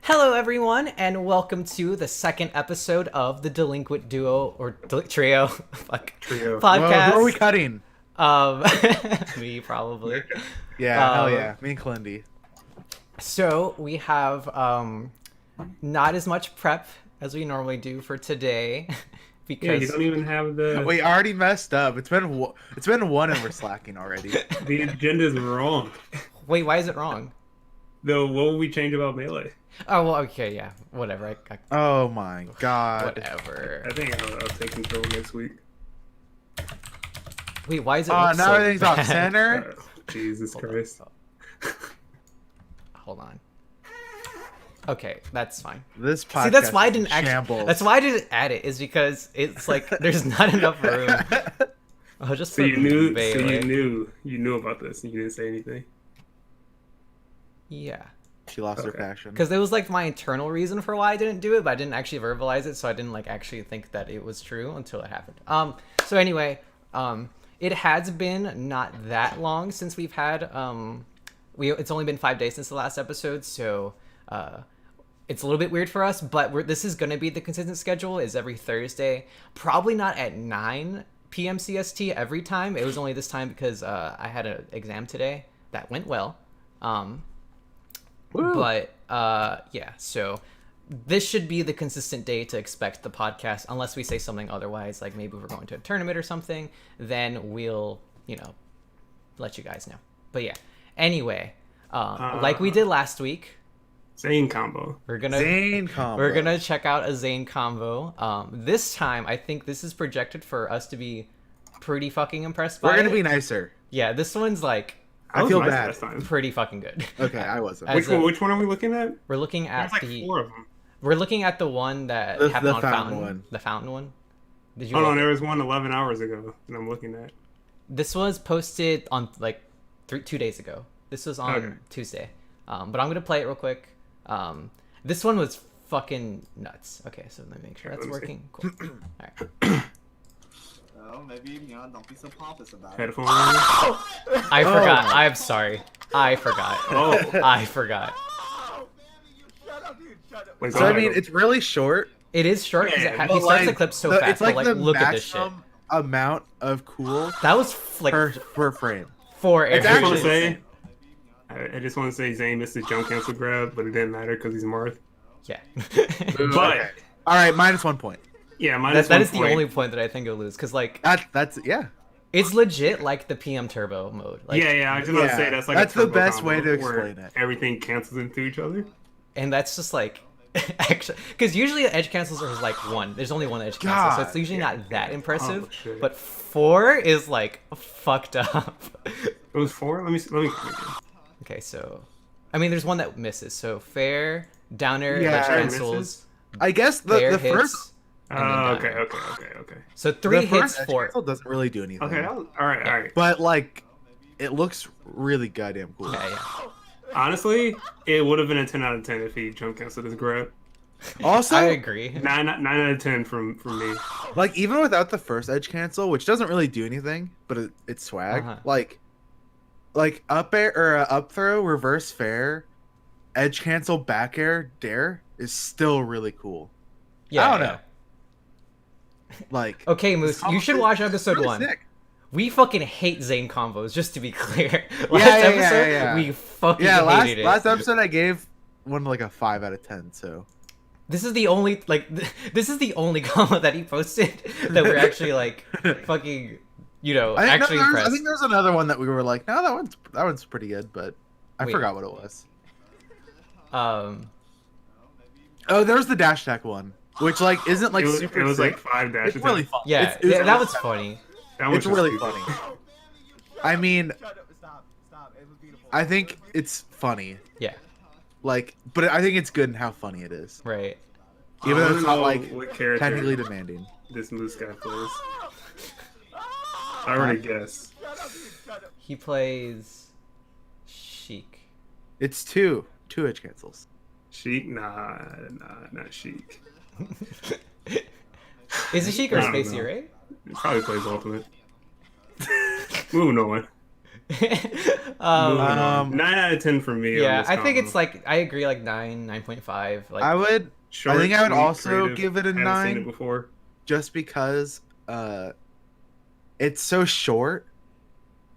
Hello, everyone, and welcome to the second episode of the Delinquent Duo or Trio Trio podcast. Whoa, who are we cutting? Me probably. Yeah, hell yeah, me and Clindy. So we have not as much prep as we normally do for today Yeah, because you don't even have the We already messed up. It's been one and we're slacking already. the agenda's wrong. wait, why is it wrong? Though, what will we change about Melee? Oh well, okay, yeah, whatever. Oh my god. Whatever. I think I'll take control next week. Wait, why is it? Oh, look now so everything's bad? off center. Jesus Christ. Hold on. Okay, that's fine. This podcast. See, that's why I is didn't shambles. That's why I didn't add it. Is because it's like there's not enough room. I'll just So put you knew. Melee. You knew about this, and you didn't say anything. Yeah, She lost her Okay. passion. because it was like my internal reason for why I didn't do it, but I didn't actually verbalize it, so I didn't like actually think that it was true until it happened. So anyway, it has been not that long since we've had it's only been 5 days since the last episode, so it's a little bit weird for us, but this is going to be the consistent schedule, is every Thursday. Probably not at 9 p.m. CST every time. It was only this time because I had an exam today that went well. But yeah, so this should be the consistent day to expect the podcast, unless we say something otherwise, like maybe we're going to a tournament or something, then we'll, let you guys know. But yeah, anyway, like we did last week, Zain Combo. we're gonna Zain Combo. we're gonna check out a Zain combo. This time, I think this is projected for us to be pretty fucking impressed by. We're gonna it. be nicer. Yeah, this one's like I was feel nice bad. last time. pretty fucking good. Okay, I wasn't. As Which one are we looking at? We're looking at There's like 4 of them. We're looking at the one that The happened on fountain Fountain. one. The Fountain one. Did you? Hold look? on, there was one 11 hours ago that I'm looking at. This was posted on like 2 days ago. This was on Okay. Tuesday. But I'm gonna play it real quick. This one was fucking nuts. Okay, so let me make sure Okay, that's let me see. working. Cool. All right. Oh, maybe don't be so pompous about it. Headphone. I forgot. my I'm sorry. I forgot. Oh. I forgot. Shut up, dude. Shut up. Wait, So go I ahead. mean, it's really short. It is short because Yeah, he but, starts the like, clip so the- fast. it's like but, the look at this shit. maximum amount of cool That was like per frame. 4 It's I just want areas. to say, I just want to say Zayn missed his jump cancel grab, but it didn't matter because he's Marth. Yeah. But Okay. All right, -1 point. yeah, minus that 1 is the point. only point that I think it'll lose because like That's yeah. it's legit like the PM Turbo mode. Like, Yeah, I was just gonna Yeah, say that's like that's a the turbo best combo way to where explain it. Everything cancels into each other. and that's just like actually because usually the edge cancels are like 1. There's only 1 edge cancel, so it's God, usually not that impressive. Oh, shit. But 4 is like fucked up. It was 4. Let me. Okay, so I mean, there's one that misses. So fair, downer, Yeah, edge fair cancels, misses? I guess fair the hits. first and then Okay, downer. Oh, okay. So 3 the hits, first edge 4. cancel doesn't really do anything. Okay, all right. But like, it looks really goddamn cool. Yeah. Honestly, it would have been a 10 out of 10 if he jump canceled his grab. Also, I agree. 9 out of 10 from me. like even without the first edge cancel, which doesn't really do anything, but it's swag. Uh-huh. Like up air or up throw, reverse fair, edge cancel, back air, dare is still really cool. Yeah. I don't yeah. know. Like Okay, Moose, you should watch episode really 1. sick. We fucking hate Zain combos, just to be clear. Last Yeah, episode, yeah. we fucking Yeah, hated it. last episode I gave one like a 5 out of 10. So This is the only this is the only combo that he posted that we're actually like fucking actually impressed. I think there's another one that we were like, no, that one's pretty good, but I Wait. forgot what it was. Oh, there's the dash attack one, which like isn't like It was, super. it was sick. like 5 dashes. It's really fun. yeah, It's yeah, that was really funny. That was It's just really stupid. funny. I mean, Shut up. Stop. It was beautiful. I think it's funny. Yeah, Like, but I think it's good in how funny it is, right. even I though it's wanna not know like what character technically demanding. this moose guy plays. I already guess. Shut up, dude. Shut up. He plays Sheik. It's two edge cancels. Sheik? Nah, not Sheik. Is it Sheik or I don't Spacey, know. right? He probably plays ultimate. Moving on. Moving um, on. 9 out of 10 for me. yeah, on this I think combo. it's like I agree, like 9.5. Like I would. Short, I think I would sweet, also creative. give it a Haven't seen 9, it before. just because it's so short.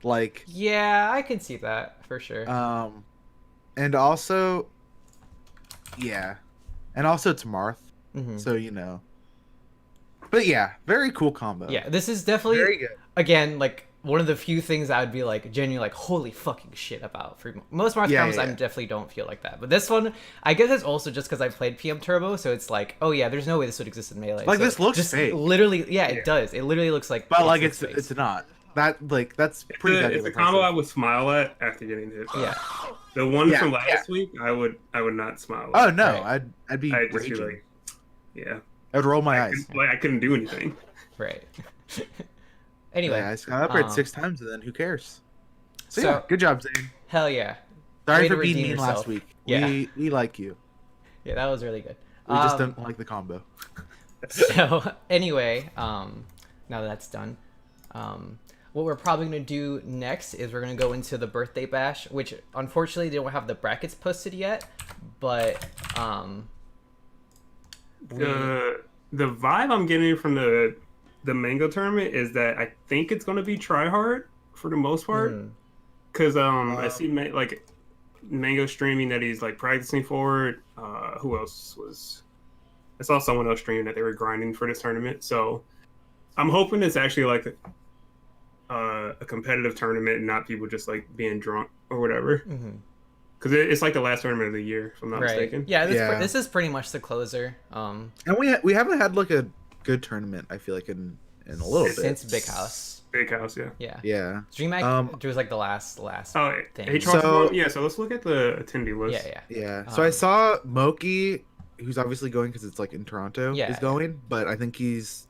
Like, yeah, I can see that for sure. and also, yeah, and also it's Marth, Mhm. so you know. But yeah, very cool combo. Yeah, this is definitely very good. again like one of the few things I would be like genuinely like holy fucking shit about. For most Marth Yeah, combos, yeah, I yeah. definitely don't feel like that. But this one, I guess it's also just because I played PM Turbo, so it's like, oh yeah, there's no way this would exist in Melee. Like, So this looks just fake. literally, yeah, Yeah. it does. It literally looks like, But like, looks fake. it's not. That's pretty. It's goddamn a combo I impressive. would smile at after getting hit. Yeah. The one Yeah, from last week, I would not smile at. Oh no, Right. I'd be I'd just raging. be like, yeah. I'd roll my eyes. I couldn't do anything. Right. Anyway, Yeah, I just got upgrade um, 6 times, and then who cares? So, so- yeah, good job, Zayn. hell yeah, Sorry way to for being redeem mean yourself. last week. Yeah. We like you. yeah, that was really good. We just don't like the combo. So anyway, now that's done, what we're probably going to do next is we're going to go into the birthday bash, which unfortunately they don't have the brackets posted yet, but The vibe I'm getting from the Mango tournament is that I think it's going to be try hard for the most part, Mhm. because I see like Mango streaming that he's like practicing for it. Who else was? I saw someone else streaming that they were grinding for this tournament. So I'm hoping it's actually like a competitive tournament and not people just like being drunk or whatever. Mhm. Because it's like the last tournament of the year, if I'm not right, mistaken. yeah, Yeah. this is pretty much the closer, And we haven't had like a good tournament. I feel like in a little bit. since Big House. Big House, yeah. Yeah, Yeah. DreamHack was like the last Oh, thing. H So- yeah. So let's look at the attendee list. Yeah. Yeah. So I Um, saw Moki, who's obviously going because it's like in Toronto, Yeah. is going, but I think he's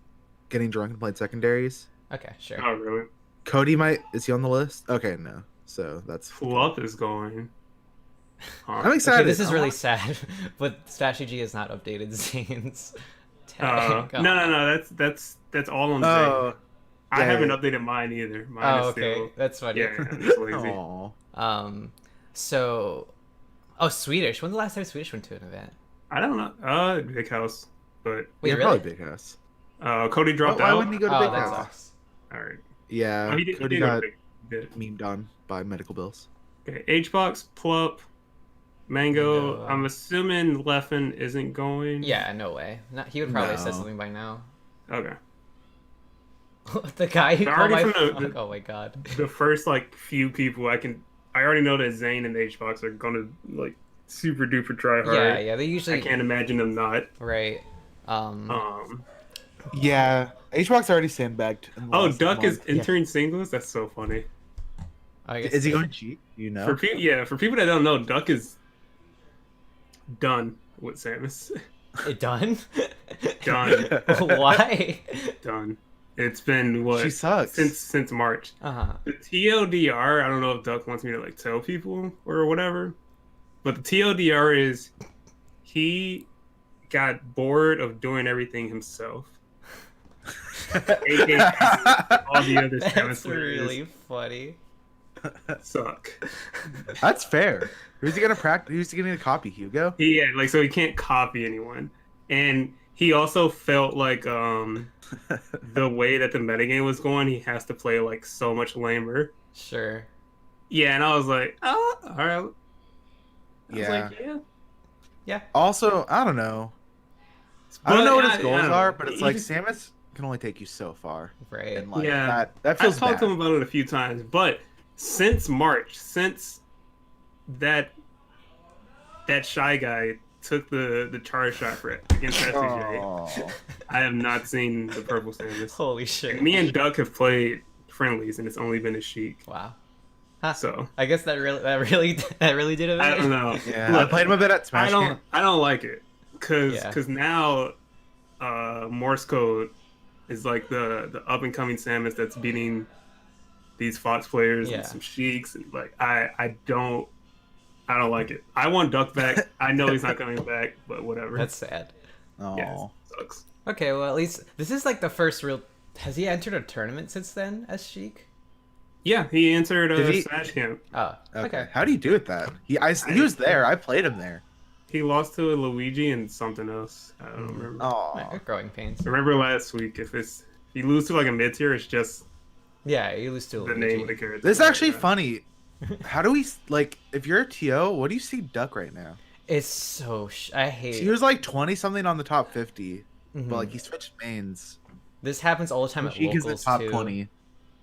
getting drunk and playing secondaries. Okay, sure. Oh, really? Cody is he on the list? Okay, no. So that's Fluff is going. I'm excited. Okay, this is I really want- sad, but Strategy has not updated Zane's No, tag. that's all on Zane. Oh, I yeah, haven't yeah. updated mine either. Mine Oh, is okay, still. that's funny. Yeah, I'm just lazy. Aw. So, oh, Swedish. When's the last time Swedish went to an event? I don't know. Big House, but Wait, Yeah, really? probably Big House. Cody dropped Why out. wouldn't he go to Oh, Big that House? sucks. All right. Yeah, Oh, he did Cody go to got Big- he did. memed on by medical bills. Okay, Hbox, Plup, Mango. Mango. I'm assuming Leffen isn't going. Yeah, no way. Not, he would probably have said No. something by now. Okay. The guy who They're called my already from the- oh my god. The first like few people I already know that Zane and Hbox are gonna like super duper try hard. Yeah, they usually I can't imagine them not. right. Yeah, HBox already sandbagged. in the Oh, last Duck is month. entering singles. That's so funny. I guess Is he going cheap? You know. For people that don't know, Duck is done with Samus. it done? Done. Why? Done. It's been what She sucks. since March. Uh-huh. The TLDR, I don't know if Duck wants me to like tell people or whatever, but the TLDR is he got bored of doing everything himself. AKA all the other Samus That's players really funny. suck. That's fair. Who's he gonna practice? Who's he gonna copy? Hugo? So he can't copy anyone, and he also felt like the way that the metagame was going, he has to play like so much lamer. Sure. Yeah, and I was like, oh, all right. I was Yeah. like, yeah. Also, I don't know. I don't But know what I- his I goals don't know. are, but it's He like just- Samus can only take you so far, Right. and like Yeah. that feels I've talked bad. to him about it a few times, but since March, since that shy guy took the charge shot for it against SCJ, Aw. I have not seen the purple Samus. Holy shit. And me and Duck have played friendlies, and it's only been a Sheik. Wow. Huh. So I guess that really did it. I don't know. Yeah, Look, I played him a bit at Smash. I don't like it because Yeah. now Morse code is like the up and coming Samus that's beating these Fox players Yeah. and some Sheiks, and like I don't like it. I want Duck back. I know he's not coming back, but whatever. That's sad. Aw. yeah, it sucks. Okay, well at least this is like the first real. Has he entered a tournament since then as Sheik? Yeah, he entered Did he- Smash Camp. Oh, Okay. How do you do with that? He was there. I played him there. He lost to a Luigi and something else. I don't Mm. remember. Oh. Growing pains. Remember last week, if you lose to like a mid tier, it's just Yeah, you lose to the Luigi. name of the character. This is actually funny. How do we like? If you're a TO, what do you see Duck right now? It's so I hate. He was like 20 something on the top 50, Mhm. but like he switched mains. This happens all the time at Sheik is locals the top too. 20.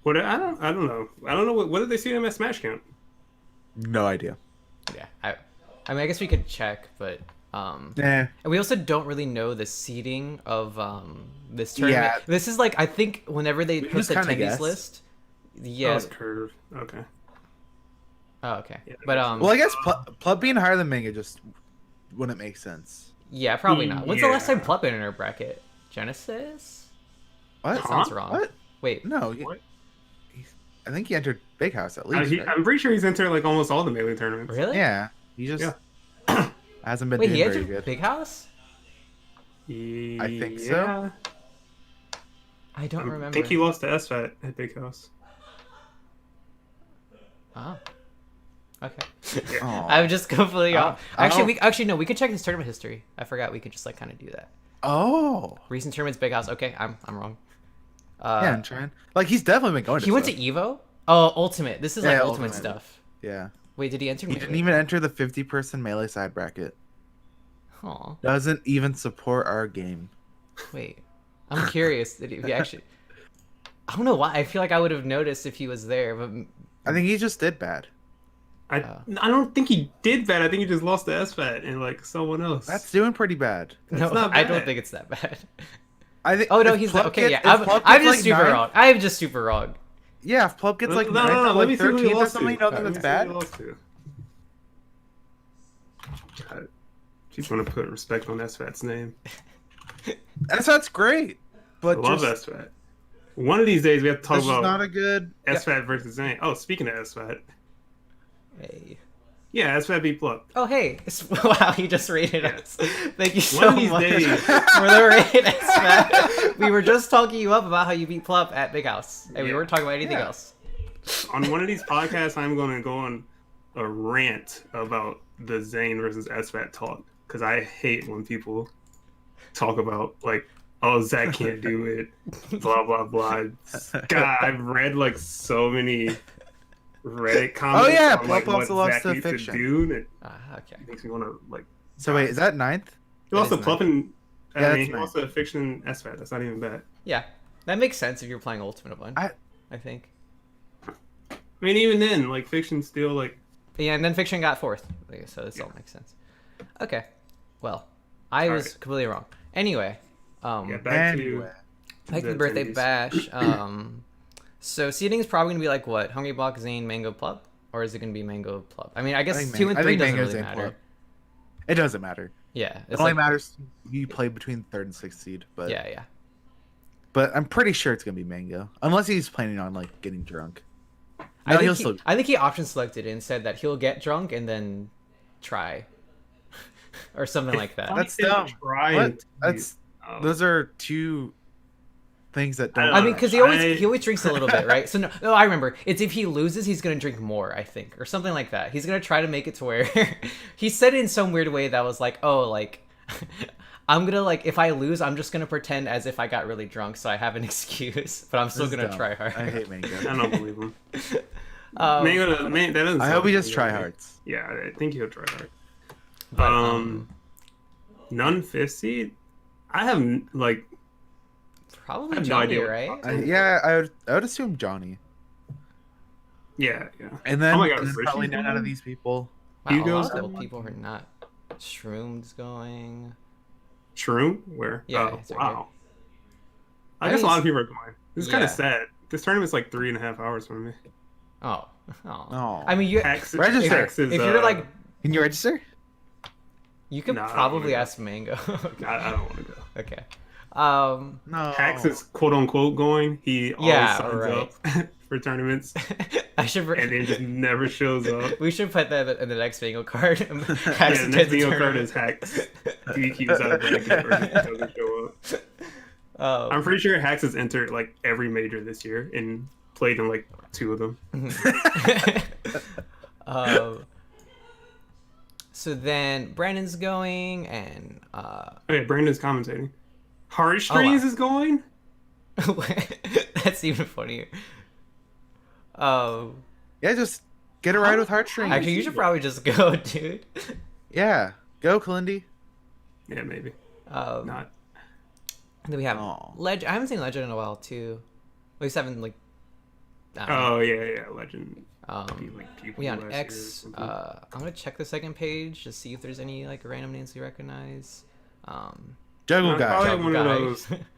What I don't know. I don't know what did they see him at Smash Camp? No idea. Yeah, I mean, I guess we could check, but Yeah. and we also don't really know the seeding of this tournament. Yeah. This is like I think whenever they We put just the kinda attendees guessed. list. Oh, Yeah. it's curve. Okay. Oh, okay. Yeah, But Well, I guess Plub being higher than Manga just wouldn't make sense. yeah, probably not. When's the last time Yeah. Plup in our bracket? Genesis? What? That sounds wrong. What? Wait. No. What? I think he entered Big House at least. right? I'm pretty sure he's entered like almost all the melee tournaments. Really? Yeah. He just Yeah. hasn't been Wait, doing he very entered good. Big House? I think so. Yeah. I don't I remember. think he lost to SFAT at Big House. Oh. Okay. Aw. I'm just completely Oh, off. Actually, oh. no. We could check his tournament history. I forgot we could just like kind of do that. Oh. Recent tournaments, Big House. Okay, I'm wrong. Yeah, I'm trying. Like he's definitely been going. He went to Evo. Oh, Ultimate. This is like Yeah, Ultimate Ultimate. stuff. Yeah. Wait, did he enter? He didn't even enter the 50-person melee side bracket. Aw. Doesn't even support our game. Wait, I'm curious. Did he actually? I don't know why. I feel like I would have noticed if he was there, but I think he just did bad. I don't think he did bad. I think he just lost to SFAT and like someone else. That's doing pretty bad. no, not I don't bad. think it's that bad. I think. Oh no, if he's Plub okay. gets- Yeah, if Plub I'm gets, just super ninth- wrong. I'm just super wrong. Yeah, if Plub gets like no, ninth or let me like see who he 13th or lost something, you to. don't think Let that's me see who bad? he lost to. God, just want to put respect on SFAT's name. That's great. I But love just, SFAT. One of these days we have to talk that's just about not a good. SFAT versus Zain. Oh, speaking of SFAT. Hey. Yeah, SFAT beat Plup. Oh hey! Wow, he just rated us. Thank you so One of these much days. for the rating, man. We were just talking you up about how you beat Plup at Big House, and we Yeah. weren't talking about anything Yeah. else. On one of these podcasts, I'm going to go on a rant about the Zain versus SFAT talk because I hate when people talk about like, oh, Zach can't do it, blah blah blah. God, I've read like so many Reddit comments yeah, on like Plup what also lost Zach to needs to Fiction. do, and it Okay. makes me want to like. So wait, is that ninth? He also is Plup and Yeah, I that's mean, he nice. also Fiction and SFAT. That's not even bad. Yeah, that makes sense if you're playing Ultimate one. I- I think. I mean, even then, like Fiction's still like. Yeah, and then Fiction got fourth, so this all makes sense. Okay, well, I was Alright. completely wrong. Anyway, Yeah, back Anyway. back to the the birthday attendees. bash. So seeding is probably gonna be like what? Hungry Block, Zain, Mango, Plup, or is it gonna be Mango, Plup? I mean, I guess think 2 and I 3 think doesn't Mango's really in matter. Plup. It doesn't matter. Yeah, It it's only like, matters you play between third and sixth seed. But yeah. but I'm pretty sure it's gonna be Mango, unless he's planning on like getting drunk. I No, think he'll he, still. I think he option selected and said that he'll get drunk and then try, or something like that. That's He said dumb. try What? and- That's Oh. those are two things that don't. I I mean, because he always I- he always drinks a little bit, right? So no, I remember. It's if he loses, he's gonna drink more, I think, or something like that. He's gonna try to make it to where he said it in some weird way that was like, oh, like I'm gonna like if I lose, I'm just gonna pretend as if I got really drunk, so I have an excuse, but I'm still This is gonna dumb. try hard. I hate Mango. I don't believe him. Um, Man, that doesn't I sound hope he like just try anything. hards. Yeah, I think he'll try hard. but, None fifth seed. I have like probably I have no Johnny, idea what right? to Yeah, I would assume Johnny, yeah. and then, Oh my God, and then Rishi's probably none out going? of these people. Wow, a Hugo's lot of going? people are not. Shroom's going. Shroom. Where? Yeah, Oh, it's right wow. I I guess mean, a lot of people are going. This is kind yeah. of sad. This tournament's like 3.5 hours from me. Oh. Oh. I mean, you Register. Hacks is, if you're like, Can you register? you could Nah, I don't probably wanna go. ask Mango. I don't want to go. Okay. No. Hacks is quote unquote going. He always Yeah, signs right. up for tournaments I should. and then just never shows up. We should put that in the next Mango card. Yeah, the next bingo card is Hacks. DQs out of bracket or just doesn't show up. I'm pretty sure Hacks has entered like every major this year and played in like 2 of them. So then Brandon's going, and Oh yeah, Brandon's commentating. Heartstrings is going. that's even funnier. Yeah, just get a ride with heartstrings. Actually, you should probably just go, dude. Yeah, go, Kalindi. Yeah, maybe. Not. And then we have Aw. Legend. I haven't seen Legend in a while too. At least I haven't like. I don't know. Oh yeah, Legend. We on X. I'm gonna check the second page to see if there's any like random names we recognize. Juggle No, guy. probably Juggle one guy. of those. I think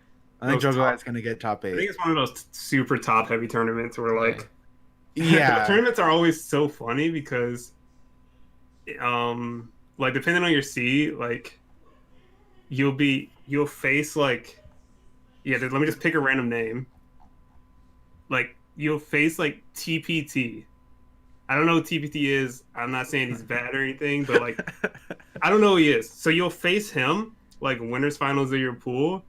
those Juggle top- guy's gonna get top I think 8. it's one of those super top heavy tournaments where like the Yeah. tournaments are always so funny because like depending on your seed, like you'll face like let me just pick a random name. Like you'll face like TPT. I don't know what TPT is. I'm not saying he's bad or anything, but like I don't know who he is. So you'll face him like winners finals of your pool,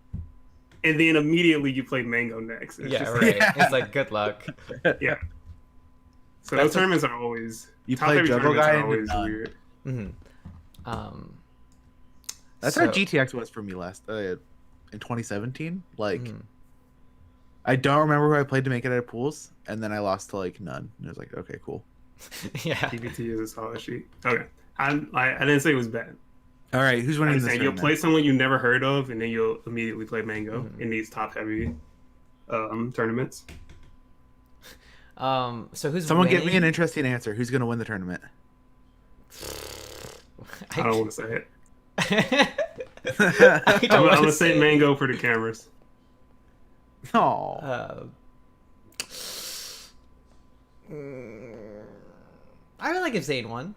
and then immediately you play Mango next. It's Yeah, just, right. Yeah. It's like good luck. Yeah. So That's those tournaments are always You top play heavy Juggle tournaments guy are and always none. weird. That's so, how GTX was for me last in 2017. Like, mhm. I don't remember who I played to make it out of pools, and then I lost to like none. And it was like, okay, cool. Yeah. TPT is a solid sheet. Okay. I didn't say it was bad. All right, who's I'm winning just this saying you'll tournament? play someone you never heard of, and then you'll immediately play Mango Mhm. in these top heavy tournaments. So who's Someone winning? give me an interesting answer. Who's gonna win the tournament? I don't want to say it. I I'm don't wanna gonna say it. Mango for the cameras. Oh, I would like if Zayn won.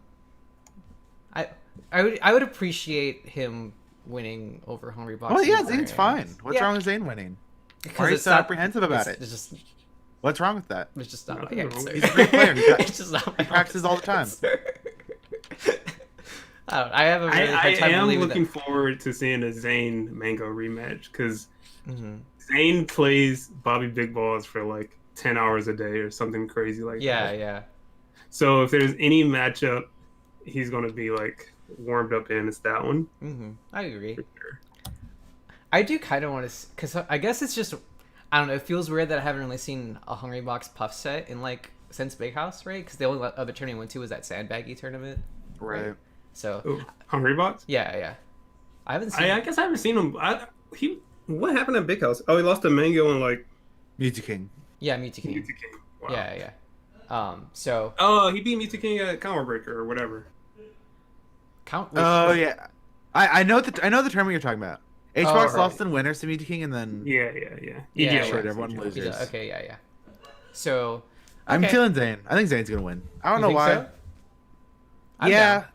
I would appreciate him winning over Hungry Box. well, yeah, and Zane's Brian. fine. What's Yeah. wrong with Zane winning? Because Why are you it's so not- apprehensive about it's, it? It's just, What's wrong with that? it's just not Nothing my wrong. answer. He's a great player. It's just not my He practices all the time. answer. I have a really I hard time am believing looking that. forward to seeing a Zayn Mango rematch because Mhm. Zayn plays Bobby Big Balls for like 10 hours a day or something crazy like Yeah, that. yeah. So if there's any matchup he's going to be like warmed up in, it's that one. I agree. For sure. I do kind of want to, because I guess it's just, I don't know. It feels weird that I haven't really seen a Hungry Box Puff set in like since Big House, right? Because the only other tournament I went to was that Sandbaggy tournament. Right. So Ooh, Hungry Box? yeah. I haven't seen. I guess I haven't seen him. What happened at Big House? Oh, he lost to Mango and like Music King. Yeah, Mewtwo King. Mewtwo King. Wow. Yeah. So Oh, he beat Mewtwo King at Combo Breaker or whatever. count. Oh yeah, I know the tournament you're talking about. HBox right. lost in winners to Music King, and then Yeah. Yeah, EGL sure, wins, everyone EGL. loses. Yeah, okay, yeah. So I'm okay. feeling Zayn. I think Zayn's gonna win. I don't You know think why. so? I'm Yeah, down.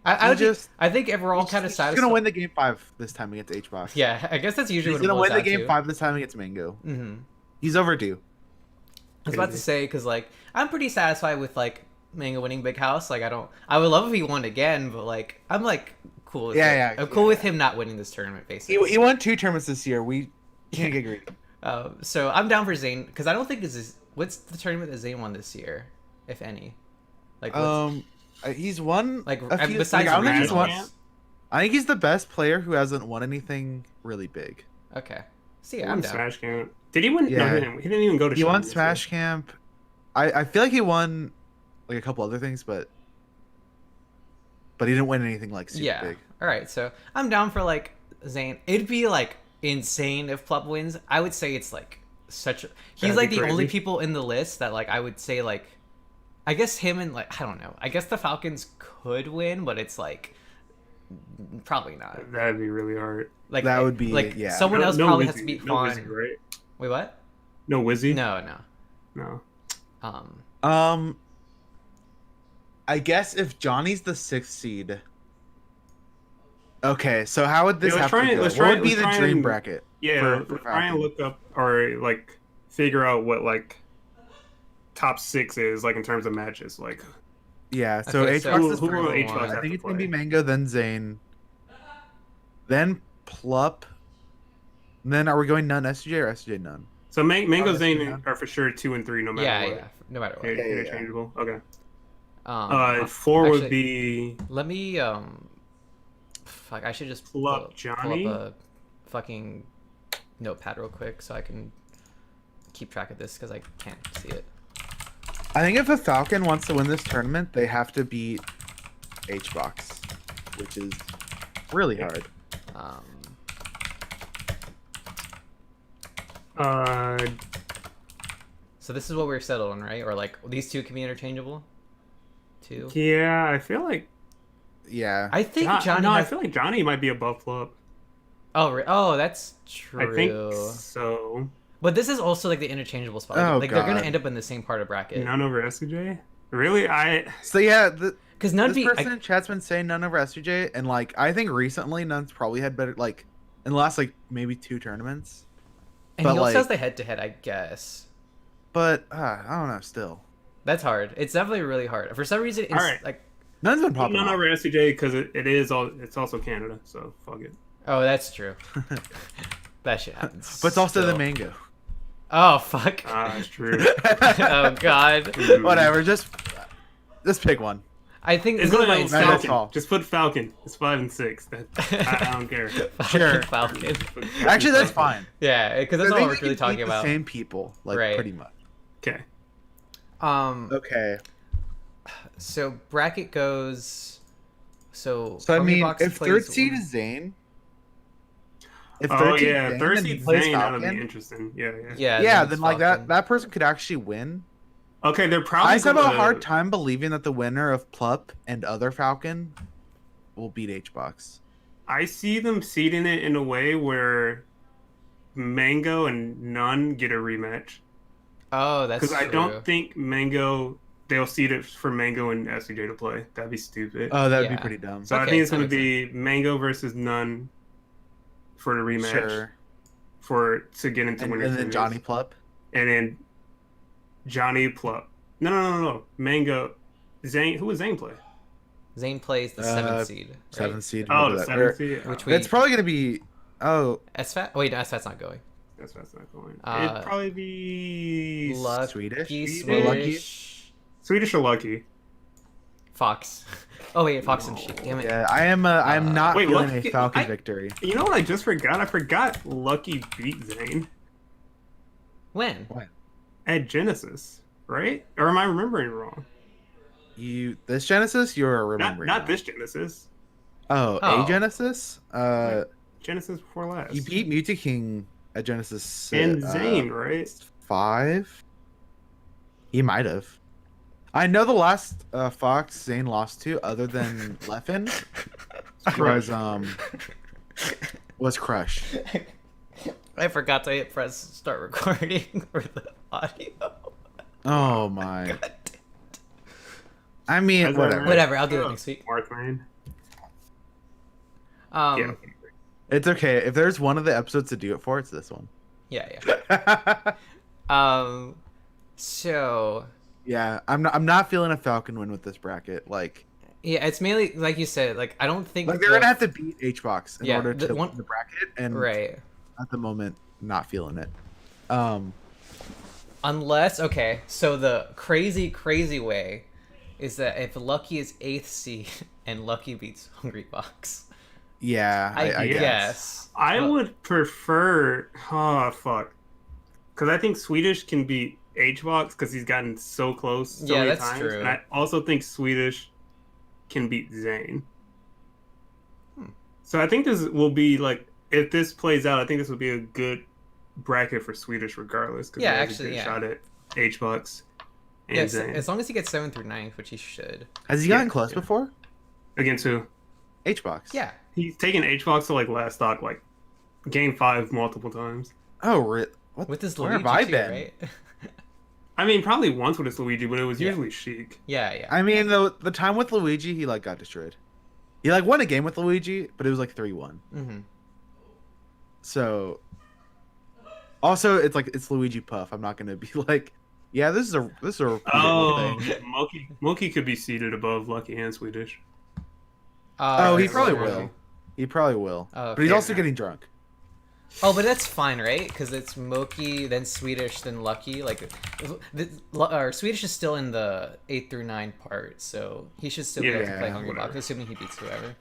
I He just- I think if we're all kind of he's satisfied. gonna win the game 5 this time against HBox. Yeah, I guess that's usually He's what it gonna boils win the down game 5 this time against Mango. Mm-hmm. He's overdue. I was about to say because like I'm pretty satisfied with like Mango winning Big House. Like I would love if he won again, but like I'm like cool with Yeah, it. yeah, I'm cool yeah. with him not winning this tournament basically. He won 2 tournaments this year. We can't get greedy. So I'm down for Zayn because I don't think this is what's the tournament that Zayn won this year, if any. Like what's, He's won like a few. besides I don't think he's won. regionals? I think he's the best player who hasn't won anything really big. Okay. See, He I'm won down. Smash Camp. Did he win? Yeah. No, he didn't even go to He won Champions, Smash Camp. I feel like he won like a couple other things, but he didn't win anything like super Yeah. big. All right. So I'm down for like Zayn. It'd be like insane if Plup wins. I would say it's like such. He's That'd like be the only crazy. people in the list that like I would say like. I guess him and like I don't know. I guess the Falcons could win, but it's like probably not. That'd be really hard. Like That would be- like yeah. someone else probably has to Wizzy. beat No Fawn. Wizzy, right? Wait, what? No Wizzy? No. No. I guess if Johnny's the 6th seed. Okay, so how would this Yeah, have let's to try- go? let's What try- would be let's the try dream and- bracket? Yeah, for try and Falcon? look up or like figure out what like top 6 is like in terms of matches. Like Yeah, so Okay, so HBox is who first. will HBox I have think to it's gonna be play? Mango, then Zayn, then Plup. And then are we going none SJ or SJ none? So Mango that's Zain good. are for sure 2 and 3 no matter Yeah, what. yeah. No matter what. Yeah. Interchangeable. Okay. 4 actually, would be Let me fuck. I should just Pull up pull Johnny. up a fucking notepad real quick so I can keep track of this because I can't see it. I think if a Falcon wants to win this tournament, they have to beat HBox, which is really hard. Um, so this is what we're settled on, right? Or like these two can be interchangeable. Two. Yeah, I feel like Yeah. I think Johnny. No, I has... feel like Johnny might be above Flop. Oh, that's true. I think so. But this is also like the interchangeable spot. Oh, Like they're gonna God. end up in the same part of bracket. None over SJ? Really? So yeah, Because none this be. person in chat's been saying none over SJ, and like I think recently none's probably had better like in the last like maybe 2 tournaments. And but, he also like- has the head-to-head, I guess. But I don't know. Still, That's hard. It's definitely really hard. For some reason, it's Alright. like. none's been popping None off. over SJ because it's also Canada, so fuck it. Oh, that's true. That shit happens. But it's also the still. mango. Oh fuck. It's true. Oh god. Whatever. Just pick one. I think It's this is gonna my be That's instinct. all. Falcon. Just put Falcon. It's 5 and 6. I don't care. Sure. Falcon. Actually, that's fine. Yeah, because that's I all think we're we really can beat talking about. the same people, like Right. pretty much. Okay. Okay. So bracket goes. So So I Homie mean, Box if plays third seed one- is Zane. If Oh seed yeah, Zane, third then he seed plays Zane. That'll be Falcon, interesting. Yeah. yeah, then it's like Falcon. that person could actually win. Okay, they're probably. I just have a gonna- hard time believing that the winner of Plup and other Falcon will beat HBox. I see them seeding it in a way where Mango and None get a rematch. Oh, that's Because true. I don't think Mango. They'll seed it for Mango and SCJ to play. That'd be stupid. Oh, that would Yeah. be pretty dumb. so I okay, think it's that going to makes be Mango versus None for the rematch Sure. to get into And, winner and then series. Johnny Plup. And then Johnny Plup. No. Mango. Zane. Who was Zane play? Zane plays the 7th seed. Right? 7th seed. Oh, whoever the that- or- 7th seed. Which Oh, we- It's probably gonna be. Oh, SFAT? Wait, no, SFAT's not going. that's not going. Uh, It'd probably be Swedish? Swedish. Or Lucky? Swedish or Lucky. Fox. Oh wait, Fox and Sheep. Damn it. yeah. I am. I'm not Wait, feeling Lucky- a Falcon I- victory. You know what I just forgot? I forgot Lucky beat Zane When? at Genesis, right? Or am I remembering wrong? This Genesis, you're Not remembering. not wrong. this Genesis. Oh, Oh. a Genesis. Genesis before last. You beat Muta King at Genesis. and Zane, right? 5. He might have. I know the last Fox Zane lost to, other than Leffen, was Crush. I forgot to hit press start recording for the audio. Oh my. I mean, That's whatever. alright. Whatever, I'll do it next week. Markman. Yeah. It's okay. If there's one of the episodes to do it for, it's this one. Yeah. So Yeah, I'm not feeling a Falcon win with this bracket. Like yeah, it's mainly like you said. Like I don't think they're gonna have to beat HBox in Yeah, order the to one- win the bracket, and right. at the moment, not feeling it. Unless so the crazy way is that if Lucky is 8th seed and Lucky beats Hungry Box, Yeah, I guess. guess I But- would prefer. Oh fuck. Because I think Swedish can beat HBox because he's gotten so close so Yeah, many that's times. true. And I also think Swedish can beat Zane. So I think this will be like, if this plays out, I think this will be a good bracket for Swedish regardless. Cause Yeah, he has a actually, good yeah. shot at HBox and Yes, Zane. as long as he gets 7th through 9th, which he should. Has he Yeah, gotten close yeah. before? Against who? HBox. Yeah. He's taken HBox to like last stock, like game 5 multiple times. Oh, what? With his Where Luigi have I too, been? right? I mean, probably once with his Luigi, but it was Yeah. usually Sheik. Yeah. I mean, the time with Luigi, he like got destroyed. He like won a game with Luigi, but it was like 3-1. Mm-hmm. So, also, it's Luigi Puff. I'm not gonna be like, yeah, this is a repeatable Oh, thing. Moki could be seated above Lucky and Swedish. Oh, he that's probably true. will. He probably will. Oh, But he's okay. also getting drunk. Oh, but that's fine, right? Because it's Moki, then Swedish, then Lucky. Like, or Swedish is still in the 8 through 9 part, so he should still be able to play Yeah, Hungry Box, whatever. assuming he beats whoever.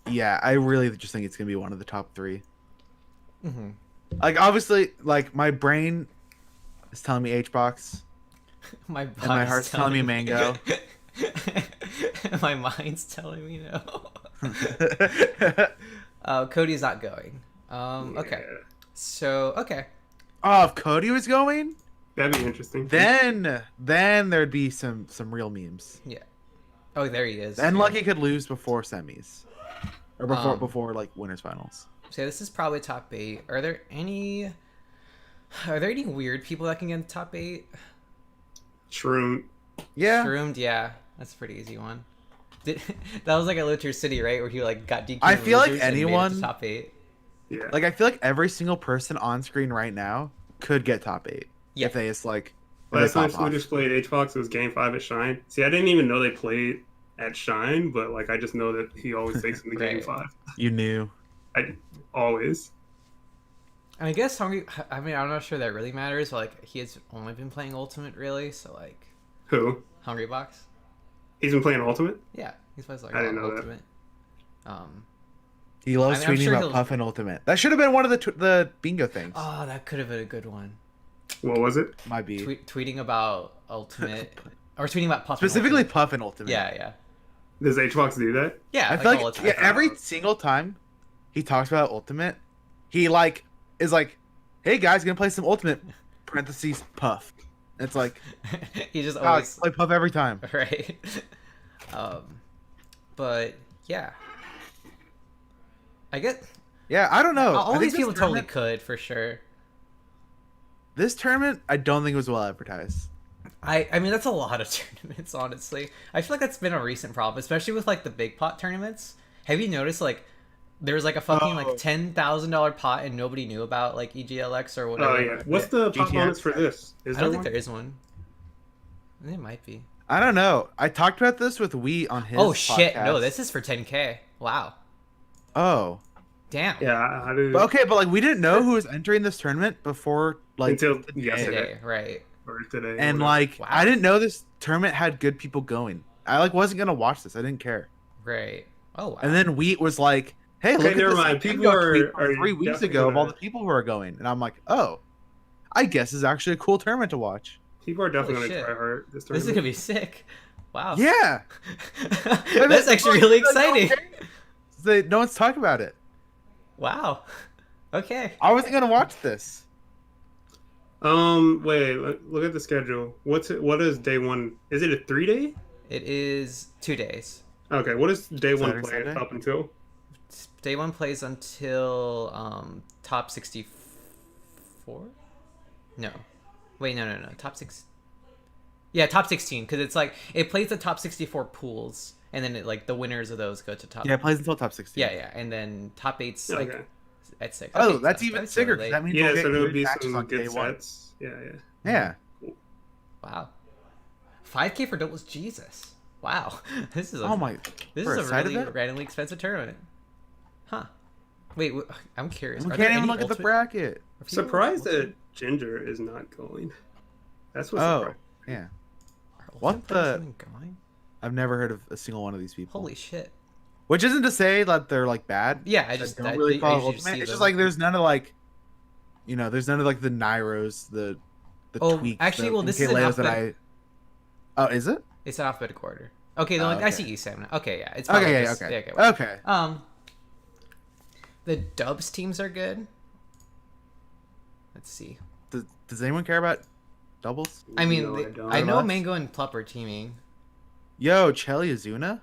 Yeah, I really just think it's gonna be one of the top 3. Hmm. Like, obviously, like my brain is telling me H-Box, My and my heart's telling me Mango. My mind's telling me no. Cody's not going. Okay. Yeah. So, okay. Oh, if Cody was going, That'd be interesting. then there'd be some real memes. Yeah. Oh, there he is. And Yeah. Lucky could lose before semis, or before Um, like winners finals. So this is probably top 8. Are there any weird people that can get in the top 8? Shroom. Yeah, Shroomed, yeah. That's a pretty easy one. That was like a Loter City, right? Where he like got DQ'd. I feel like losers and made it to anyone- top 8. Yeah. like I feel like every single person on screen right now could get top 8 Yeah. if they just like. if Last they time pop off. Swedish played H-Box, it was Game 5 at Shine. See, I didn't even know they played at Shine, but like I just know that he always takes them to Game Right. 5. You knew. Always. I mean, I guess Hungry. I mean, I'm not sure that really matters. But like, he has only been playing Ultimate, really. So like, Who? Hungry Box. He's been playing Ultimate? Yeah, he's plays like I didn't a lot of know that. Ultimate. He loves I mean, I'm tweeting sure about he'll- Puff and Ultimate. That should have been one of the bingo things. Oh, that could have been a good one. What was it? Might be Tweeting about Ultimate, or tweeting about Puff. and specifically Ultimate. Puff and Ultimate. Yeah, yeah, Does H-Box do that? yeah. I feel all like the time. yeah, every single time he talks about Ultimate, he like is like, "Hey guys, gonna play some Ultimate." Parentheses Puff. It's like, he just oh, I always play Puff every time. right. But yeah, I get Yeah, I don't know. all I think these this people totally tournament- could for sure. This tournament, I don't think it was well advertised. I mean that's a lot of tournaments, honestly. I feel like that's been a recent problem, especially with like the big pot tournaments. Have you noticed like there was like a fucking like Oh. $10,000 pot and nobody knew about like EGLX or whatever? Oh, yeah. What's the pop GTX? bonus for this? Is I don't there think one? there is one. It might be. I don't know. I talked about this with Wee on his. Oh shit! No, podcast. this is for 10K. Wow. Oh, Damn. Yeah, I did. but okay, but like we didn't know who was entering this tournament before like Until today. yesterday. Today, right? Or today. And whatever. like Wow. I didn't know this tournament had good people going. I like wasn't gonna watch this. I didn't care. Right. Oh wow. And then Wheat was like, "Hey, Okay, look at never this mind. bingo People are- tweet from are 3 weeks definitely ago of all gonna- the people who are going." And I'm like, "Oh, I guess it's actually a cool tournament to watch." people are definitely Holy going to shit. try hard this this is tournament. gonna be sick. Wow. Yeah, That's actually really exciting. No one's talking about it. Wow. Okay. I wasn't gonna watch this. Wait, look at the schedule. What is day one? Is it a 3-day? It is 2 days. Okay, what is day one Saturday, play Sunday? up until? Day 1 plays until top 64. No. Wait, no. Top 6. Yeah, top 16 because it's like it plays the top 64 pools and then it, like the winners of those go to top. Yeah, it plays until top 16. Yeah, and then top 8's like Okay. at 6. Oh, Okay, that's so even that's sicker. really 'Cause that late. means Yeah, we'll so get there'll good be matches some on good day one. sets. Yeah. Yeah. Wow. 5K for doubles, Jesus. Wow. This is a Oh my. this we're is a excited really that? randomly expensive tournament. Huh. Wait, I'm curious. We Are there can't even any look at the ultimate- bracket. are people Surprised ultimate- that Ginger is not going. That's what's Oh, surprising. yeah. are what ultimate players the- even going? I've never heard of a single one of these people. Holy shit. Which isn't to say that they're like bad. Yeah, I I just don't I, really I call it usually just ultimate. see It's just them. like there's none of like, there's none of like the Nairos, the Oh, tweaks. actually, the well, this is an Mkeleos that alphabet- Oh, is it? It's an alphabetical order. Okay, Oh, I okay. see E7. Okay, yeah, it's probably Okay, yeah, just- okay. yeah, whatever. Okay. The Dubs teams are good. Let's see. Does anyone care about doubles? I mean, No, the- don't. I know Much? Mango and Plup are teaming. Yo, Chelly Azuna?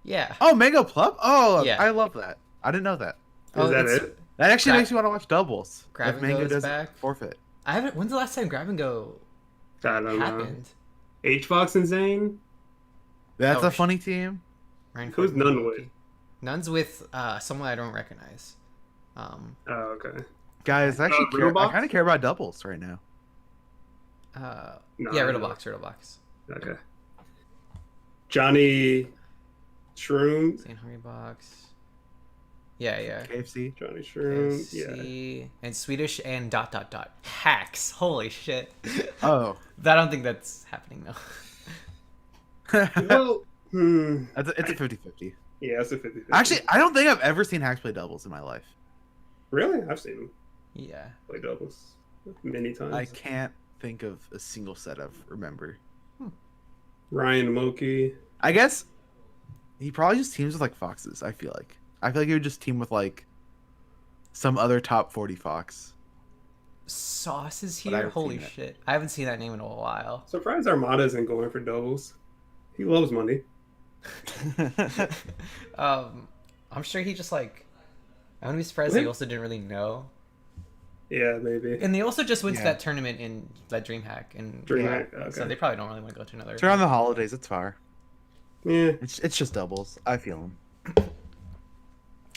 Yeah. Oh, Mango Plup? Oh, Yeah. I love that. I didn't know that. Is that it's- it? That actually Grab- makes me want to watch doubles. Grab if and Mango Go is doesn't back. forfeit. I haven't. When's the last time Grab and Go I don't know. happened? H-Box and Zane? That's Oh, a funny team. Ryan Who's Ford and Nunn Loki. with? Nunn's with someone I don't recognize. Oh, okay. Guys, I actually Riddle I Box? kind of care about doubles right now. No, Yeah, I Riddle know. Box. Okay. Johnny Shroom. Zane Hungry Box. Yeah. KFC. Johnny Shroom. Yeah. KFC, and Swedish and ... hacks. Holy shit. Oh. I don't think that's happening though. Well, It's a 50-50. yeah, it's a 50. Actually, I don't think I've ever seen hacks play doubles in my life. really, I've seen him Yeah. play doubles many times. I can't think of a single set of remember. Ryan Moki. I guess he probably just teams with like foxes. I feel like he would just team with like some other top 40 fox. Sauce is But I here. haven't Holy seen it. shit! I haven't seen that name in a while. Surprised Armada isn't going for doubles. He loves money. I'm sure he just like. I wouldn't be surprised he also didn't really know. Yeah, maybe. And they also just went to Yeah. that tournament in that DreamHack, and DreamHack, okay. so they probably don't really want to go to another. It's around the holidays. It's far. Yeah. It's just doubles. I feel him.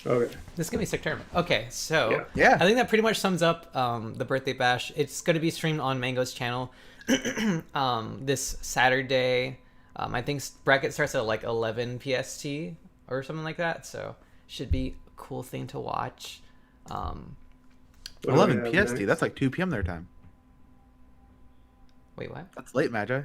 Okay. This is gonna be a sick tournament. Okay, so Yeah. I think that pretty much sums up the birthday bash. It's gonna be streamed on Mango's channel this Saturday. I think bracket starts at like 11 PST or something like that. So should be a cool thing to watch. What do 11 we have PST. next? That's like 2 p.m. their time. Wait, what? That's late, Magi.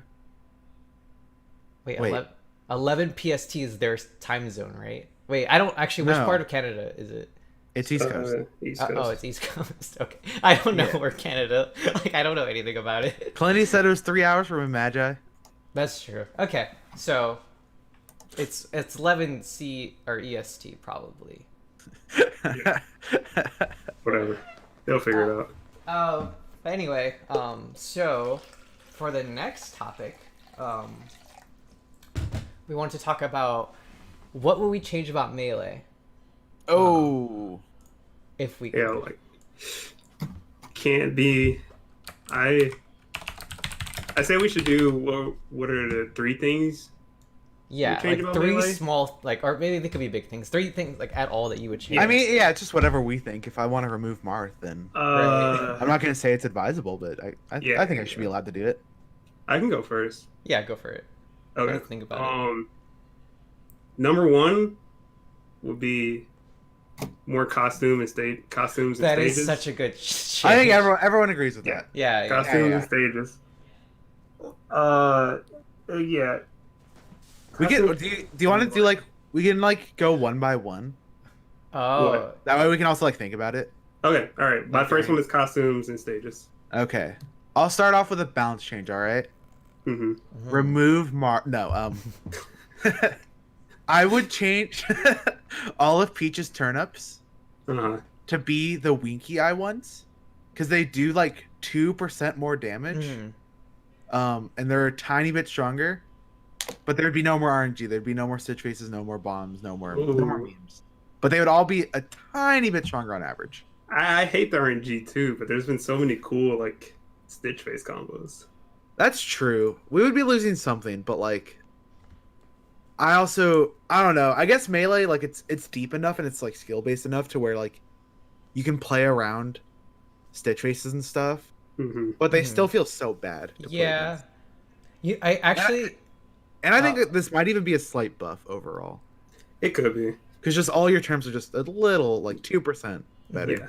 Wait, Wait. 11 PST is their time zone, right? Wait, I don't actually. Which No. part of Canada is it? It's East Coast. East Coast. Oh, it's East Coast. Okay, I don't know Yeah. where Canada. Like, I don't know anything about it. Plenty said it was 3 hours from a Magi. That's true. Okay, so it's 11 C or EST probably. Whatever. They'll figure it out. But anyway, so for the next topic, we want to talk about what would we change about Melee Oh. if we Yeah, could. like can't be. I say we should do what are the 3 things? Yeah, change like about 3 Melee? small, like, or maybe they could be big things. 3 things, like, at all that you would change. I mean, yeah, it's just whatever we think. If I want to remove Marth, then I'm not going to say it's advisable, but I think I should be allowed to do it. I can go first. Yeah, go for it. What do Okay. you think about it? Number 1 would be more costumes and That stages. is such a good change. I think everyone agrees with Yeah. that. Yeah, Costumes Yeah. and stages. Yeah. We can. Do you want to do like we can like go one by one? Oh, What? That way we can also like think about it. Okay. All right. My Okay. first one is costumes and stages. Okay, I'll start off with a balance change. All right. Mm-hmm. Remove No. I would change all of Peach's turnips Uh-huh. to be the Winky Eye ones, because they do like 2% more damage. And they're a tiny bit stronger. But there'd be no more RNG. There'd be no more Stitch Faces, no more bombs, no more memes. But they would all be a tiny bit stronger on average. I hate the RNG too, but there's been so many cool like Stitch Face combos. That's true. We would be losing something, but like I don't know. I guess Melee, like it's deep enough and it's like skill based enough to where like you can play around Stitch Faces and stuff, Mm-hmm. but they still feel so bad. To play yeah. against. I actually. And I think that this might even be a slight buff overall. It could be. Because just all your terms are just a little, like 2% better. Yeah.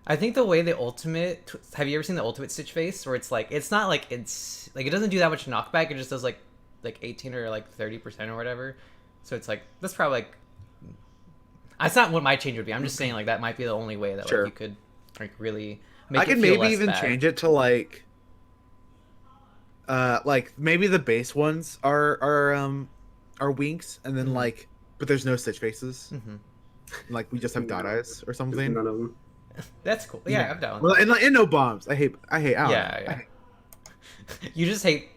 I think the way the ultimate. Have you ever seen the ultimate Stitch Face, where it's like it's not like it's like it doesn't do that much knockback. It just does like 18 or like 30% or whatever. So it's like that's probably like. That's not what my change would be. I'm just saying like that might be the only way that Sure. like you could like really make I it could feel maybe less even bad. change it to like maybe the base ones are winks, and then like, but there's no Stitch Faces. Mhm. Like we just have dot eyes or something. None of them. That's cool. Yeah, I'm down. Well, and no bombs. I hate. I don't know. Yeah. You just hate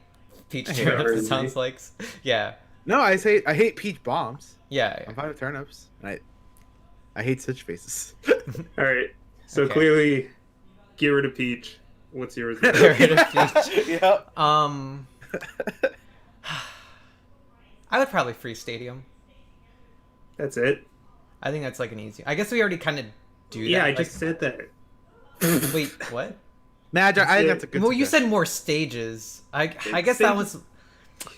peach I hate turnips. It RNG. sounds like. Yeah. No, I hate peach bombs. Yeah. I'm fine with turnips, and I hate Stitch Faces. All right. So Okay. clearly, get rid of Peach. What's yours? Get rid of peach. Yep. I would probably free stadium. That's it. I think that's like an easy. I guess we already kind of do that. Yeah, I like- just said that. Wait, what? Magi, I think that's a good. Well, you suggestion. said more stages. I guess that was.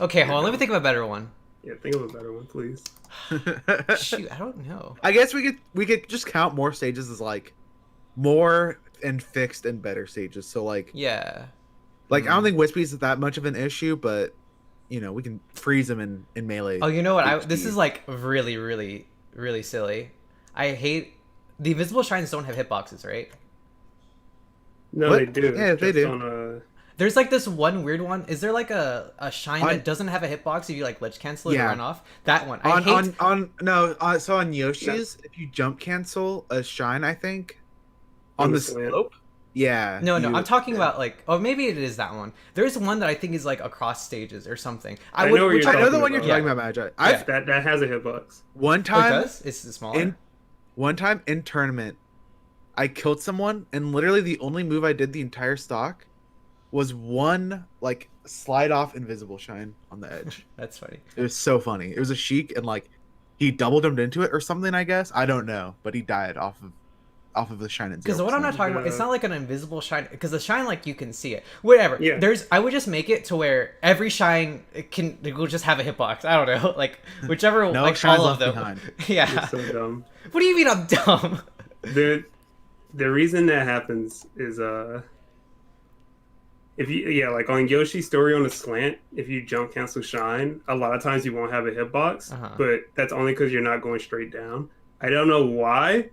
Okay, hold on. Let me think of a better one. Yeah, think of a better one, please. Shoot, I don't know. I guess we could just count more stages as like more and fixed and better stages. So like Yeah. I don't think Wispy's that much of an issue, but you know we can freeze him in melee. Oh, you know what? HP. This is like really, really, really silly. I hate the invisible shrines don't have hitboxes, right? No, What? they do. Yeah, they Just do. On There's like this one weird one. Is there like a shine On- that doesn't have a hitbox if you like ledge cancel it or Yeah. run off? That one. I hate. So on Yoshi's, if you jump cancel a shine, I think on the slant. slope. Yeah. No, you- I'm talking yeah. about like, oh, maybe it is that one. There's one that I think is like across stages or something. I know what you're I know the talking one you're about. talking about, Magi. Yeah. I've That has a hitbox. one Oh, it time does? It's smaller. one time in tournament, I killed someone, and literally the only move I did the entire stock was one like slide off invisible shine on the edge. That's funny. It was so funny. It was a Sheik, and like he double jumped into it or something. I guess I don't know, but he died off of the shine. Because what I'm not talking about, it's Yeah. not like an invisible shine. Because the shine, like you can see it. Whatever. Yeah. I would just make it to where every shine it will just have a hitbox. I don't know, like whichever, No like shines all of left them. behind. Yeah. You're so dumb. What do you mean I'm dumb? The reason that happens is if you like on Yoshi's story on the slant, if you jump cancel shine, a lot of times you won't have a hitbox, Uh-huh. but that's only because you're not going straight down. I don't know why,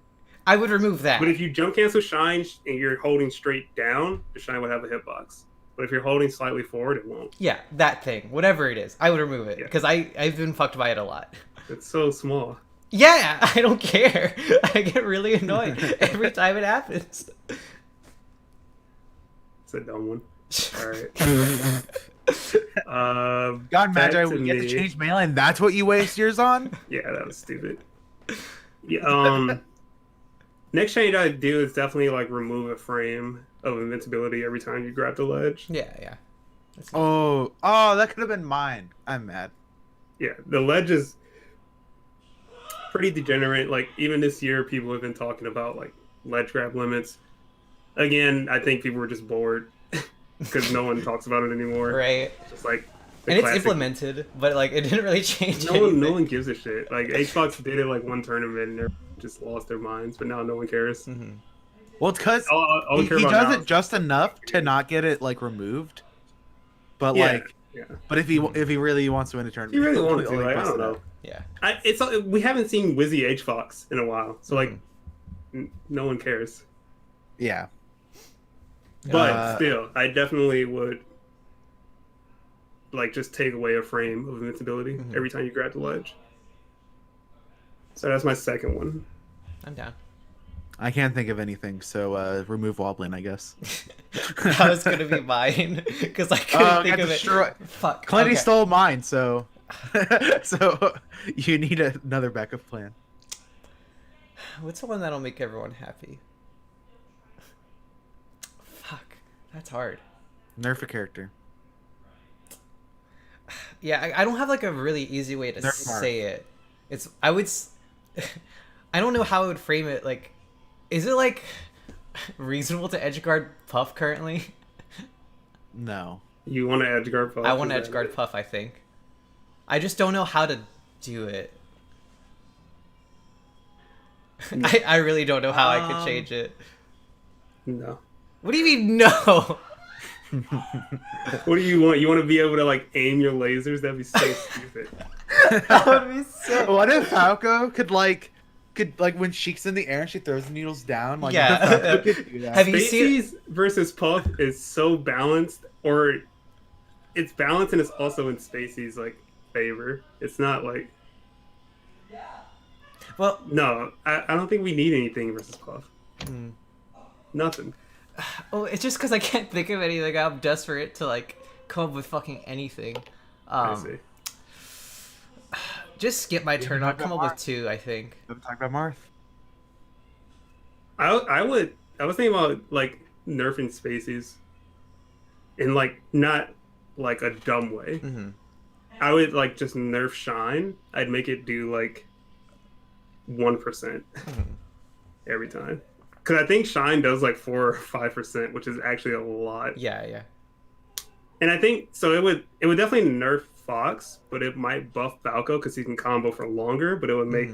I would remove that. but if you jump cancel shine and you're holding straight down, the shine would have a hitbox. But if you're holding slightly forward, it won't. Yeah, that thing, whatever it is, I would remove it Yeah. because I've been fucked by it a lot. It's so small. Yeah, I don't care. I get really annoyed every time it happens. It's a dumb one. All right. God, back Magi, to we get to me. change melee, and that's what you waste yours on. Yeah, that was stupid. Yeah, next change I do is definitely like remove a frame of invincibility every time you grab the ledge. Yeah, yeah. Oh, that could have been mine. I'm mad. Yeah, the ledge is pretty degenerate. Like even this year, people have been talking about like ledge grab limits. Again, I think people were just bored because no one talks about it anymore. Right. Just like the And it's classic- implemented, but like it didn't really change No anything. one gives a shit. Like Xbox did it like one tournament and they just lost their minds, but now no one cares. Mhm. Well, it's because All I he care about does now it is- just enough to not get it like removed. But Yeah, like, yeah. but if he really wants to win a tournament, He really wanted to. he'll, Like, I bust don't it know. out. Yeah. We haven't seen Wizzy H Fox in a while, so like Mm-hmm. no one cares. Yeah. But still, I definitely would like just take away a frame of invincibility Mhm. every time you grab the ledge. So that's my second one. I'm down. I can't think of anything, so remove wobbling, I guess. That was gonna be mine because I couldn't think got of it. destroyed. Fuck. Clinty okay. stole mine, so so you need another backup plan. What's the one that'll make everyone happy? Fuck. That's hard. Nerf a character. Yeah, I don't have like a really easy way to Nerf Marth. say it. I don't know how I would frame it. Like, is it like reasonable to edgeguard Puff currently? No. You want to edgeguard Puff? I want to is that edgeguard it? Puff, I think. I just don't know how to do it. I really don't know how I could change it. No. What do you mean, no? What do you want? You want to be able to like aim your lasers? That'd be so stupid. That would be so... What if Falco could when Sheik's in the air and she throws the needles down? Like, Yeah. what if Falco could do that? Have you seen... Spaceys versus Puff is so balanced, or it's balanced and it's also in Spacey's like favor. It's not like Well, no. I don't think we need anything versus Puff. hmm. Nothing. Oh, it's just because I can't think of anything. I'm desperate to like come up with fucking anything. I see. Just skip my turn. I'll talk come up about with two, I think. Let's talk about Marth. I was thinking about like nerfing Spaceys in like not like a dumb way. Mm-hmm. I would like just nerf Shine. I'd make it do like 1% every time. Because I think Shine does like 4 or 5%, which is actually a lot. Yeah, yeah. And I think so. It would definitely nerf Fox, but it might buff Falco because he can combo for longer, but it would make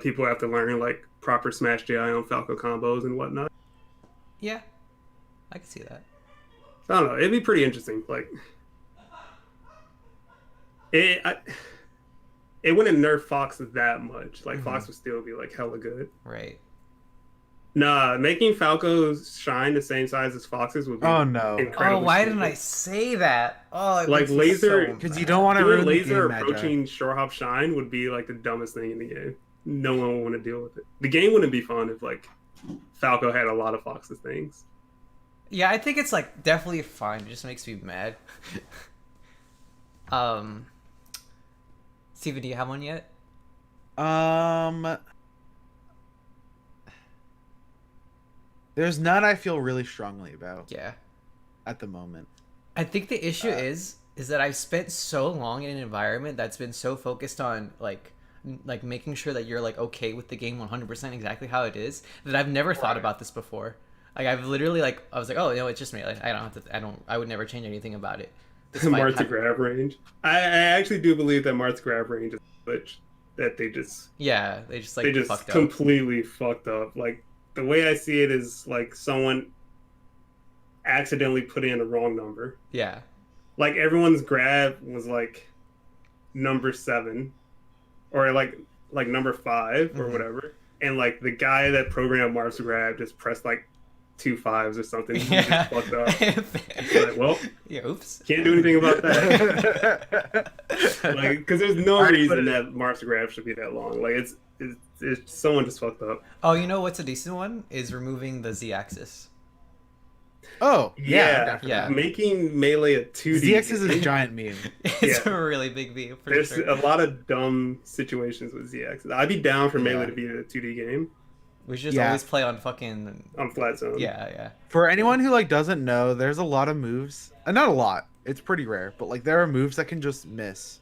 people have to learn like proper Smash GI on Falco combos and whatnot. Yeah, I can see that. I don't know. It'd be pretty interesting. Like, it wouldn't nerf Fox that much. Like, Fox would still be like hella good. Right. Nah, making Falco's shine the same size as Fox's would be incredibly Oh, why stupid. didn't I say that? Oh, it Like makes me laser, so Because you mad. don't want to doing ruin laser the game, approaching shore hop shine would be like the dumbest thing in the game. No one would want to deal with it. The game wouldn't be fun if like Falco had a lot of Fox's things. Yeah, I think it's like definitely fine. It just makes me mad. Steven, do you have one yet? There's none I feel really strongly about Yeah. at the moment. I think the issue is that I've spent so long in an environment that's been so focused on like making sure that you're like okay with the game 100% exactly how it is that I've never thought about this before. Like I've literally like I was like, oh, it's just me. Like I would never change anything about it. Marth's grab range. I actually do believe that Marth's grab range is a glitch that they just fucked up. completely fucked up. Like the way I see it is like someone accidentally put in a wrong number. Yeah. Like everyone's grab was like number 7 or like number 5 or whatever, and like the guy that programmed Marth's grab just pressed like 2 5s or something. He just fucked up. Like, well, yeah, oops. Can't do anything about that. Like, because there's no reason that Marth's grab should be that long. Like, it's someone just fucked up. Oh, you know what's a decent one is removing the Z-axis. Oh, yeah. Making Melee a 2D. ZX is a giant meme. It's a really big meme for There's sure. a lot of dumb situations with ZX. I'd be down for Melee to be a 2D game. We should just always play on fucking on flat zone. Yeah. For anyone who like doesn't know, there's a lot of moves. Not a lot. It's pretty rare, but like there are moves that can just miss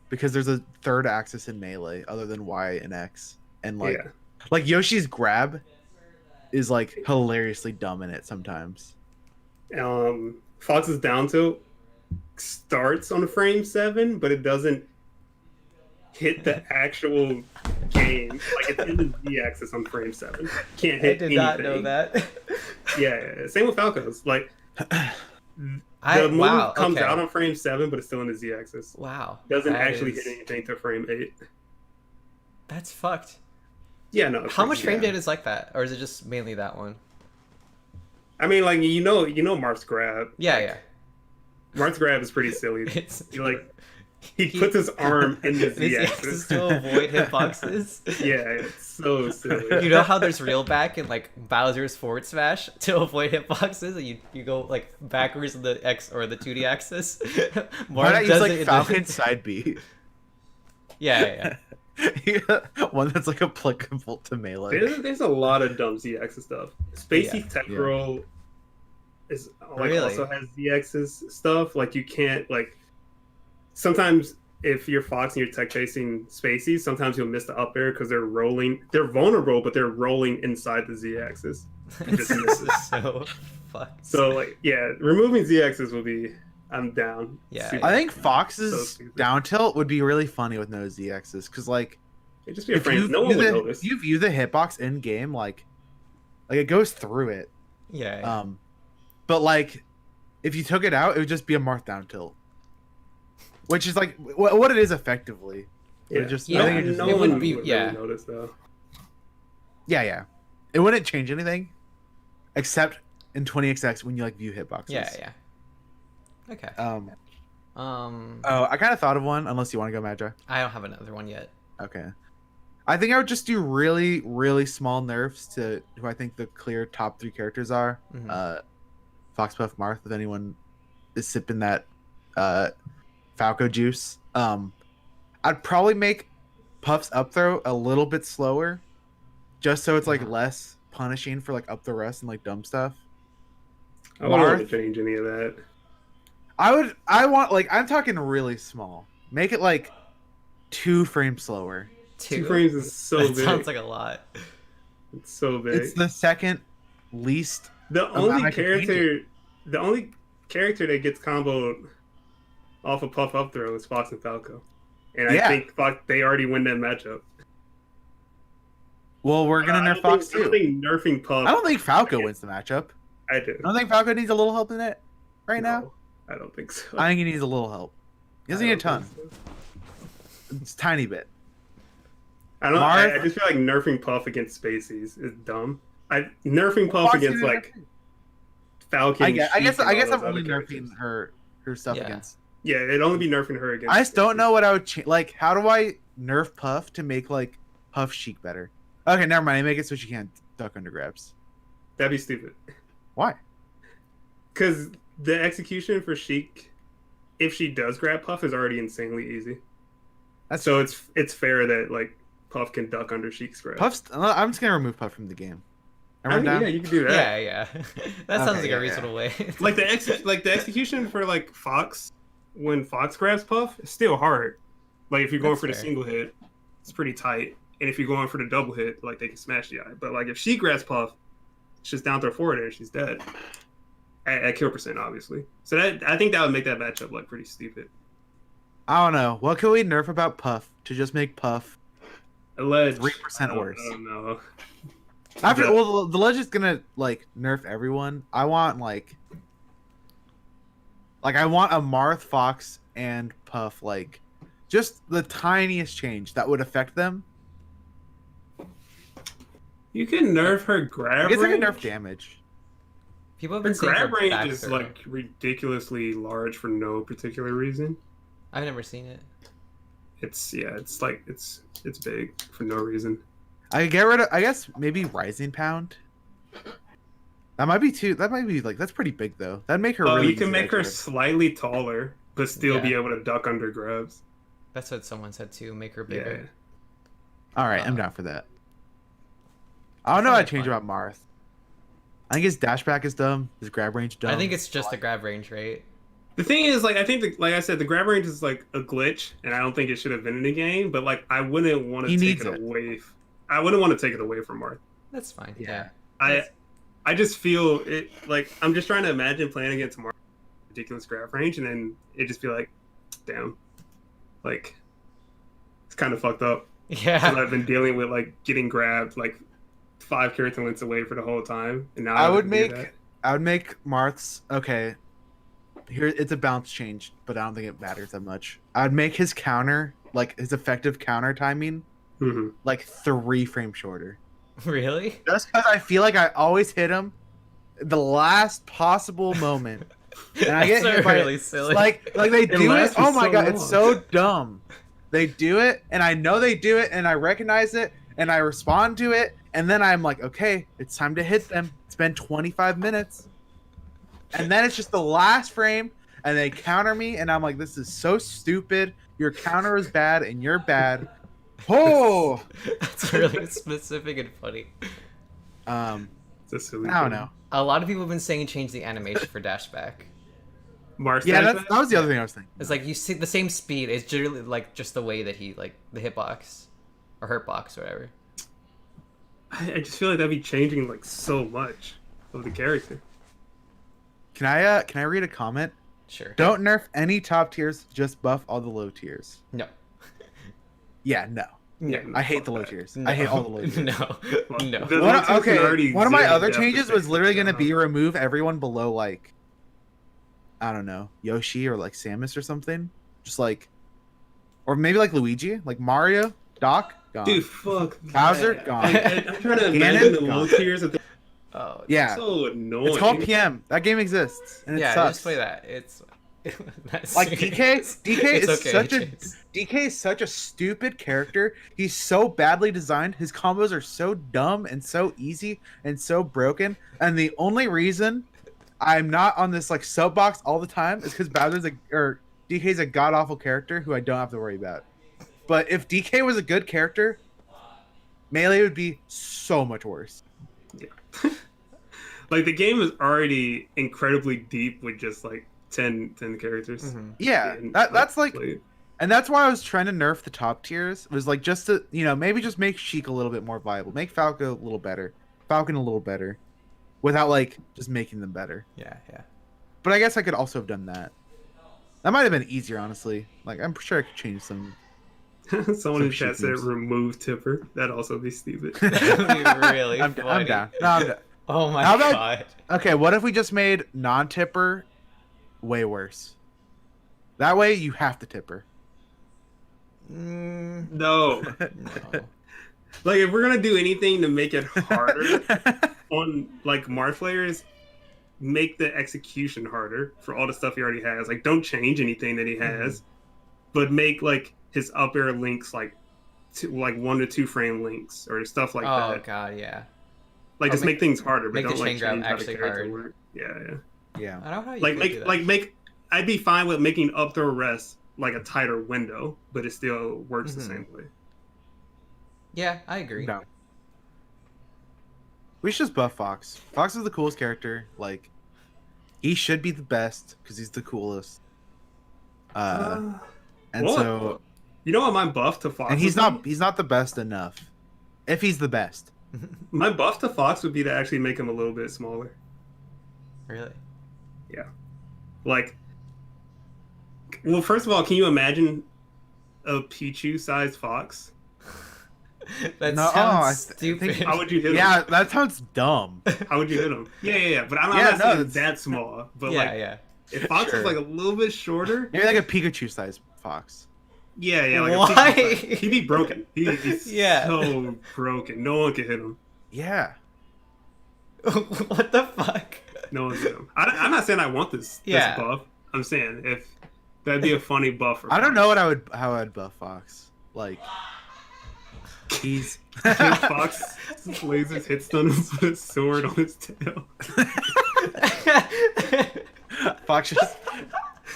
because there's a third axis in Melee other than Y and X. And like Yoshi's grab is like hilariously dumb in it sometimes. Fox's down tilt starts on frame 7, but it doesn't hit the actual game. Like it's in the Z-axis on frame 7. Can't hit anything. I did not know that. yeah. Same with Falco's. Like the move comes out on frame 7, but it's still in the Z-axis. Wow. Doesn't actually hit anything to frame 8. That's fucked. Yeah, no. How much frame data is like that, or is it just mainly that one? I mean, like you know, Marth's grab. Yeah, like, Marth's grab is pretty silly. He puts his arm in the Z-axis to avoid hitboxes. Yeah, it's so silly. You know how there's reel back in like Bowser's forward smash to avoid hitboxes, and you go like backwards in the X or the 2D axis. Why not use like Falcon side B? Yeah. One that's like applicable to Melee. There's a lot of dumb Z-axis stuff. Spacey Tech Roll is like also has Z-axis stuff. Like you can't like. Sometimes if you're Fox and you're tech chasing Spaceys, sometimes you'll miss the up air because they're rolling. They're vulnerable, but they're rolling inside the Z-axis. This is so fucked. So like, removing Z-axis will be. I'm down. Yeah, Super. I think Fox's down tilt would be really funny with no Z-axis because like, it'd just be a frame. No one would notice. If you view the hitbox in game, like it goes through it. Yeah. But like, if you took it out, it would just be a Marth down tilt. Which is like what it is effectively. Yeah, I think no one would really notice though. Yeah. It wouldn't change anything, except in 20XX when you like view hitboxes. Yeah. Okay. Oh, I kind of thought of one. Unless you want to go Magi. I don't have another one yet. Okay. I think I would just do really, really small nerfs to who I think the clear top 3 characters are. Fox, Puff, Marth. If anyone is sipping that Falco juice, I'd probably make Puff's up throw a little bit slower, just so it's like less punishing for like up the rest and like dumb stuff. I wouldn't want to change any of that. I want like I'm talking really small. Make it like 2 frames slower. 2 frames is so big. Sounds like a lot. It's so big. It's the second least. The only character that gets comboed off a puff up throw is Fox and Falco, and I Yeah. think Fox they already win that matchup. Well, we're gonna I nerf don't Fox think, I too. don't think nerfing Puff. I don't think Falco wins the matchup. I do. I don't think Falco needs a little help in it right now. No, I don't think so. I think he needs a little help. He doesn't need a don't ton. think so. It's a tiny bit. I don't. Marth- I just feel like nerfing Puff against Spaceys is dumb. Nerfing Puff Fox against needs like Falcon. I guess Sheik, and I'm all those only other nerfing characters. her stuff Yeah. against. Yeah, it'd only be nerfing her against. I just don't Spaceys. know what I would change. Like, how do I nerf Puff to make like Puff Sheik better? Okay, never mind. I make it so she can't duck under grabs. That'd be stupid. Why? Because the execution for Sheik, if she does grab Puff, is already insanely easy. That's So it's fair that like Puff can duck under Sheik's grab. Puff's. I'm just gonna remove Puff from the game. I Everyone mean, down? yeah, you can do that. Yeah, yeah. That sounds Okay, like yeah, a reasonable way. Like the execution for like Fox, when Fox grabs Puff, it's still hard. Like if you're going That's for the fair. single hit, it's pretty tight. And if you're going for the double hit, like they can smash the eye. But like if she grabs Puff, it's just down throw forward and she's dead. At kill percent, obviously. So that I think that would make that matchup like pretty stupid. I don't know. What can we nerf about Puff to just make Puff Alleged 3% worse? I don't know. After Yeah. well, the Ledge is gonna like nerf everyone. I want like I want a Marth, Fox, and Puff like just the tiniest change that would affect them. You can nerf her grab I guess I range. can nerf damage. People have Her been saying grab her range back is throw. like ridiculously large for no particular reason. I've never seen it. It's it's big for no reason. I get rid of. I guess maybe Rising Pound. That might be too. That might be like that's pretty big though. That'd make her. Oh, really you can easy make to her edge slightly taller, but still be Yeah. able to duck under grabs. That's what someone said too. Make her bigger. Yeah. All right, I'm down for that. I don't know. Sounds I like change fun. about Marth. I think his dashback is dumb. His grab range dumb. I think it's just the grab range, right? The thing is, like, I think, like I said, the grab range is like a glitch, and I don't think it should have been in the game. But like, I wouldn't want to He take needs it it. away. I wouldn't want to take it away from Marth. That's fine. Yeah. Yeah. I just feel it like I'm just trying to imagine playing against Marth ridiculous grab range, and then it just be like, damn, like it's kind of fucked up. Because Yeah. I've been dealing with like getting grabbed like 5 character links away for the whole time, and now I would have to do make. that. I would make Marth's okay. Here, it's a bounce change, but I don't think it matters that much. I'd make his counter, like his effective counter timing, Mhm. like 3 frames shorter. Really? Just because I feel like I always hit him the last possible moment, and I get That's hit by really it. silly. Like they do it. lasts for Oh my so god, it's long. so dumb. They do it, and I know they do it, and I recognize it, and I respond to it, and then I'm like, okay, it's time to hit them. It's been 25 minutes, and then it's just the last frame, and they counter me, and I'm like, this is so stupid. Your counter is bad, and you're bad. Oh, That's really specific and funny. It's a silly I don't thing. know. A lot of people have been saying change the animation for dashback. Mars Yeah, Dash that was the other thing I was thinking. It's like you see the same speed. It's generally like just the way that he like the hitbox or hurtbox or whatever. I just feel like that'd be changing like so much of the character. Can I read a comment? Sure. Don't nerf any top tiers, just buff all the low tiers. No. Yeah, no. No. I hate the low tiers. I hate all the low tiers. No. Fuck. No. The- One low of, tiers can already okay, one of my exist, other you have to changes fix was literally it going to down. be remove everyone below like, I don't know, Yoshi or like Samus or something. Just like, or maybe like Luigi, like Mario, Doc, gone. Dude, fuck. Bowser, that. gone. I'm trying to Ganon, imagine the low gone. tiers. Oh. Yeah, So annoying. it's called PM. That game exists, and it Yeah. sucks. Just play that. It's that's Like DK, DK It's is okay, such a Chase. DK is such a stupid character. He's so badly designed. His combos are so dumb and so easy and so broken. And the only reason I'm not on this like soapbox all the time is because DK's a god awful character who I don't have to worry about. But if DK was a good character, Melee would be so much worse. Like the game is already incredibly deep with just like 10 characters. Mhm. Yeah, And, that's like, played. and that's why I was trying to nerf the top tiers. Was like just to maybe just make Sheik a little bit more viable, make Falco a little better, Falcon a little better, without like just making them better. Yeah. Yeah. But I guess I could also have done that. That might have been easier, honestly. Like, I'm sure I could change some. Someone in sheep chat said moves. remove Tipper. That'd also be stupid. That would be really I'm funny. down. No, I'm down. Oh my How about- god. Okay, what if we just made non-tipper way worse? That way, you have to tipper. Mm, No. no. Like, if we're gonna do anything to make it harder on like Marth players, make the execution harder for all the stuff he already has. Like, don't change anything that he has, but make like his up air links like 1 to 2 frame links or stuff like Oh that. god, yeah. Like, just make things harder, but make the don't like chain grab change how the actually character hard. work. Yeah. Yeah. I don't know how you Like could do that. make. I'd be fine with making up throw rest like a tighter window, but it still works the same way. Yeah, I agree. No. We should just buff Fox. Fox is the coolest character. Like, he should be the best because he's the coolest. And what? so, You know what my buff to Fox? and he's would be? not the best enough. If he's the best, My buff to Fox would be to actually make him a little bit smaller. Really? Like, well, first of all, can you imagine a Pichu-sized fox? That No, sounds I stupid. How would you hit him? yeah, that sounds dumb. How would you hit him? Yeah. But I'm Yeah, not no, saying that's- that small. But yeah, like, yeah. if Fox Sure. was like a little bit shorter, Maybe like a Pikachu-sized Fox. yeah, like Why? a Pichu, he'd be broken. He'd be Yeah. so broken. No one could hit him. Yeah. What the fuck? No one could hit him. I'm not saying I want this Yeah. buff. I'm saying if that'd be a funny buff. For I don't Fox. know how I'd buff Fox. Like, he's If Fox lasers hit stun him with a sword on his tail. Fox just.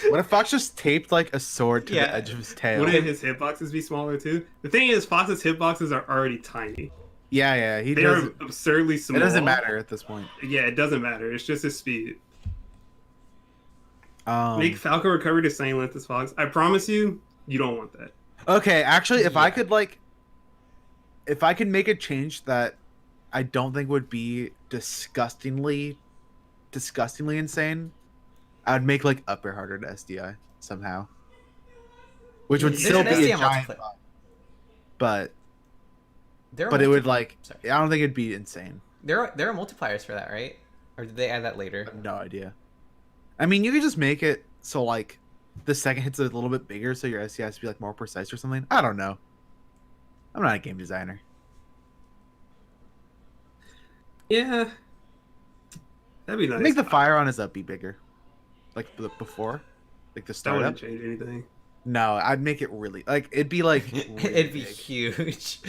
What if Fox just taped like a sword to Yeah. the edge of his tail? Wouldn't his hitboxes be smaller too? The thing is, Fox's hitboxes are already tiny. Yeah, he They does. are absurdly It small. doesn't matter at this point. Yeah, it doesn't matter. It's just his speed. Um, Make Falco recover the same length as Fox. I promise you, you don't want that. okay, actually, if I Yeah. could make a change that I don't think would be disgustingly insane, I'd make like up air harder to SDI somehow, which would There's still an be a SDI giant multiplayer. buff. But There it are would like Sorry. I don't think it'd be insane. there are multipliers for that, right? Or did they add that I later? have no idea. I mean, you could just make it so like the second hit's a little bit bigger, so your SDI has to be like more precise or something. I don't know. I'm not a game designer. Yeah, that'd be nice. Make the fire on his up be bigger, like before, like the That startup. wouldn't change anything. No, I'd make it really like it'd be like really It'd be big. huge.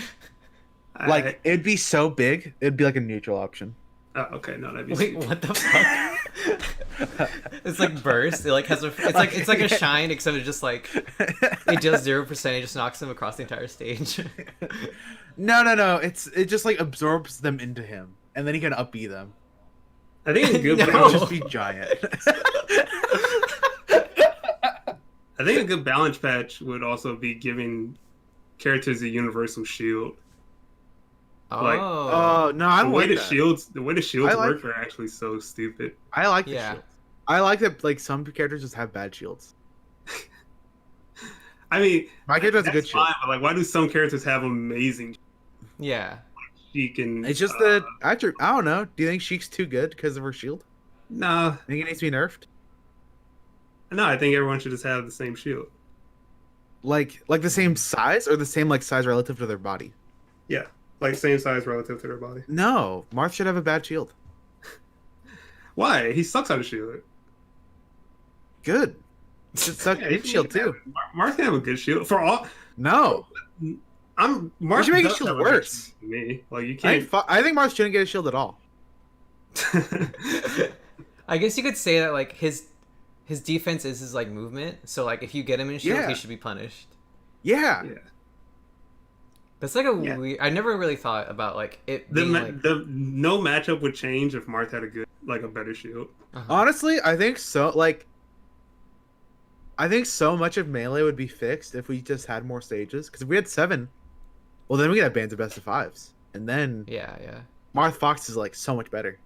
Like it'd be so big, it'd be like a neutral option. Oh, okay, no, that'd be. Wait, stupid. what the fuck? It's like burst. It like has a. It's like a shine, except it just like it does 0%. It just knocks him across the entire stage. No. It just like absorbs them into him, and then he can up B them. I think a good. No. It'll balance, just be giant. I think a good balance patch would also be giving characters a universal shield. Like, Oh no, I The don't way like the that. shields I like- work are actually so stupid. I like the Yeah. shields. I like that like some characters just have bad shields. I mean, My character has a that's good shield. fine, but like, why do some characters have amazing Yeah. Sheik and? It's just that actually I don't know. Do you think Sheik's too good because of her shield? Nah, Think it needs to be nerfed? no. I think everyone should just have the same shield. Like the same size or the same like size relative to their body? Yeah, like same size relative to their body. No, Marth should have a bad shield. Why? He sucks on a shield. Good. Should suck Yeah, his shield too. Marth can have a good shield for all. No, Marth should make his does shield have a good worse. shield than me. Like you I can't. think Marth shouldn't get a shield at all. I guess you could say that like his defense is his like movement. So like if you get him in shield, Yeah. he should be punished. Yeah. Yeah. That's like a Yeah. weird. I never really thought about like it The, being ma- like. the no matchup would change if Marth had a better shield. Uh-huh. Honestly, I think so. Like, I think so much of Melee would be fixed if we just had more stages. Because if we had 7, well, then we could have bands of best of 5s, and then Yeah. Marth Fox is like so much better.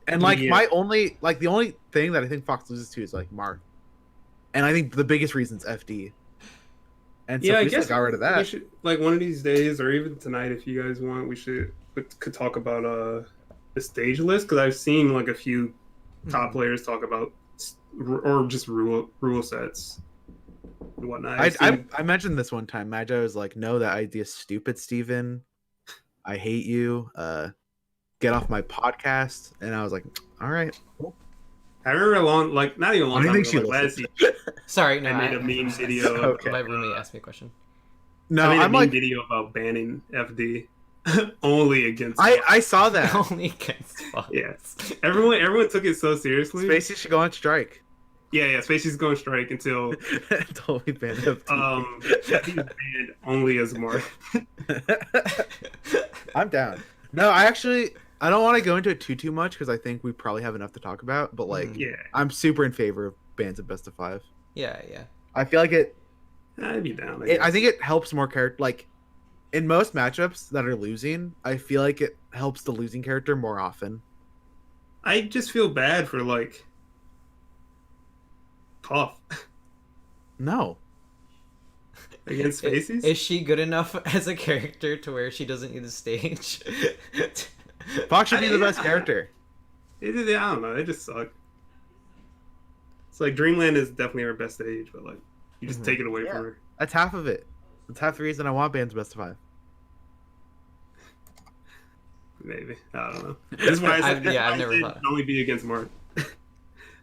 And like Yeah. the only thing that I think Fox loses to is like Marth, and I think the biggest reason is FD. And so Yeah, if I we just guess got rid of we that. should, like, one of these days, or even tonight, if you guys want, we could talk about the stage list, because I've seen like a few top players talk about or just rule sets and whatnot. I mentioned this one time. Magi was like, "No, that idea's stupid, Steven. I hate you. Get off my podcast." And I was like, "All right." I remember not even a long I time think ago, she like last listened. year, Sorry, no. I made a meme video. Okay. My roommate asked me a question. No, I made a I'm meme like, video about banning FD only against. I saw that. Only against Fox. Yeah, everyone took it so seriously. Spacey should go on strike. Yeah, Spacey's going strike until Totally banned him. FD is banned only as Mark. I'm down. No, I don't want to go into it too much because I think we probably have enough to talk about. But like, Yeah, I'm super in favor of bans of best of 5. Yeah. I feel like I'd be down. I think it helps more character. Like in most matchups that are losing, I feel like it helps the losing character more often. I just feel bad for like Puff No, against Spacey's. Is she good enough as a character to where she doesn't need the stage? Fox should be the best character. I don't know. They just suck. It's like Dreamland is definitely her best stage, but like you just take it away from her. That's half of it. That's half the reason I want bans of best of 5. Maybe, I don't know. This is why I said, I've never thought. only be against Mark.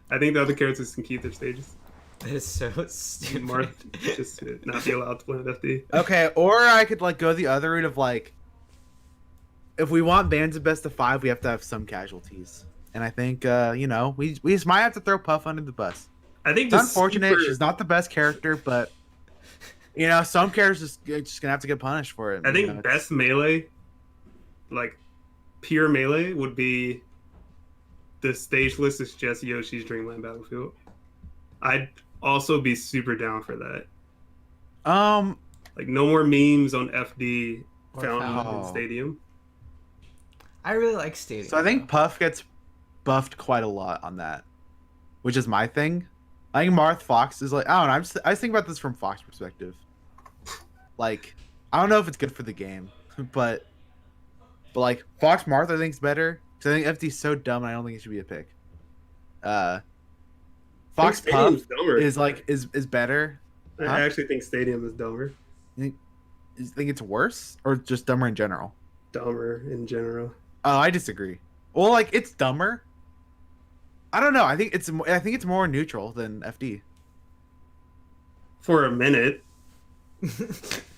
I think the other characters can keep their stages. That is so stupid. Mark just should not be allowed to play with FD. Okay, or I could like go the other route of like, if we want bans of best of 5, we have to have some casualties. And I think we just might have to throw Puff under the bus. I think It's unfortunate. She's not the best character, but some characters just gonna have to get punished for it. I think best melee, like pure melee, would be the stage list is just Yoshi's Dreamland Battlefield. I'd also be super down for that. Like no more memes on FD Or found in Fountain. Stadium. I really like Stadium. So I think though. Puff gets buffed quite a lot on that, which is my thing. I think Marth Fox is like, I don't know. I just think about this from Fox perspective. Like, I don't know if it's good for the game, but like Fox Marth I think is better because I think FD's so dumb and I don't think it should be a pick. Fox Puff dumber. is better. Huh? I actually think Stadium is dumber. You think it's worse or just dumber in general? Dumber in general. Oh, I disagree. Well, like it's dumber. I don't know. I think it's more neutral than FD. For a minute.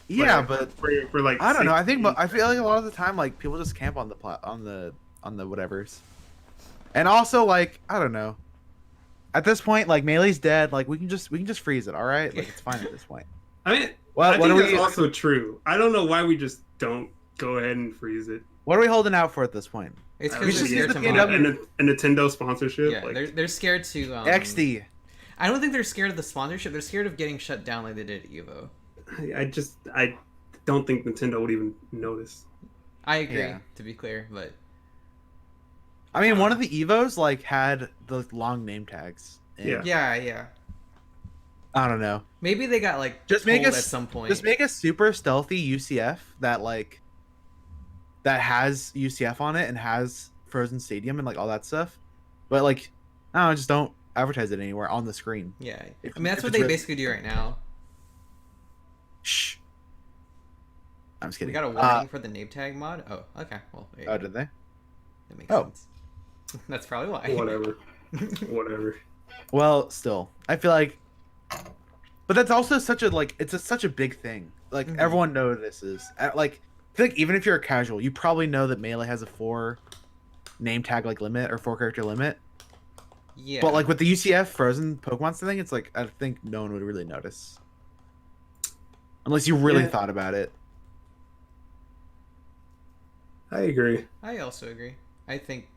Yeah, Like, but for like I don't know. I 60. think I feel like a lot of the time, like people just camp on the whatevers, and also like I don't know. At this point, like Melee's dead. Like we can just freeze it. All right, like it's fine at this point. I mean, Well, I what think are that's we? also true. I don't know why we just don't go ahead and freeze it. What are we holding out for at this point? It's we because should they're use scared the to PNW. mod. A Nintendo sponsorship. Yeah, like, they're scared to XD. I don't think they're scared of the sponsorship. They're scared of getting shut down like they did at Evo. I don't think Nintendo would even notice. I agree, Yeah. to be clear, but I mean, one of the Evos like had the long name tags. And yeah. I don't know. Maybe they got like Just make told us- at some point. Just make a super stealthy UCF that has UCF on it and has Frozen Stadium and like all that stuff. But like, I don't know, just don't advertise it anywhere on the screen. Yeah, If- I mean that's if what it's they really- basically do right now. Shh. I'm just We kidding. got a warning for the name tag mod. Oh, okay. Well, there you Oh, go. did they? That makes Oh. sense. That's probably why. Whatever. Well, still, I feel like, but that's also such a big thing. Like Mhm. everyone notices. Like, I feel like even if you're a casual, you probably know that Melee has a 4 name tag like limit or 4 character limit. Yeah. But like with the UCF Frozen Pokemon thing, it's like I think no one would really notice, unless you really Yeah. thought about it. I agree. I also agree. I think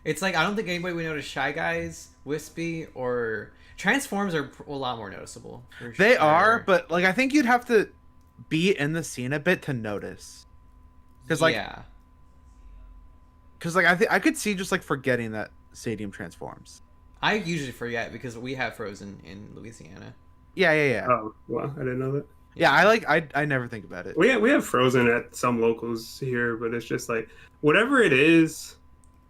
it's like I don't think anybody would notice Shy Guys, Wispy, or Transforms are a lot more noticeable. For They sure. are, but like I think you'd have to be in the scene a bit to notice. 'Cause, like, yeah, Because like I could see just like forgetting that Stadium transforms. I usually forget because we have Frozen in Louisiana. Yeah. Oh, wow, I didn't know that. Yeah, I never think about it. We have Frozen at some locals here, but it's just like whatever it is.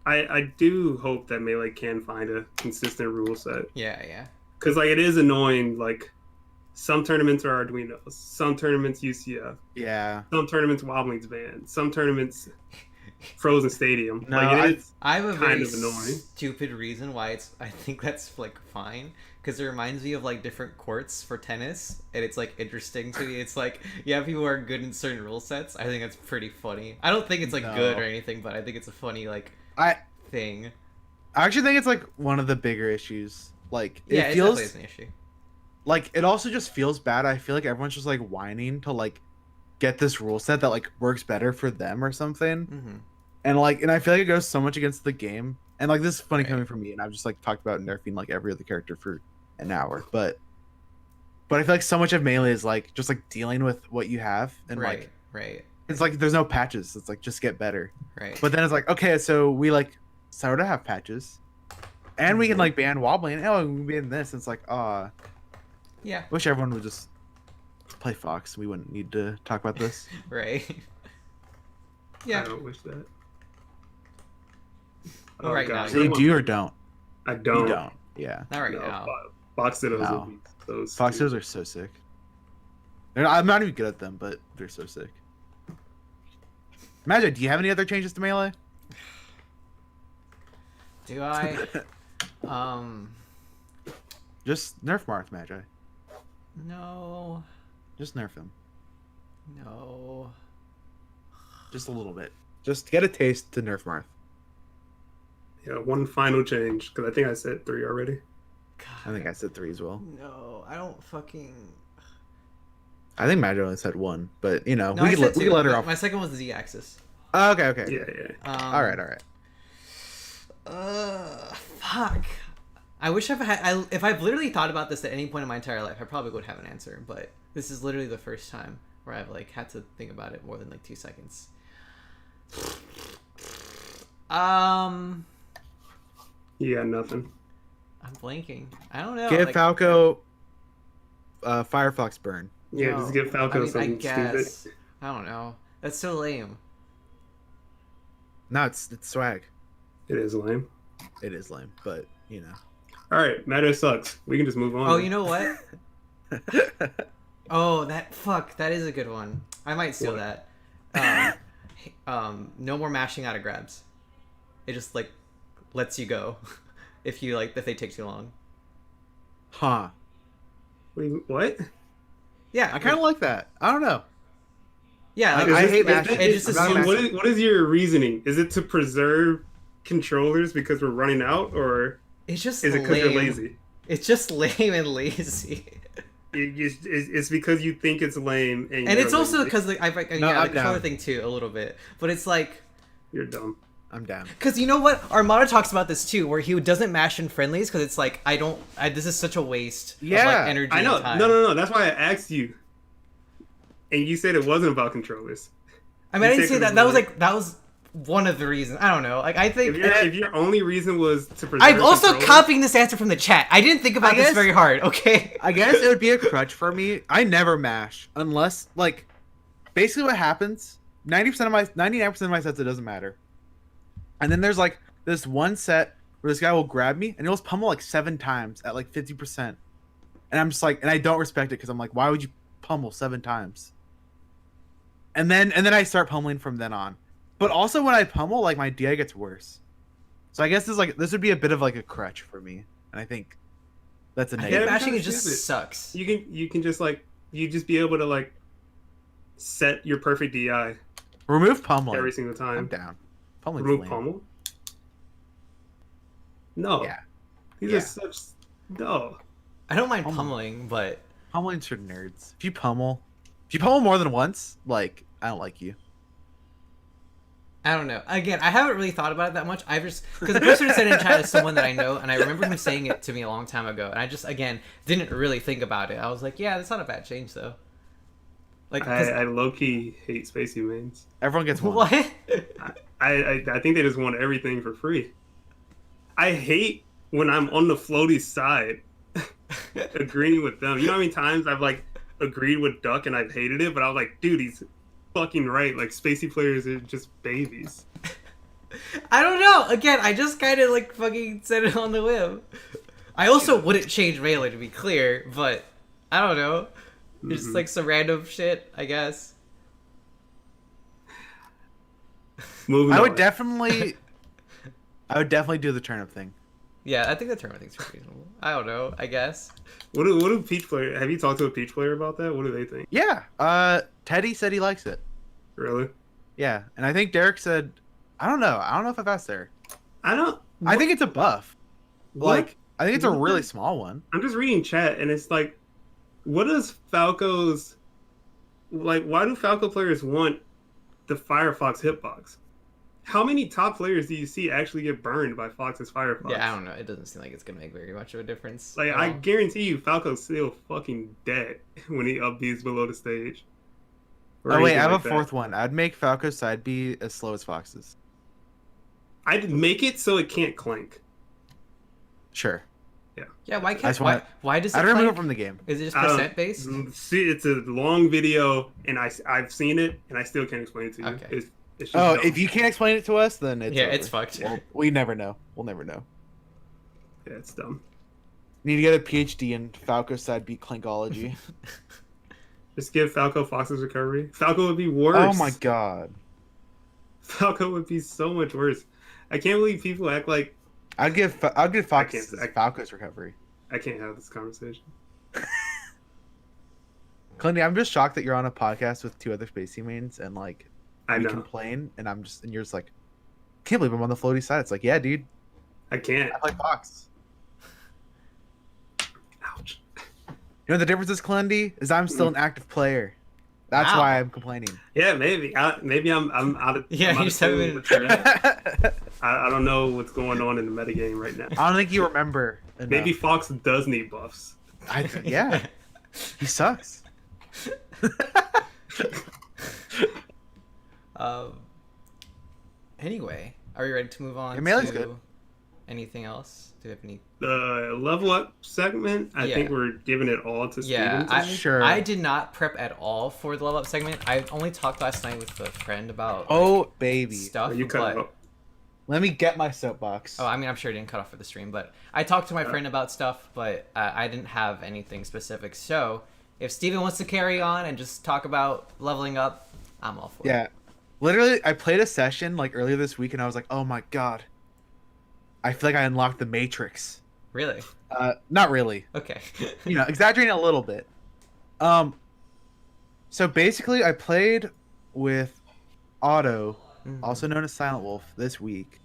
I do hope that Melee can find a consistent rule set. Yeah. Because like it is annoying. Like some tournaments are Arduinos, some tournaments UCF, Yeah. some tournaments Wobbling's band, some tournaments Frozen Stadium. No, like it's I have a kind very of annoying. stupid reason why I think that's like fine, because it reminds me of like different courts for tennis, and it's like interesting to me. It's like you have people who are good in certain rule sets. I think that's pretty funny. I don't think it's like good or anything, but I think it's a funny like thing. I actually think it's like one of the bigger issues. Like Yeah, it feels it's definitely an issue. like it also just feels bad. I feel like everyone's just like whining to like get this rule set that like works better for them or something. Mm-hmm. And I feel like it goes so much against the game. And like this is funny Right. coming from me, and I've just like talked about nerfing like every other character for an hour. But I feel like so much of Melee is like just like dealing with what you have, and like Right. it's like there's no patches. It's like just get better. Right. But then it's like, okay, so we like sort of have patches, and we can like ban wobbling. Oh, we can ban this. And it's like, Yeah. wish everyone would just play Fox. We wouldn't need to talk about this. Right. I Yeah. don't wish that. Well, right now, So you do or don't? I don't. You don't. Yeah. Not right No, now. Fox Dittos No. would be so Fox stupid. Heroes are so sick. I'm not even good at them, but they're so sick. Imagine, do you have any other changes to Melee? Do I? Just nerf Marth, Magi. No. Just nerf him. No. Just a little bit. Just get a taste to nerf Marth. Yeah, one final change because I think I said 3 already. God. I think I said 3 as well. No, I don't fucking. I think Magi only said 1, but you know, No, we I can said we two. can let her off. My second was the Z-axis. Oh, okay. Yeah. All right. Fuck. I wish if I've literally thought about this at any point in my entire life, I probably would have an answer. But this is literally the first time where I've like had to think about it more than like 2 seconds. You got nothing. I'm blanking. I don't know. Give like, Falco Firefox burn. Yeah, no. just give Falco I mean, I something guess. stupid. I don't know. That's so lame. No, it's swag. It is lame. It is lame, but you know. All right, Matter sucks. We can just move on. Oh, you know what? Oh, that is a good one. I might steal What? that. No more mashing out of grabs. It just like lets you go if they take too long. Huh. Wait, what? Yeah, I kind of like that. I don't know. yeah. Like, I hate that. mashing. It just I'm not assumes. mashing. What is your reasoning? Is it to preserve controllers because we're running out, or It's just is it because you're lazy? It's just lame and lazy. It's because you think it's lame, and And you're it's also lazy. because the I'm controller down. thing too a little bit. But it's like. You're dumb. I'm down. Because you know what? Armada talks about this too, where he doesn't mash in friendlies because it's like, this is such a waste of Yeah, like, energy I know. and time. No. That's why I asked you, and you said it wasn't about controllers. I mean, I You didn't said say that. it That was was like, that was one of the reasons. I don't know. Like, I think... If your only reason was to preserve I'm also controllers- copying this answer from the chat. I didn't think about I this guess- very hard, okay? I guess it would be a crutch for me. I never mash unless like basically what happens 99% of my sets it doesn't matter. And then there's like this one set where this guy will grab me and he'll just pummel like 7 times at like 50%. And I'm just like, and I don't respect it because I'm like, why would you pummel 7 times? And then I start pummeling from then on. But also when I pummel, like my DI gets worse. So I guess this would be a bit of like a crutch for me. And I think that's a I negative. think Yeah, mashing because it just stupid. sucks. You can just like you just be able to like set your perfect DI Remove pummeling. every single I'm time. down. Pummeling's Remove lame. pummel? No. Yeah. These Yeah. are such no. I don't mind Pummel. pummeling, but... Pummeling's for nerds. If you pummel more than once, like I don't like you. I don't know. Again, I haven't really thought about it that much. I've just... Because the person who said it in chat is someone that I know, and I remember him saying it to me a long time ago, and I just, again, didn't really think about it. I was like, yeah, that's not a bad change, though. Like, 'cause- I low key hate space humans. Everyone gets one. What? I think they just want everything for free. I hate when I'm on the floaty side, agreeing with them. You know how many times I've like agreed with Duck and I've hated it, but I was like, dude, he's fucking right. Like spacey players are just babies. I don't know. Again, I just kind of like fucking said it on the whim. I also wouldn't change Melee to be clear, but I don't know. It's just like some random shit, I guess. Moving I on. would definitely do the turnip thing. Yeah, I think the tournament thing's pretty reasonable. I don't know, I guess. What do Peach player? Have you talked to a Peach player about that? What do they think? Yeah. Teddy said he likes it. Really? Yeah, and I think Derek said, I don't know if I've asked there. I don't. I think it's a buff. What? Like, I think it's a What? really small one. I'm just reading chat, and it's like, what does Falco's like? Why do Falco players want the Firefox hitbox? How many top players do you see actually get burned by Fox's Firefox? Yeah, I don't know. It doesn't seem like it's gonna make very much of a difference. Like, at I all. guarantee you, Falco's still fucking dead when he up B's below the stage. Or Oh wait, anything I have like a that. fourth one. I'd make Falco's side B as slow as Fox's. I'd make it so it can't clank. Sure. Yeah, why just can't? wanna- Why does it? I'd remove clank? it from the game. Is it just I don't- percent based? See, it's a long video, and I've seen it, and I still can't explain it to you. Okay. It's just Oh, dumb. if you can't explain it to us, then it's Yeah, over. it's fucked. We never know. We'll never know. Yeah, it's dumb. Need to get a PhD in Falco side B clinkology. Just give Falco Fox's recovery. Falco would be worse. Oh my god. Falco would be so much worse. I can't believe people act like I'll give Fox I- Falco's recovery. I can't have this conversation. Clindy, I'm just shocked that you're on a podcast with two other spacey mains and like I we know. complain and you're just like, can't believe I'm on the floaty side. It's like, yeah, dude, I can't. I play Fox. Ouch. You know what the difference is, Clindy? Is I'm still an active player. That's Wow. why I'm complaining. Yeah, maybe. Maybe I'm out of. Yeah, I'm out you of just haven't tune been- with that. I don't know what's going on in the metagame right now. I don't think you remember enough. Maybe Fox does need buffs. Yeah, he sucks. Anyway, are we ready to move on Yeah, Melee's to good. anything else? Do we have any? The level up segment, I think Yeah. we're giving it all to Yeah, Steven. Sure. I did not prep at all for the level up segment. I only talked last night with a friend about Oh baby, stuff. You cut but- it up. let me get my soapbox. Oh, I mean, I'm sure it didn't cut off for the stream, but I talked to my friend about stuff, but I didn't have anything specific. So if Steven wants to carry on and just talk about leveling up, I'm all for it. Yeah, literally, I played a session like earlier this week, and I was like, oh my god, I feel like I unlocked the Matrix. Really? Not really. Okay. You know, exaggerating a little bit. So basically, I played with Otto, Mhm. also known as Silent Wolf, this week.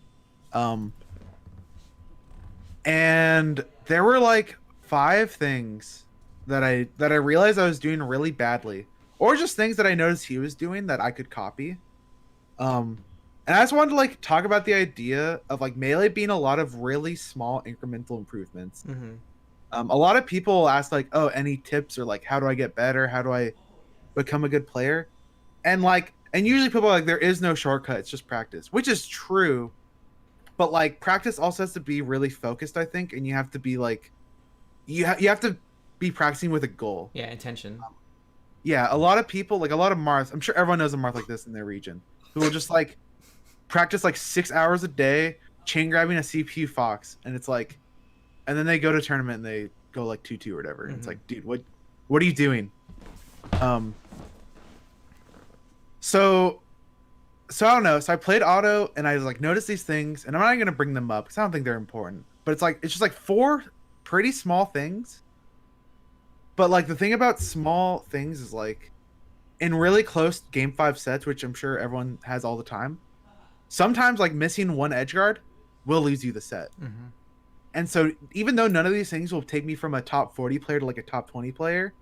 And there were like 5 things that I realized I was doing really badly, or just things that I noticed he was doing that I could copy. And I just wanted to like talk about the idea of like Melee being a lot of really small incremental improvements. Mhm. A lot of people ask like, oh, any tips or like, how do I get better? How do I become a good player? And usually people are like, there is no shortcut. It's just practice, which is true. But like practice also has to be really focused, I think. And you have to be like, you have to be practicing with a goal. Yeah, intention. Yeah. A lot of people, like a lot of Marths, I'm sure everyone knows a Marth like this in their region, who will just like practice like 6 hours a day, chain grabbing a CPU Fox. And it's like, and then they go to tournament and they go like 2-2 or whatever. And it's like, dude, what are you doing? So I don't know. So I played Auto and I was like noticed these things, and I'm not gonna bring them up because I don't think they're important. But it's just like 4 pretty small things. But like the thing about small things is like in really close game 5 sets, which I'm sure everyone has all the time, sometimes like missing one edge guard will lose you the set. Mhm. And so even though none of these things will take me from a top 40 player to like a top 20 player,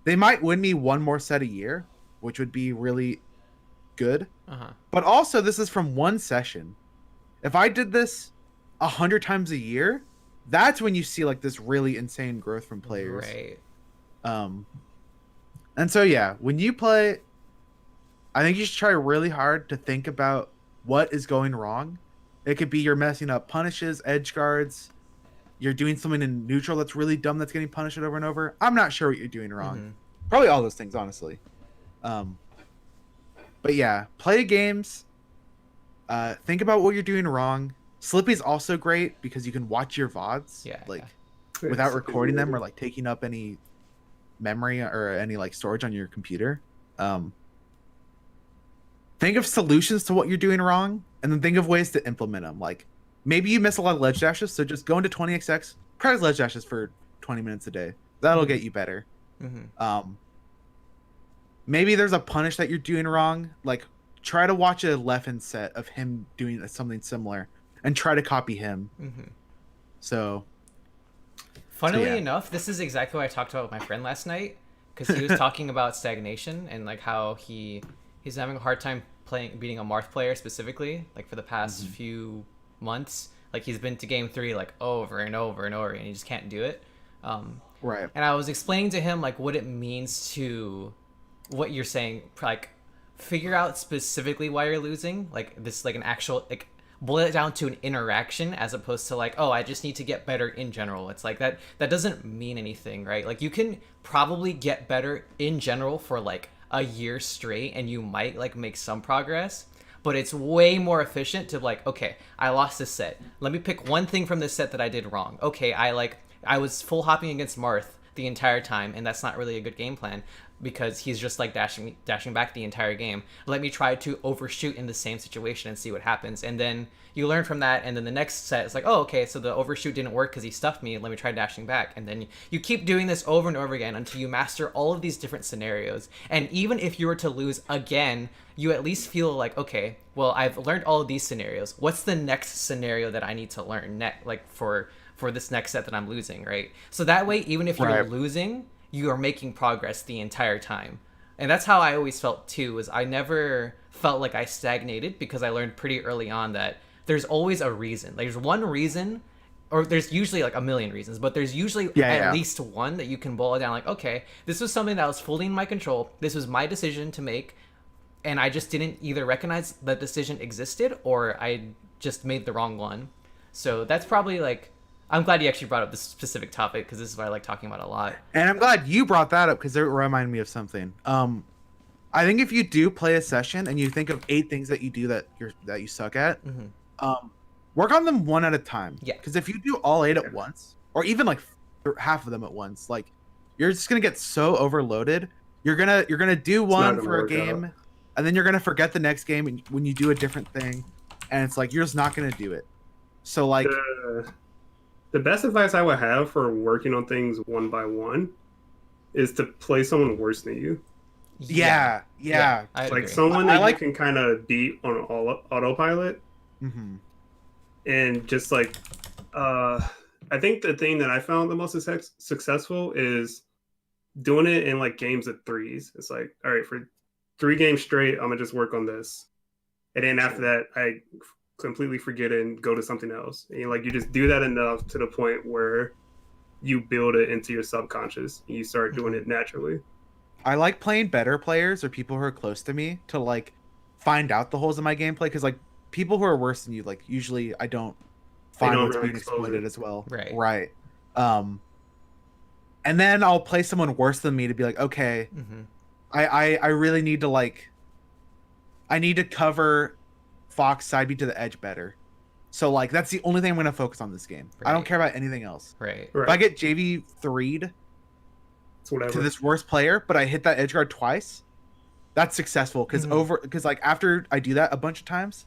they might win me one more set a year, which would be really good. Uh-huh. But also this is from one session. If I did this 100 times a year, that's when you see like this really insane growth from players. Right. And so yeah, when you play, I think you should try really hard to think about what is going wrong It could be you're messing up punishes, edge guards. You're doing something in neutral that's really dumb that's getting punished over and over. I'm not sure what you're doing wrong. Probably all those things, honestly. But yeah, play games. Think about what you're doing wrong. Slippy's also great because you can watch your VODs without recording them or like taking up any memory or any like storage on your computer. Think of solutions to what you're doing wrong and then think of ways to implement them. Like maybe you miss a lot of ledge dashes, so just go into 20xx, practice ledge dashes for 20 minutes a day. That'll get you better. Maybe there's a punish that you're doing wrong. Like try to watch a Leffen set of him doing something similar and try to copy him. Funnily enough, this is exactly what I talked about with my friend last night, because he was talking about Stagnation and like how he's having a hard time beating a Marth player specifically, like for the past few months. Like he's been to game 3 like over and over and over and he just can't do it. Right. And I was explaining to him like what it means to what you're saying, like figure out specifically why you're losing, like this, like an actual, like boil it down to an interaction as opposed to like, oh, I just need to get better in general. It's like that doesn't mean anything, right? Like you can probably get better in general for like a year straight and you might like make some progress, but it's way more efficient to like, okay, I lost this set, let me pick one thing from this set that I did wrong. Okay, I was full hopping against Marth the entire time and that's not really a good game plan because he's just like dashing back the entire game. Let me try to overshoot in the same situation and see what happens. And then you learn from that, and then the next set is like, oh, okay, so the overshoot didn't work because he stuffed me. Let me try dashing back. And then you keep doing this over and over again until you master all of these different scenarios. And even if you were to lose again, you at least feel like, okay, well, I've learned all of these scenarios. What's the next scenario that I need to learn like for this next set that I'm losing, right? So that way, even if you're losing, you are making progress the entire time. And that's how I always felt too, is I never felt like I stagnated because I learned pretty early on that there's always a reason. Like, there's one reason, or there's usually like a million reasons, but there's usually at least one that you can boil it down like, okay, this was something that was fully in my control. This was my decision to make. And I just didn't either recognize that decision existed or I just made the wrong one. So that's probably like, I'm glad you actually brought up this specific topic because this is what I like talking about a lot. And I'm glad you brought that up because it reminded me of something. I think if you do play a session and you think of 8 things that you do that you suck at, work on them one at a time. Yeah. Because if you do all 8 at once, or even like half of them at once, like you're just gonna get so overloaded. You're gonna do one for a game, and then you're gonna forget the next game when you do a different thing, and it's like you're just not gonna do it. So like. The best advice I would have for working on things one by one is to play someone worse than you. Yeah. Like agree. someone that you can kind of beat on autopilot. And just like, I think the thing that I found the most successful is doing it in like games of 3s. It's like, all right, for 3 games straight, I'm gonna just work on this. And then after that, I completely forget it and go to something else. And like you just do that enough to the point where you build it into your subconscious and you start doing it naturally. I like playing better players or people who are close to me to like find out the holes in my gameplay, because like people who are worse than you, like usually I don't find what's being exploited as well. Right. And then I'll play someone worse than me to be like, okay, I really need to like, I need to cover Fox side B to the edge better. So like that's the only thing I'm gonna focus on this game. I don't care about anything else. If I get JV 3'd to this worst player, but I hit that edge guard twice, that's successful because like after I do that a bunch of times,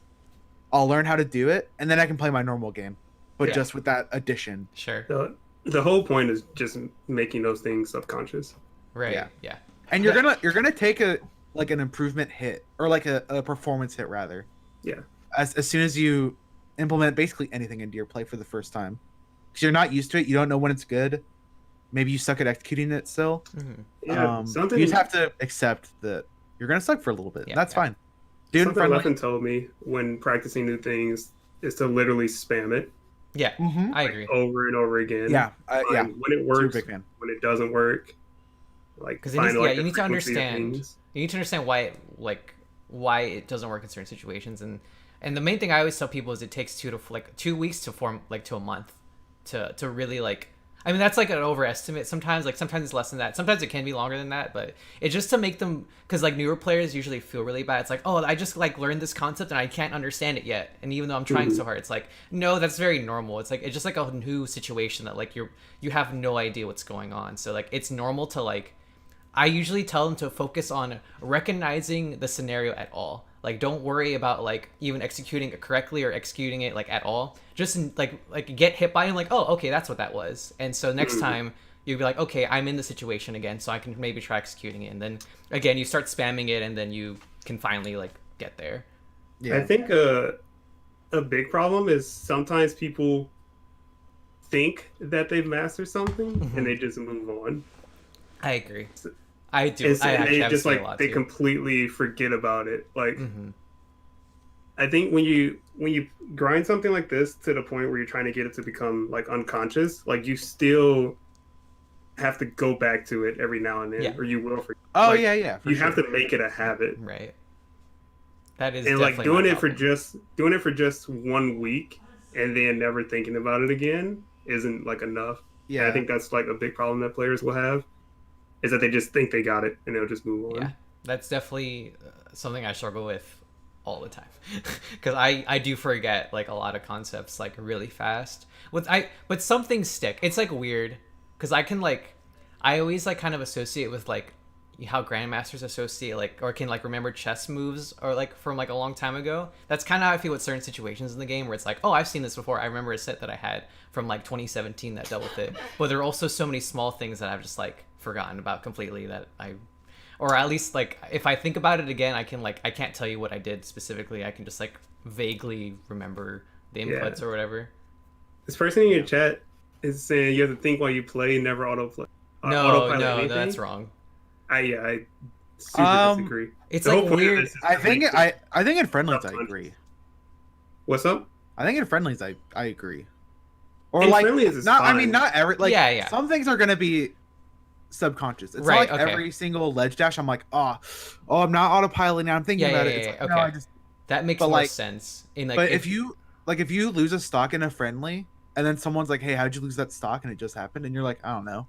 I'll learn how to do it, and then I can play my normal game, but just with that addition. The whole point is just making those things subconscious. And you're gonna take an improvement hit or like a performance hit rather. As soon as you implement basically anything into your play for the first time, because you're not used to it, you don't know when it's good. Maybe you suck at executing it still. You just have to accept that you're gonna suck for a little bit. That's fine. Something Leffen told me when practicing new things is to literally spam it. I agree. Over and over again. When it works, when it doesn't work. Like, because you need to understand. You need to understand why it doesn't work in certain situations, and And the main thing I always tell people is it takes 2 weeks to form, like, to a month to really, like, I mean, that's like an overestimate sometimes. Like, sometimes it's less than that. Sometimes it can be longer than that. But it's just to make them, because like newer players usually feel really bad. It's like, oh, I just like learned this concept and I can't understand it yet. And even though I'm trying so hard, it's like, no, that's very normal. It's like, it's just like a new situation that like you have no idea what's going on. So like, it's normal to like, I usually tell them to focus on recognizing the scenario at all. Like, don't worry about like even executing it correctly or executing it like at all. Just like get hit by it and like, oh, okay, that's what that was. And so next time you'll be like, okay, I'm in the situation again, so I can maybe try executing it. And then again, you start spamming it, and then you can finally like get there. Yeah. I think a big problem is sometimes people think that they've mastered something and they just move on. I agree. I do. And they just like they completely forget about it. Like, I think when you grind something like this to the point where you're trying to get it to become like unconscious, like you still have to go back to it every now and then, or you will forget. Oh like, yeah. You have to make it a habit, right? That is, and like doing it for just 1 week and then never thinking about it again isn't like enough. Yeah, and I think that's like a big problem that players will have. Is that they just think they got it and they'll just move on. Yeah, that's definitely something I struggle with all the time because I do forget like a lot of concepts like really fast. But some things stick. It's like weird because I always like kind of associate with like how grandmasters associate like or can like remember chess moves or like from like a long time ago. That's kind of how I feel with certain situations in the game where it's like, oh, I've seen this before. I remember a set that I had from like 2017 that dealt with it. But there are also so many small things that I've just like forgotten about completely that or at least like if I think about it again, I can't tell you what I did specifically. I can just like vaguely remember the inputs or whatever. This person in your chat is saying you have to think while you play, never autoplay. No, that's wrong. I super disagree. It's like weird. I think in friendlies I agree. What's up? I think in friendlies I agree. Or in like friendlies is not fine. I mean not every like yeah. Some things are gonna be subconscious. It's right, not like every single ledge dash I'm like, oh I'm not autopiloting now. I'm thinking about it. It's like, okay. No, that makes more sense. But if you lose a stock in a friendly and then someone's like, hey, how'd you lose that stock? And it just happened and you're like, I don't know.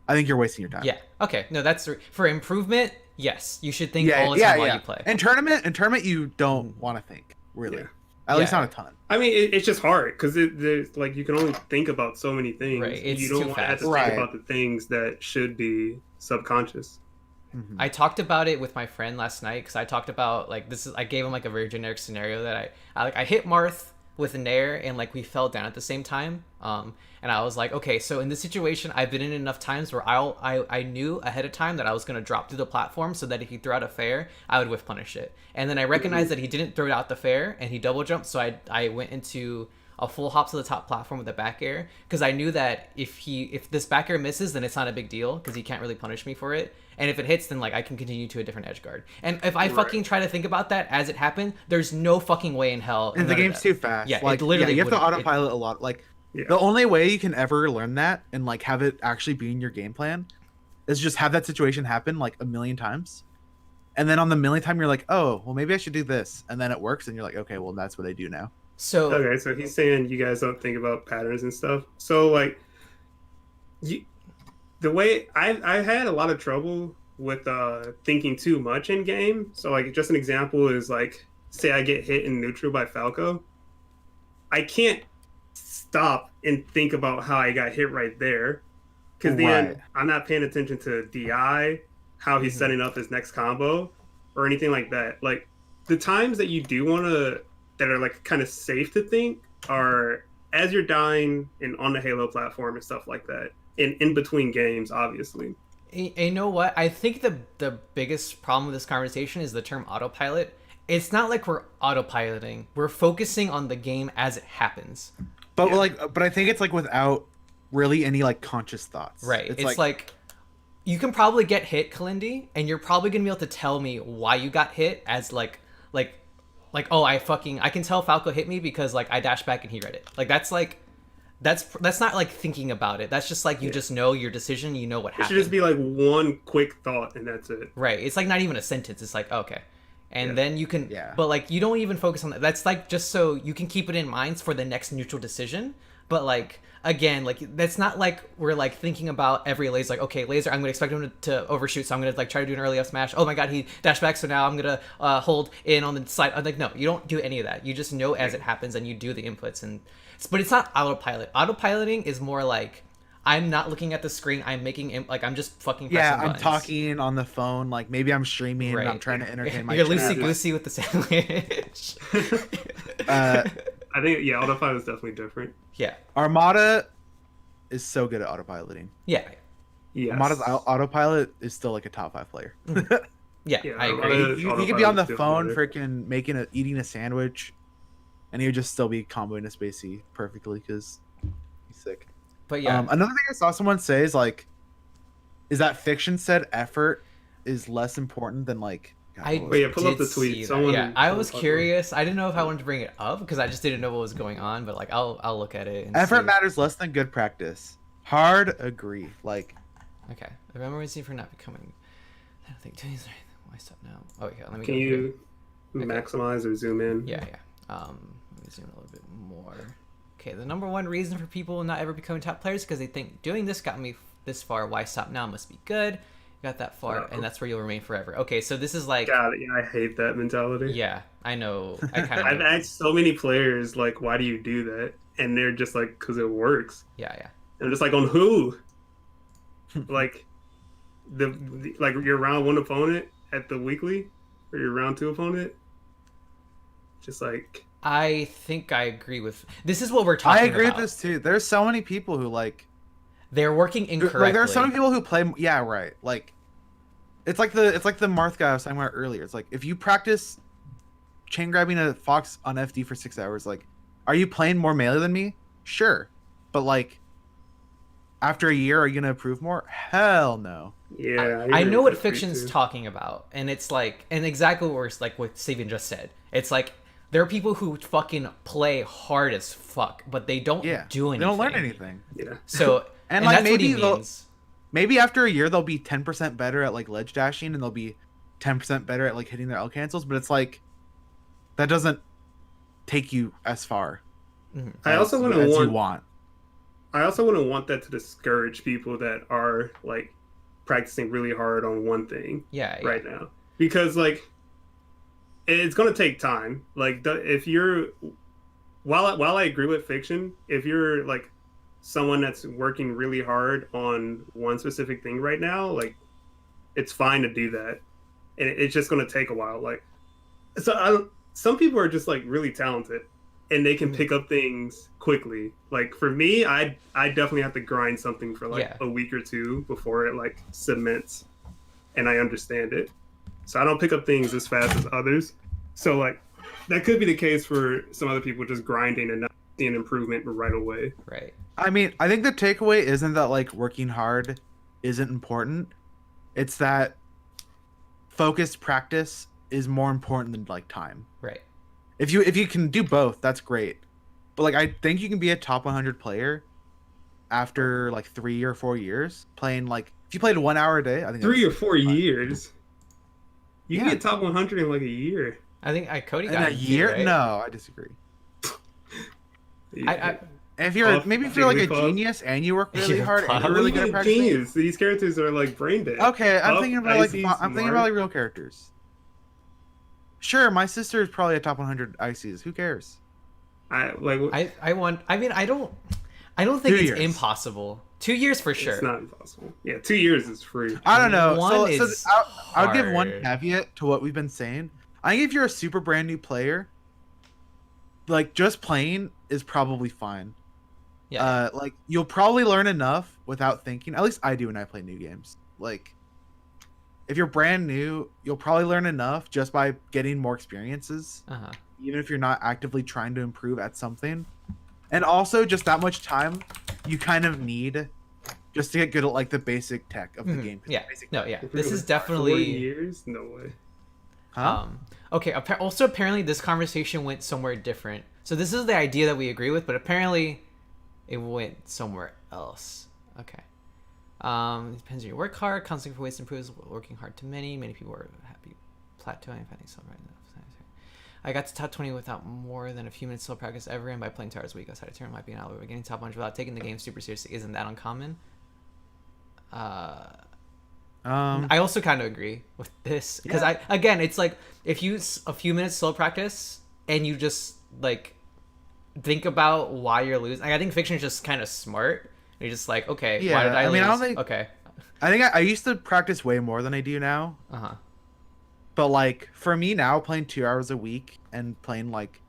I think you're wasting your time. Yeah. Okay. No, that's for improvement. Yes, you should think all the time while you play. In tournament, you don't want to think really. Yeah. At least not a ton. I mean, it's just hard because there's like you can only think about so many things. Right. It's you don't too want to fast. have to think about the things that should be subconscious. I talked about it with my friend last night because I talked about like I gave him like a very generic scenario that I hit Marth with a nair and like we fell down at the same time. And I was like, okay, so in this situation, I've been in enough times where I knew ahead of time that I was going to drop through the platform so that if he threw out a fair, I would whiff punish it. And then I recognized that he didn't throw out the fair and he double jumped. So I went into a full hop to the top platform with a back air because I knew that if this back air misses, then it's not a big deal because he can't really punish me for it. And if it hits, then like I can continue to a different edge guard. And if I fucking try to think about that as it happened, there's no fucking way in hell. And the game's too fast. Yeah, like literally you have to autopilot a lot. Like the only way you can ever learn that and like have it actually be in your game plan is just have that situation happen like a million times. And then on the millionth time, you're like, oh, well, maybe I should do this. And then it works. And you're like, okay, well, that's what I do now. So he's saying you guys don't think about patterns and stuff. So like the way I had a lot of trouble with thinking too much in game. So like just an example is like say I get hit in neutral by Falco. I can't stop and think about how I got hit right there because then I'm not paying attention to DI, how he's setting up his next combo or anything like that. Like the times that you do want to that are like kind of safe to think are as you're dying and on the Halo platform and stuff like that. In between games, obviously. You know what? I think the biggest problem with this conversation is the term autopilot. It's not like we're autopiloting. We're focusing on the game as it happens. But but I think it's like without really any like conscious thoughts. Right. It's like you can probably get hit, Kalindi, and you're probably gonna be able to tell me why you got hit as like oh I can tell Falco hit me because like I dashed back and he read it. Like that's not like thinking about it. That's just like you just know your decision. You know what happened. It should just be like one quick thought and that's it. Right. It's like not even a sentence. It's like okay, And Yeah. then you can, Yeah. but like you don't even focus on that. That's like just so you can keep it in mind for the next neutral decision. But like again, like that's not like we're like thinking about every laser. Like okay, laser, I'm gonna expect him to overshoot, so I'm gonna like try to do an early up smash. Oh my god, he dashed back, so now I'm gonna hold in on the side. I'm like no, you don't do any of that. You just know as it happens and you do the inputs. And but it's not autopilot. Autopiloting is more like I'm not looking at the screen. I'm making like I'm just fucking pressing Yeah, I'm buttons. talking on the phone. Like maybe I'm streaming and I'm trying to entertain my You're chat. loosey goosey with the sandwich. I think autopilot is definitely different. Yeah. Armada is so good at autopiloting. Yeah. Yes. Armada's autopilot is still like a top 5 player. Yeah, Yeah, I Armada- agree. He could be on the Autopilot's phone, better. freaking eating a sandwich, and he would just still be comboing a spacey perfectly because he's sick. But yeah, Another thing I saw someone say is like, is that Fiction said effort is less important than like. God, I what was Wait, it? yeah, pull up did the tweet. see that. Someone- Yeah, I someone was talked about it. curious. I didn't know if I wanted to bring it up because I just didn't know what was going on. But like, I'll look at it. And Effort see. matters less than good practice. Hard agree. Like Okay, the memories for not becoming. I don't think. Why stop now? Oh yeah, let me. Can go here. you maximize or zoom in? Yeah. Let me zoom a little bit more. Okay, the number one reason for people not ever becoming top players is because they think doing this got me this far. Why stop now? Must be good. Got that far, Oh. and that's where you'll remain forever. Okay, so this is like. God, yeah, I hate that mentality. Yeah, I know. I kind I've of. asked so many players like, "Why do you do that?" And they're just like, "Cause it works." Yeah. I'm just like, on who? Like, like your round 1 opponent at the weekly, or your round 2 opponent. Just like, I think I agree with. This is what we're talking I agree about. with this too. There's so many people who like. They're working incorrectly. Like there are so many people who play. Yeah, right. Like, it's like the Marth guy I was talking about earlier. It's like if you practice chain grabbing a fox on FD for 6 hours, like, are you playing more melee than me? Sure, but like, after a year, are you gonna improve more? Hell no. yeah. I agree know with what that tweet, fiction's too. talking about, and it's like, and exactly what Steven just said. It's like there are people who fucking play hard as fuck, but they don't Yeah, do anything. they don't learn anything. Yeah. So And, and like, that's what he maybe they'll- means. Maybe after a year, they'll be 10% better at like ledge dashing, and they'll be 10% better at like hitting their L cancels. But it's like that doesn't take you as far. I also as wouldn't you want. want. I also wouldn't want that to discourage people that are like practicing really hard on one thing Yeah. right now, because like it's gonna take time. Like if you're, while I agree with Fiction, if you're like someone that's working really hard on one specific thing right now, like it's fine to do that, and it's just gonna take a while. Like, so some people are just like really talented, and they can pick up things quickly. Like for me, I definitely have to grind something for like a week or two before it like cements, and I understand it. So I don't pick up things as fast as others. So like that could be the case for some other people just grinding and not seeing improvement right away. Right. I mean, I think the takeaway isn't that like working hard isn't important. It's that focused practice is more important than like time. Right. If you can do both, that's great. But like I think you can be a top 100 player after like 3 or 4 years playing. Like if you played 1 hour a day, I think 3 or that's 4 fine. years. You can Yeah. get top 100 in like a year. I think Cody In got a it, year? right? No, I disagree. I If you're Puff, maybe if you're like a Jigglypuff. genius and you work really You're hard and Puff. you're really good at practicing. Genius. These characters are like brain dead. Okay, I'm Puff, thinking about like Icy, I'm thinking about Marth. like real characters. Sure, my sister is probably a top 100 ICs. Who cares? I want. I mean, I don't think 2 it's years. impossible. 2 years for sure. It's not impossible. Yeah, 2 years is free. I don't know. One So is I'll give one hard. caveat to what we've been saying. I think if you're a super brand new player, like just playing is probably fine. Yeah. Like you'll probably learn enough without thinking. At least I do when I play new games. Like if you're brand new, you'll probably learn enough just by getting more experiences, Uh-huh. even if you're not actively trying to improve at something. And also just that much time you kind of need just to get good at like the basic tech of the game. 'Cause Yeah. basic No. tech- Yeah. If This it is was 4 definitely. years. No way. Huh? Okay. Also, apparently, this conversation went somewhere different. So this is the idea that we agree with, but apparently, it went somewhere else. Okay. It depends on your work hard. Constantly for ways to improve. Working hard to many. Many people are happy plateauing. I think so right now. I got to top 20 without more than a few minutes of practice ever, and by playing 2 hours a week outside of tournament might be an hour. But getting top 100 without taking the game super seriously isn't that uncommon. I also kind of agree with this because it's like if you a few minutes slow practice and you just like think about why you're losing. Like, I think fiction is just kind of smart. You're just like, okay, why did I lose? I don't think, okay. I think I used to practice way more than I do now. But like for me now, playing 2 hours a week and playing like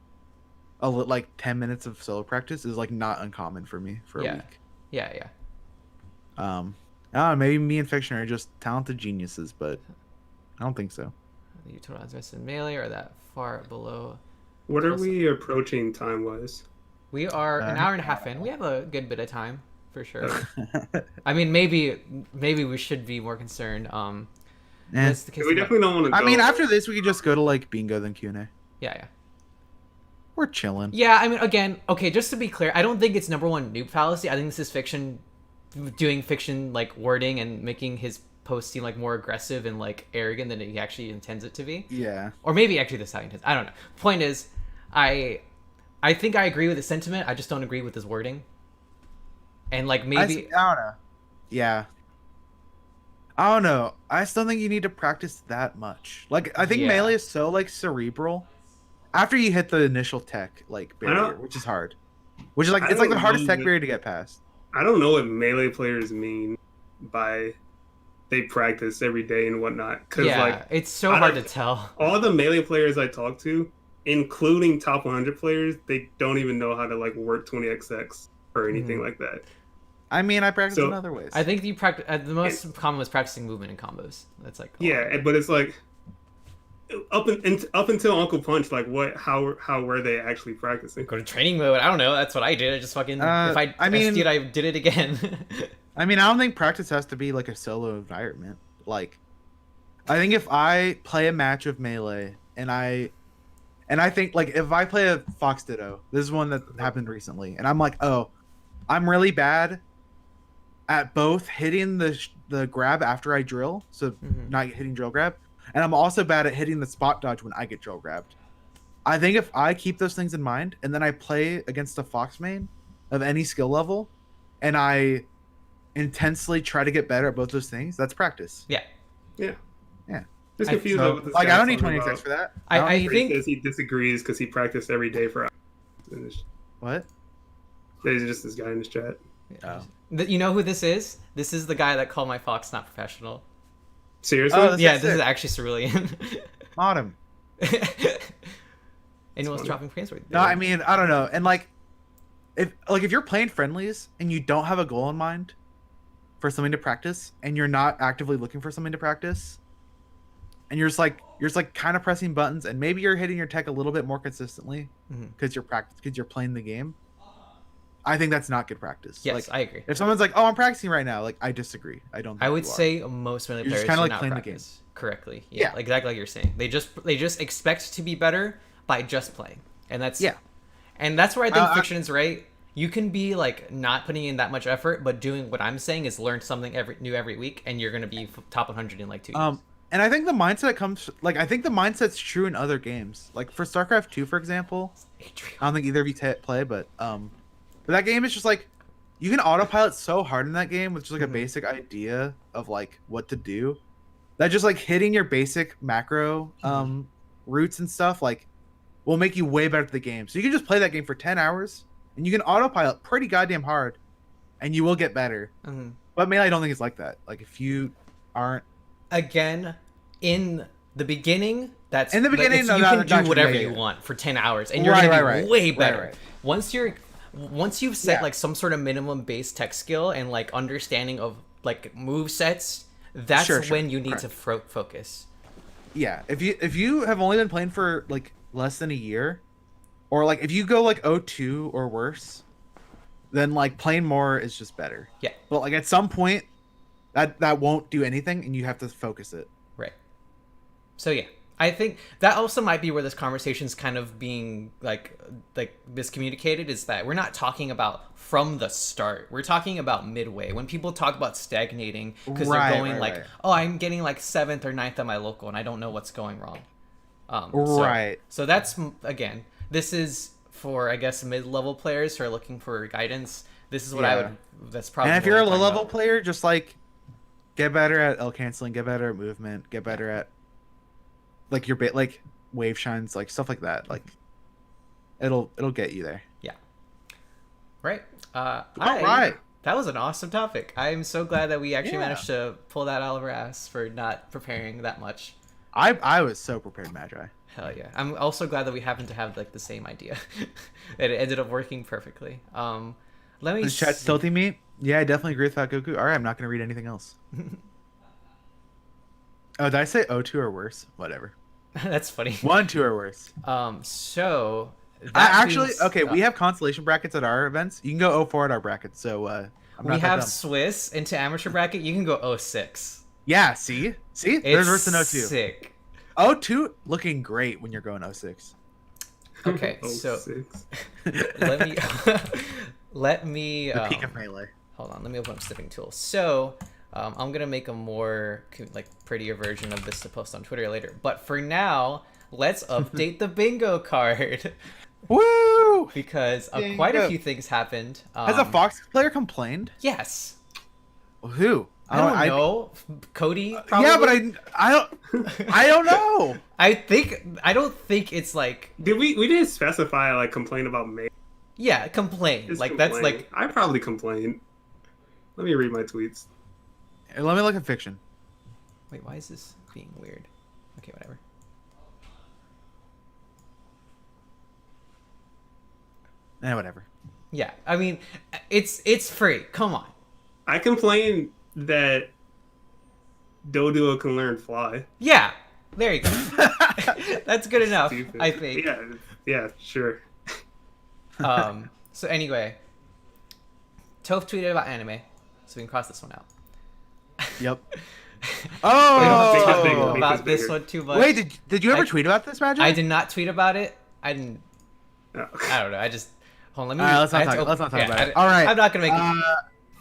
10 minutes of solo practice is like not uncommon for me for a week. Yeah. I don't know, maybe me and Fiction are just talented geniuses, but I don't think so. You total odds versus melee are that far below. What are we approaching time wise? We are an hour and a half in. We have a good bit of time for sure. I mean, maybe we should be more concerned. We definitely don't want to go. I mean, after this, we could just go to like bingo, then Q&A. Yeah. We're chilling. Yeah, I mean, again, okay, just to be clear, I don't think it's number one noob fallacy. I think this is fiction doing fiction like wording and making his post seem like more aggressive and like arrogant than he actually intends it to be. Yeah. Or maybe actually that's how he intends. I don't know. Point is, I think I agree with his sentiment. I just don't agree with his wording. And like maybe I don't know. Yeah. I don't know. I still think you need to practice that much. Like I think melee is so like cerebral. After you hit the initial tech like barrier, which is hard. Which is like it's like the hardest tech barrier to get past. I don't know what melee players mean by they practice every day and whatnot. Cause like it's so hard to tell. All the melee players I talk to, including top 100 players, they don't even know how to like work 20xx or anything like that. I mean, I practice in other ways. I think you practice. The most common was practicing movement and combos. That's like but it's like up until Uncle Punch, like how were they actually practicing? Go to training mode. I don't know. That's what I did. I just fucking I did it again. I mean, I don't think practice has to be like a solo environment. Like, I think if I play a match of melee and I think like if I play a Fox Ditto, this is one that happened recently, and I'm like, oh, I'm really bad at both hitting the grab after I drill, so not hitting drill grab, and I'm also bad at hitting the spot dodge when I get drill grabbed. I think if I keep those things in mind, and then I play against a Fox main of any skill level, and I intensely try to get better at both those things, that's practice. Yeah. Just confused with this like I don't need 20xx for that. I think he disagrees because he practiced every day for hours. What? There's just this guy in his chat. Oh. You know who this is? This is the guy that called my Fox not professional. Seriously? This is actually Cerulean. Mod him. Anyone's dropping frames right there. No, I mean, I don't know. And if you're playing friendlies and you don't have a goal in mind for something to practice, and you're not actively looking for something to practice, and you're just like kind of pressing buttons, and maybe you're hitting your tech a little bit more consistently because you're playing the game, I think that's not good practice. Yes, I agree. If someone's like, "Oh, I'm practicing right now," like I disagree. I don't. Think I would say most melee players kind of like not playing practice the game correctly. Yeah, like exactly like you're saying. They just expect to be better by just playing, and that's and that's where I think fiction is right. You can be like not putting in that much effort, but doing what I'm saying is learn something new every week, and you're gonna be top 100 in like 2 years. And I think the mindset comes I think the mindset's true in other games. Like for StarCraft 2, for example, I don't think either of you play, but that game is just like you can autopilot so hard in that game with just like a basic idea of like what to do. That just like hitting your basic macro routes and stuff like will make you way better at the game. So you can just play that game for 10 hours and you can autopilot pretty goddamn hard and you will get better. But melee I don't think it's like that. Like if you aren't again in the beginning, that's in the beginning you can do whatever you want for 10 hours and you're gonna be way better. Once you've set like some sort of minimum base tech skill and like understanding of like move sets, that's when you need to focus. Yeah, if you have only been playing for like less than a year, or like if you go like 0-2 or worse, then like playing more is just better. Yeah, but like at some point that won't do anything and you have to focus it. Right. So yeah, I think that also might be where this conversation's kind of being like miscommunicated, is that we're not talking about from the start. We're talking about midway. When people talk about stagnating because they're going oh, I'm getting like 7th or 9th at my local and I don't know what's going wrong. So that's, again, this is for, I guess, mid-level players who are looking for guidance. This is what I would, that's probably. And if you're a low-level player, just like get better at L canceling, get better at movement, get better at like your bit, like wave shines, like stuff like that. Like it'll get you there. Yeah. Right. Right. That was an awesome topic. I'm so glad that we actually managed to pull that out of our ass for not preparing that much. I was so prepared, Magi. Hell yeah. I'm also glad that we happened to have like the same idea. It ended up working perfectly. Let me. Is chat tilting me? Yeah, I definitely agree with that, Goku. All right, I'm not gonna read anything else. Oh, did I say O2 or worse? Whatever. That's funny. 1, 2 or worse. So actually, okay, we have consolation brackets at our events. You can go 04 at our brackets. So we have Swiss into amateur bracket. You can go 06. Yeah, see, there's worse than 02. Sick. 02 looking great when you're going 06. Okay, so let me the peak of melee. Hold on, let me open up Snipping Tools. So I'm gonna make a more like prettier version of this to post on Twitter later. But for now, let's update the bingo card. Woo! Because quite a few things happened. Has a Fox player complained? Yes. Who? I don't know. Cody, probably? Yeah, but I don't know. I don't think it's like. We didn't specify like complain about me. Yeah, complain. Just like complain. That's like. I probably complained. Let me read my tweets. Let me look at fiction. Wait, why is this being weird? Okay, whatever. Whatever. Yeah, I mean, it's free. Come on. I complained that Doduo can learn fly. Yeah, there you go. That's good enough, Stupid. I think. Yeah, sure. So anyway, Toph tweeted about anime, so we can cross this one out. Yep. Oh, about this one too much. Wait, did you ever tweet about this, Magic? I did not tweet about it. I didn't. Oh. I don't know. I just hold on. Let me. All right, let's not talk about it. All right. I'm not gonna make it.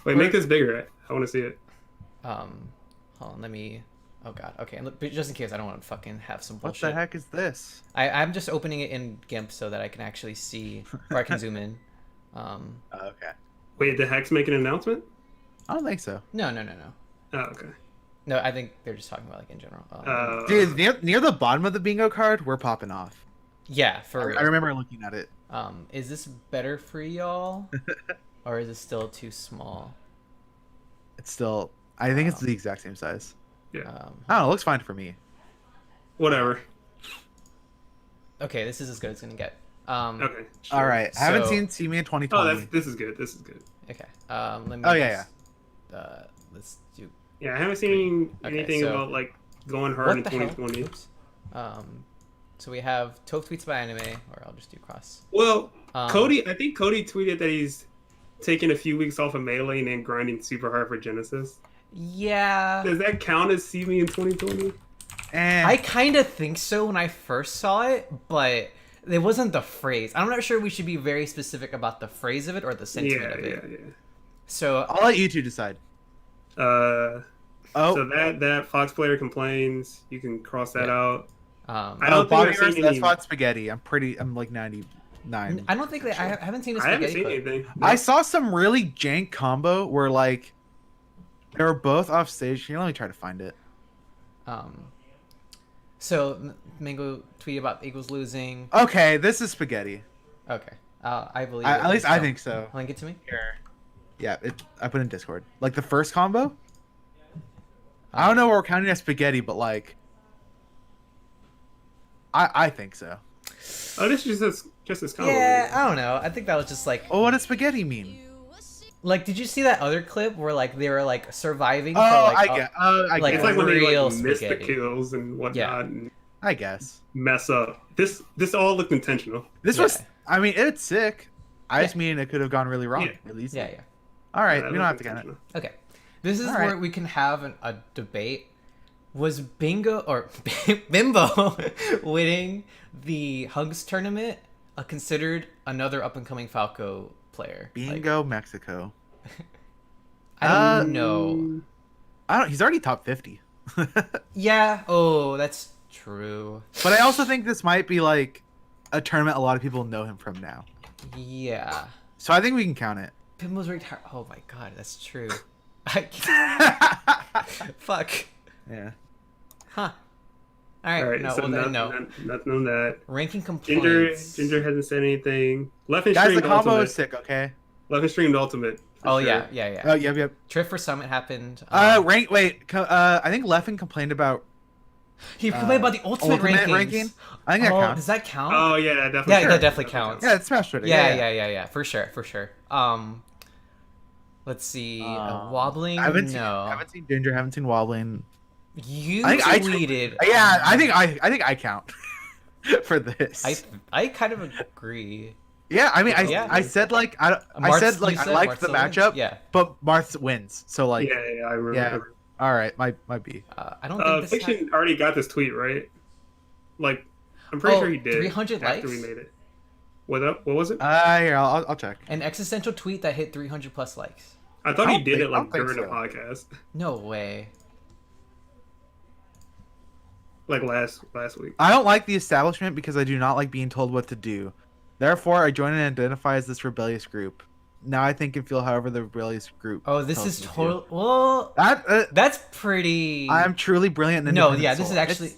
Wait, make this bigger. I want to see it. Hold on. Let me. Oh god. Okay. But just in case, I don't want to fucking have some bullshit. What the heck is this? I'm just opening it in GIMP so that I can actually see, or I can zoom in. Okay. Wait, did Hex make an announcement? I don't think so. No. Oh, okay. No, I think they're just talking about like in general. Dude, near the bottom of the bingo card, we're popping off. Yeah, for real. I remember looking at it. Is this better for y'all, or is it still too small? It's still. I think it's the exact same size. Yeah. I don't know. It looks fine for me. Whatever. Okay, this is as good as it's gonna get. Okay. Sure. All right. I haven't seen See Me in 2020. Oh, this is good. This is good. Okay. Let me. Oh yeah. Let's do. Yeah, I haven't seen anything about like going hard in 2020. Oops. So we have Toph tweets about anime, or I'll just do cross. Well, Cody, I think Cody tweeted that he's taking a few weeks off of Melee and then grinding super hard for Genesis. Yeah. Does that count as See Me in 2020? I kind of think so when I first saw it, but it wasn't the phrase. I'm not sure we should be very specific about the phrase of it or the sentiment of it. Yeah. So I'll let you two decide. So that Fox player complains. You can cross that out. I don't think I've seen that's Fox Spaghetti. I'm like 99. I don't think that I haven't seen a I haven't spaghetti seen clip. anything. I saw some really jank combo where like they were both off stage. Here, let me try to find it. So Mango tweeted about Eagles losing. Okay, this is spaghetti. Okay. I believe. At least I think so. Link it to me. Here. Yeah, I put it in Discord. Like the first combo. I don't know what we're counting as spaghetti, but like, I think so. Oh, this is just this combo. Yeah, I don't know. I think that was just like. Oh, what does spaghetti mean? Like, did you see that other clip where like they were like surviving? Oh, for, like, I guess. It's like when they real like miss the spaghetti. kills and whatnot and I guess. mess up. This all looked intentional. This was. I mean, it's sick. I just mean it could have gone really wrong. Yeah. Really easy. Yeah. All right, Yeah, we don't have to count it. Okay. This is All where right. we can have a debate Was Bingo or Bimbo winning the Hugs tournament considered another up and coming Falco player? Bingo, Mexico. I don't know. He's already top 50. Yeah. Oh, that's true. But I also think this might be like a tournament a lot of people know him from now. Yeah. So I think we can count it. Bimbo's retired. Oh my god, that's true. Fuck. Yeah. Huh. All right. No. so Well, then, no. nothing on that. Ranking complaints. Ginger hasn't said anything. Left and Guys, the streamed combo ultimate. is sick, okay? Left and streamed ultimate. for Oh sure. yeah. Oh, yep. Triff for Summit happened. I think Leffen complained about He complained about the ultimate rankings. ranking. I think that Oh, counts. does that count? Oh yeah, that definitely. Yeah, counts. that definitely counts. Yeah, it's Smash Twitter. Yeah, for sure. Let's see. Wobbling. I haven't no. seen Ginger. Haven't seen Wobbling. You I think I tweeted. Yeah, I think I count for this. I kind of agree. Yeah, I mean, Yeah. I said like I Marth- said like you I said liked Marth the still wins? matchup. Yeah. But Marth wins. So like, Yeah, I remember. Yeah. All right, might be. I don't think this. Fiction already got this tweet right. Like, I'm pretty sure he did. 300 after likes? we made it. What was it? Here, I'll check. An existential tweet that hit 300 plus likes. I thought I he don't did think- it I like don't think during the so. podcast, No way. like last week. I don't like the establishment because I do not like being told what to do. Therefore, I join and identify as this rebellious group. Now I think and feel however the rebellious group. Oh, this tells is me to. total. Well, That that's pretty. I'm truly brilliant. And No, independent yeah, this soul. is actually.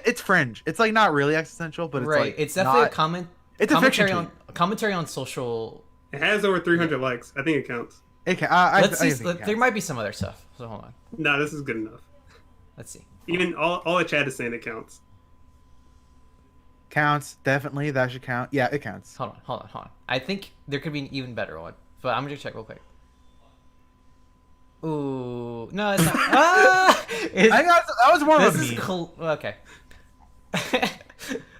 It's fringe. It's like not really existential, but it's right. like It's definitely not, a comment. It's a fiction commentary tweet. on commentary on social. It has over 300 likes. I think it counts. It can, Let's I see. think it There counts. might be some other stuff. So hold on. Nah, this is good enough. Let's see. Even all the chat is saying it counts. Counts definitely. That should count. Yeah, it counts. Hold on. I think there could be an even better one, but I'm gonna check real quick. Ooh, no, it's not. I think that was more of a This is meme. cool. Okay.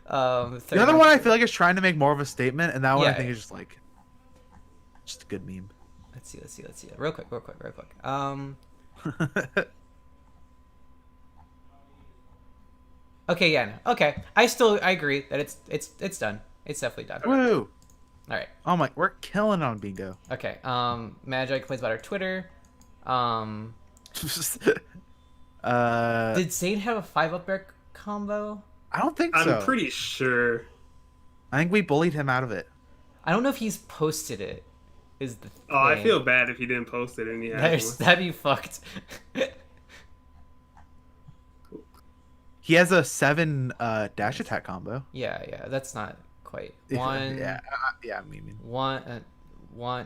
The other one I feel like is trying to make more of a statement, and that one I Yeah. think is just like, just a good meme. Let's see. Real quick. Okay, yeah, no. Okay. I agree that it's done. It's definitely done. Woo! All right. Oh my, we're killing on bingo. Okay. Magi complains about our Twitter. Did Zain have a 5-up air combo? I don't think I'm so. pretty sure. I think we bullied him out of it. I don't know if he's posted it. Is the Oh, I thing. feel bad if he didn't post it and he had one. That'd be fucked. He has a 7 dash attack combo. Yeah, that's not quite one. Yeah, I'm memeing. One.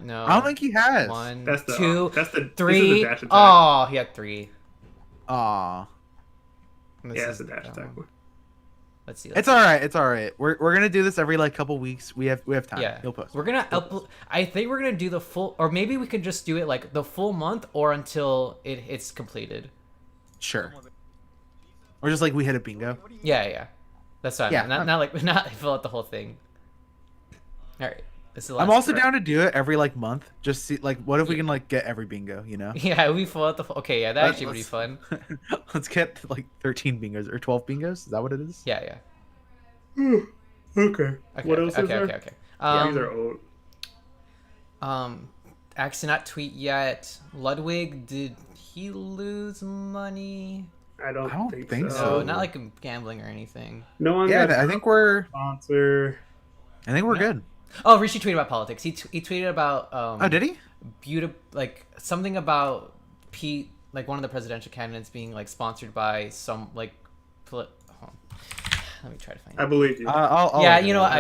No, I don't think he has. one, That's the two, that's the three. This is the dash attack. Oh, he had 3. Aw. And this Yeah, is it's the dash that attack one. one. Let's see. It's all right. It's all right. We're gonna do this every like couple weeks. We have time. Yeah, You'll post. we're gonna upload. I think we're gonna do the full, or maybe we could just do it like the full month, or until it's completed. Sure. Or just like we hit a bingo. Yeah. That's what I Yeah, meant. Not fill out the whole thing. All right. This is the last I'm also part. down to do it every like month. Just see like what if we can like get every bingo, you know? Yeah, we fill out the. Okay, yeah, that actually would be fun. Let's get like 13 bingos or 12 bingos. Is that what it is? Yeah. Okay. What else is there? Okay. These are old. Actually not tweet yet. Ludwig, did he lose money? I don't think think so. No, So- not like gambling or anything. No one Yeah, got I think we're sponsor. good. Oh, Rishi tweeted about politics. He tweeted about Oh, did he? like something about Pete, like one of the presidential candidates being like sponsored by some like hold on. Let me try to find I it. believe you. I'll Yeah, look you at know, it.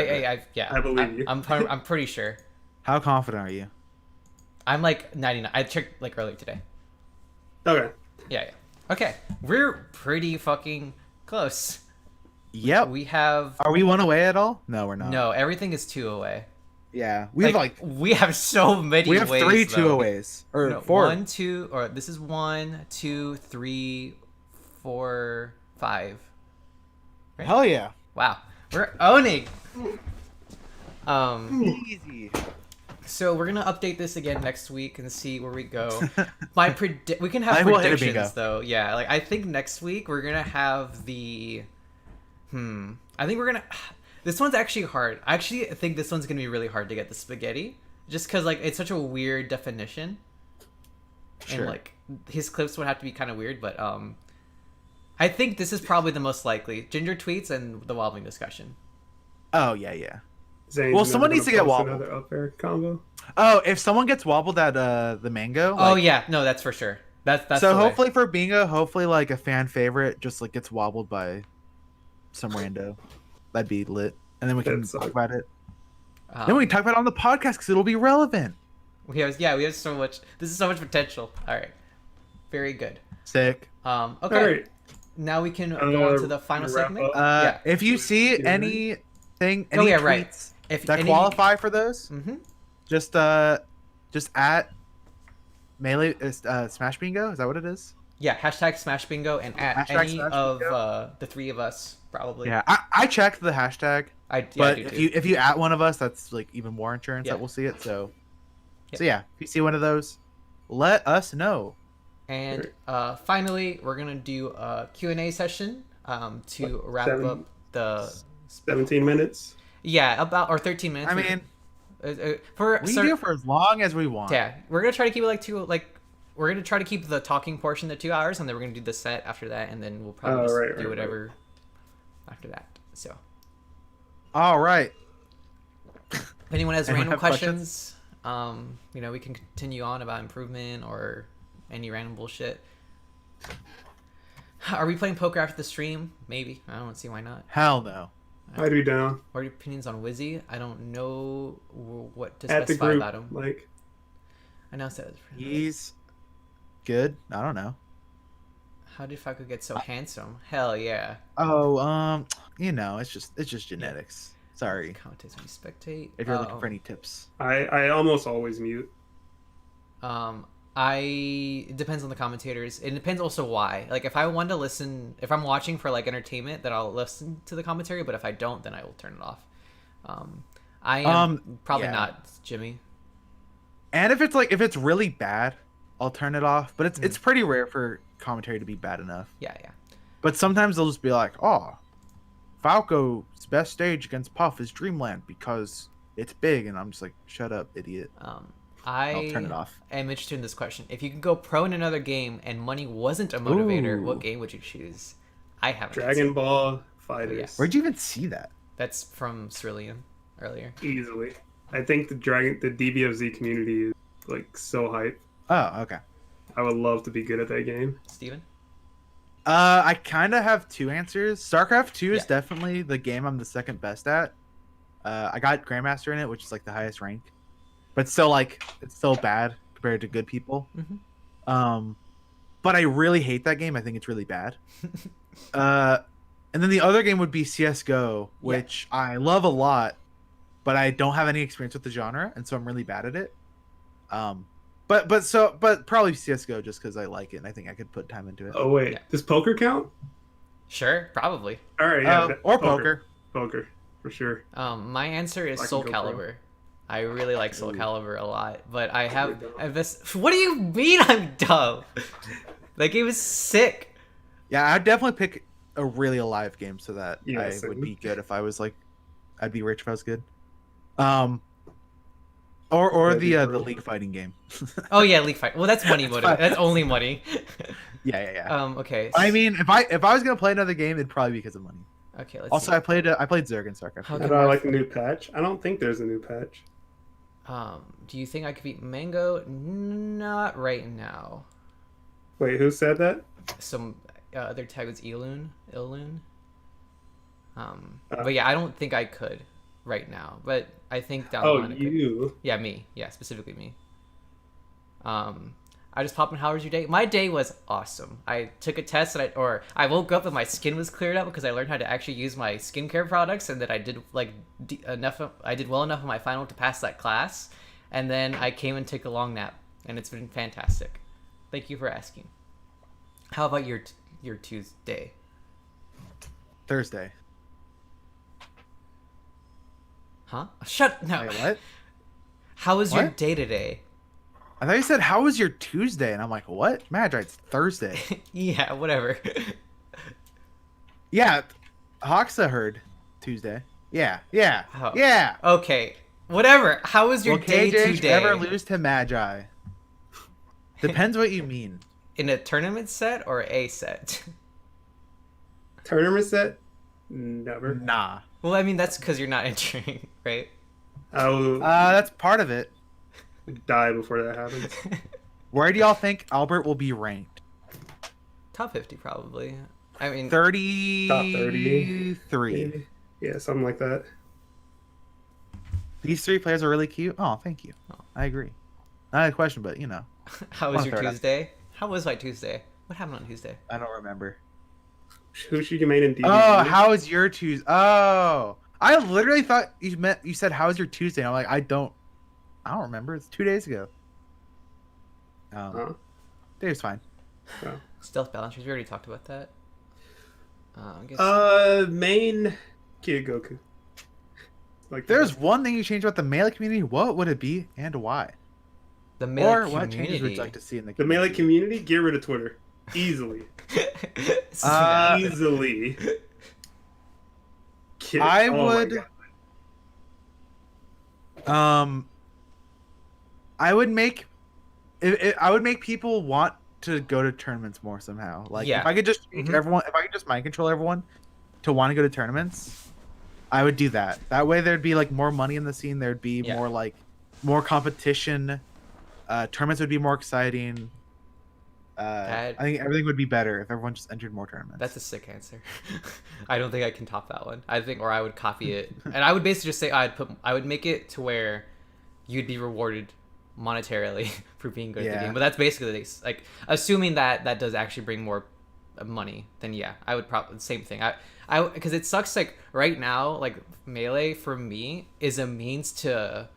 I believe you. I'm pretty sure. How confident are you? I'm like 99. I checked like earlier today. Okay. Yeah. Okay, we're pretty fucking close. Yep. We have Are we one away at all? No, we're not. no. Everything is 2 away. Yeah, we have like we have so many. we have ways, 3 though. 2-aways or No, 4. 1, 2, or this is 1, 2, 3, 4, 5. Right? Hell yeah. Wow, we're owning. Easy. So we're gonna update this again next week and see where we go. We can have I will hit a bingo. predictions though. Yeah, like I think next week we're gonna have the. I think we're gonna. This one's actually hard. I actually think this one's gonna be really hard to get the spaghetti, just because like it's such a weird definition. Sure. And like his clips would have to be kind of weird, but I think this is probably the most likely. Ginger tweets and the wobbling discussion. Oh yeah. Zane's Well, never someone needs gonna to get post wobbled. Another up air combo. Oh, if someone gets wobbled at the mango. Oh like- yeah, no, that's for sure. That's so the way. hopefully for bingo, hopefully like a fan favorite just like gets wobbled by some rando. That'd be lit, and then we can That's talk so- about it. Then we can talk about it on the podcast because it'll be relevant. we have so much. This is so much potential. All right, very good. Sick. Okay. All right. Now we can go on to the final wrap segment. up. Yeah. If you see Yeah. anything, any Oh, yeah, right. tweets If that any- qualify for those, Mm-hmm. just at melee smash bingo. Is that what it is? Yeah. Hashtag Smash Bingo and at Hashtag any Smash of Bingo. the three of us probably. Yeah, I checked the hashtag, I but do if too. you at one of us, that's like even more insurance Yeah. that we'll see it. So Yep. so yeah, if you see one of those, let us know. And finally, we're gonna do a Q&A session to wrap up the 17 minutes. about or 13 minutes. I mean, for we can do it for as long as we want. yeah, we're gonna try to keep it we're gonna try to keep the talking portion to 2 hours, and then we're gonna do the set after that, and then we'll probably just right, do right, whatever after that. So All right. if anyone has Anyone random have questions, we can continue on about improvement or any random bullshit. Are we playing poker after the stream? Maybe. I don't see why not. Hell no. I'd be down. What are your opinions on Wizzy? I don't know what to At the specify group, about him. like, I know that. He's good. I don't know. How did Falco get so handsome? Hell yeah. Oh, it's just genetics. Sorry. Contest we spectate. If you're looking for any tips. I almost always mute. It depends on the commentators. It depends also why. Like if I want to listen, if I'm watching for like entertainment, then I'll listen to the commentary. But if I don't, then I will turn it off. I am probably yeah. not Jimmy. And if it's really bad, I'll turn it off. But it's pretty rare for commentary to be bad enough. Yeah. But sometimes they'll just be like, "Oh, Falco's best stage against Puff is Dreamland because it's big," and I'm just like, "Shut up, idiot." I'll turn it off. I'm interested in this question. If you could go pro in another game and money wasn't a motivator, Ooh. what game would you choose? I haven't. Dragon Ball Fighters. yeah. Where'd you even see that? That's from Cerulean earlier. Easily. I think the DBFZ community is like so hype. Oh, okay. I would love to be good at that game. Steven? I kind of have two answers. StarCraft 2 is Yeah. definitely the game I'm the second best at. I got Grandmaster in it, which is like the highest rank, but still it's still bad compared to good people. Mhm. But I really hate that game. I think it's really bad. And then the other game would be CS:GO, which I love a lot, but I don't have any experience with the genre, and so I'm really bad at it. But probably CS:GO just because I like it and I think I could put time into it. Oh wait, Yeah. does poker count? Sure, probably. All right, yeah, Or poker. Poker for sure. My answer is I can Soul go pro. Calibur. I really like Soul Ooh. Calibur a lot, but I have You're this. What do you mean I'm dumb? That game is sick. Yeah, I'd definitely pick a really alive game so that Yeah, I same. would be good if I was like, I'd be rich if I was good. Or That'd be the brutal. League fighting game. Oh yeah, League Fight. Well, that's money That's motive. fine. That's only money. Yeah. Okay. I mean, if I was gonna play another game, it'd probably be because of money. Okay. Let's Also, see. I played Zerg in StarCraft. How How good do I Mark- like the new patch? I don't think there's a new patch. Do you think I could beat Mango? Not right now. Wait, who said that? Some other tag was Ilun. But yeah, I don't think I could right now. But I think down the Oh, line I could. you. Yeah, me. Yeah, specifically me. I just popped in. How was your day? My day was awesome. I took a test and I woke up and my skin was cleared up because I learned how to actually use my skincare products, and that I did I did well enough in my final to pass that class, and then I came and took a long nap, and it's been fantastic. Thank you for asking. How about your Tuesday? Thursday. Huh? Shut no. Wait, what? How was your What? day today? I thought you said, how was your Tuesday? And I'm like, what? Magi, it's Thursday. Yeah, whatever. Yeah, Hoxa heard Tuesday. Yeah, yeah, Oh. yeah. Okay, whatever. How was your Will day KJH today? ever lose to Magi? Depends what you mean. In a tournament set or a set? Tournament set? Never. Nah. Well, I mean that's because you're not entering, right? I'll That's part of it. die before that happens. Where do y'all think Albert will be ranked? Top 50 probably. I mean, 33. Yeah, something like that. These three players are really cute. Oh, thank you. Oh. I agree. Not a question, but you know, how was One your third. Tuesday? How was my Tuesday? What happened on Tuesday? I don't remember. Who should you main in DBZ? Oh, how was your Tuesday? Oh, I literally thought you said how was your Tuesday? And I'm like, I don't remember. It's 2 days ago. Huh? Day was fine. Stealth balancers. We already talked about that. I guess Main Kid Goku. Like There's one thing you changed about the Melee community. What would it be and why? the melee Or community. what changes would you like to see in the the community? Melee community. Get rid of Twitter easily. Easily. Kid, I oh my would. God. I would make. I would make people want to go to tournaments more somehow. Like Yeah. if I could just change Mhm. everyone, if I could just mind control everyone to want to go to tournaments, I would do that. That way, there'd be like more money in the scene. There'd be Yeah. more competition. Tournaments would be more exciting. I think everything would be better if everyone just entered more tournaments. That's a sick answer. I don't think I can top that one. I think, or I would copy it, and I would basically just say I would make it to where you'd be rewarded monetarily for being good at the Yeah. game. But that's basically like assuming that that does actually bring more money. Then yeah, I would probably same thing. I because it sucks like right now like Melee for me is a means to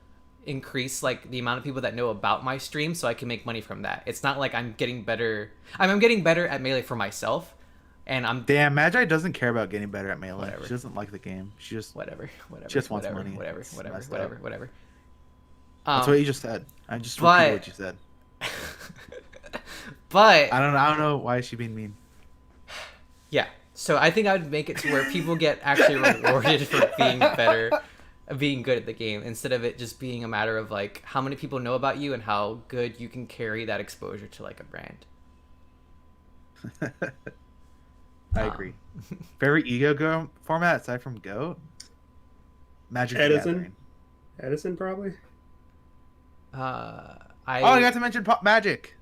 increase like the amount of people that know about my stream so I can make money from that. It's not like I'm getting better. I'm getting better at Melee for myself, and I'm Damn, Magi doesn't care about getting better at Melee. Whatever. She doesn't like the game. She just. whatever. Just wants whatever, money. Whatever. It's Whatever. messed Whatever. up. Whatever. That's what you just said. I just but- repeated what you said. But I don't know why is she being mean. yeah, so I think I would make it to where people get actually rewarded for being better, being good at the game, instead of it just being a matter of like how many people know about you and how good you can carry that exposure to like a brand. I agree. Favorite ego go format aside from Go? Magic the Edison? Gathering. Edison probably. I got to mention Magic.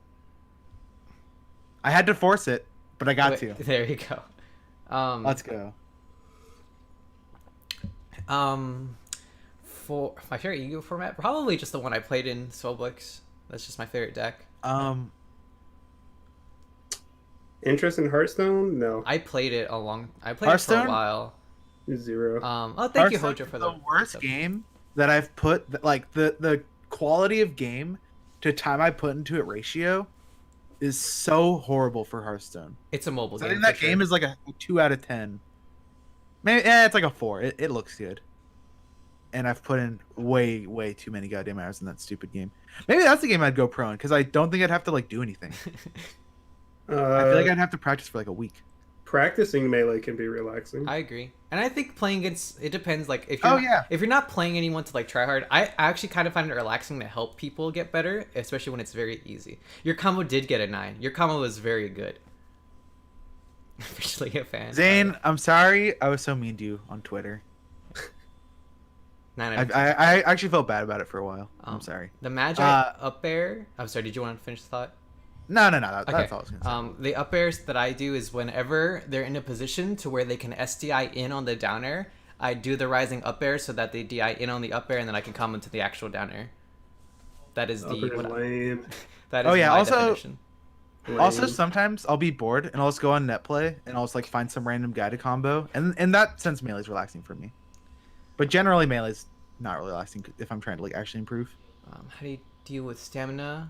I had to force it, but I got to. There you go. Let's go. For my favorite Yu-Gi-Oh format, probably just the one I played in Soulblix. That's just my favorite deck. Interest in Hearthstone? No. I played it for a Hearthstone? while. Zero. Thank you, Hearthstone Hojo, is for the worst stuff. game that I've put. Like the quality of game to time I put into it ratio is so horrible for Hearthstone. It's a mobile So I game. think that for game sure. is like a 2 out of 10. Maybe it's like a 4. It looks good. And I've put in way too many goddamn hours in that stupid game. Maybe that's the game I'd go pro in because I don't think I'd have to like do anything. I feel like I'd have to practice for like a week. Practicing Melee can be relaxing. I agree, and I think playing against it depends. Like if you're not playing anyone to like try hard, I actually kind of find it relaxing to help people get better, especially when it's very easy. Your combo did get a 9. Your combo was very good. Officially a fan. Zain, I'm sorry I was so mean to you on Twitter. 9 I, out of 10. I actually felt bad about it for a while. I'm sorry. The Magi up air. I'm sorry. Did you want to finish the thought? No. That's all I was gonna say. The up airs that I do is whenever they're in a position to where they can SDI in on the down air, I do the rising up air so that they DI in on the up air and then I can come into the actual down air. That is Upper the is lame. that is Oh, yeah, my also- definition. Also, Lame. sometimes I'll be bored and I'll just go on net play and I'll just like find some random guy to combo, and in that sense, Melee's relaxing for me. But generally, Melee's not really relaxing if I'm trying to like actually improve. How do you deal with stamina?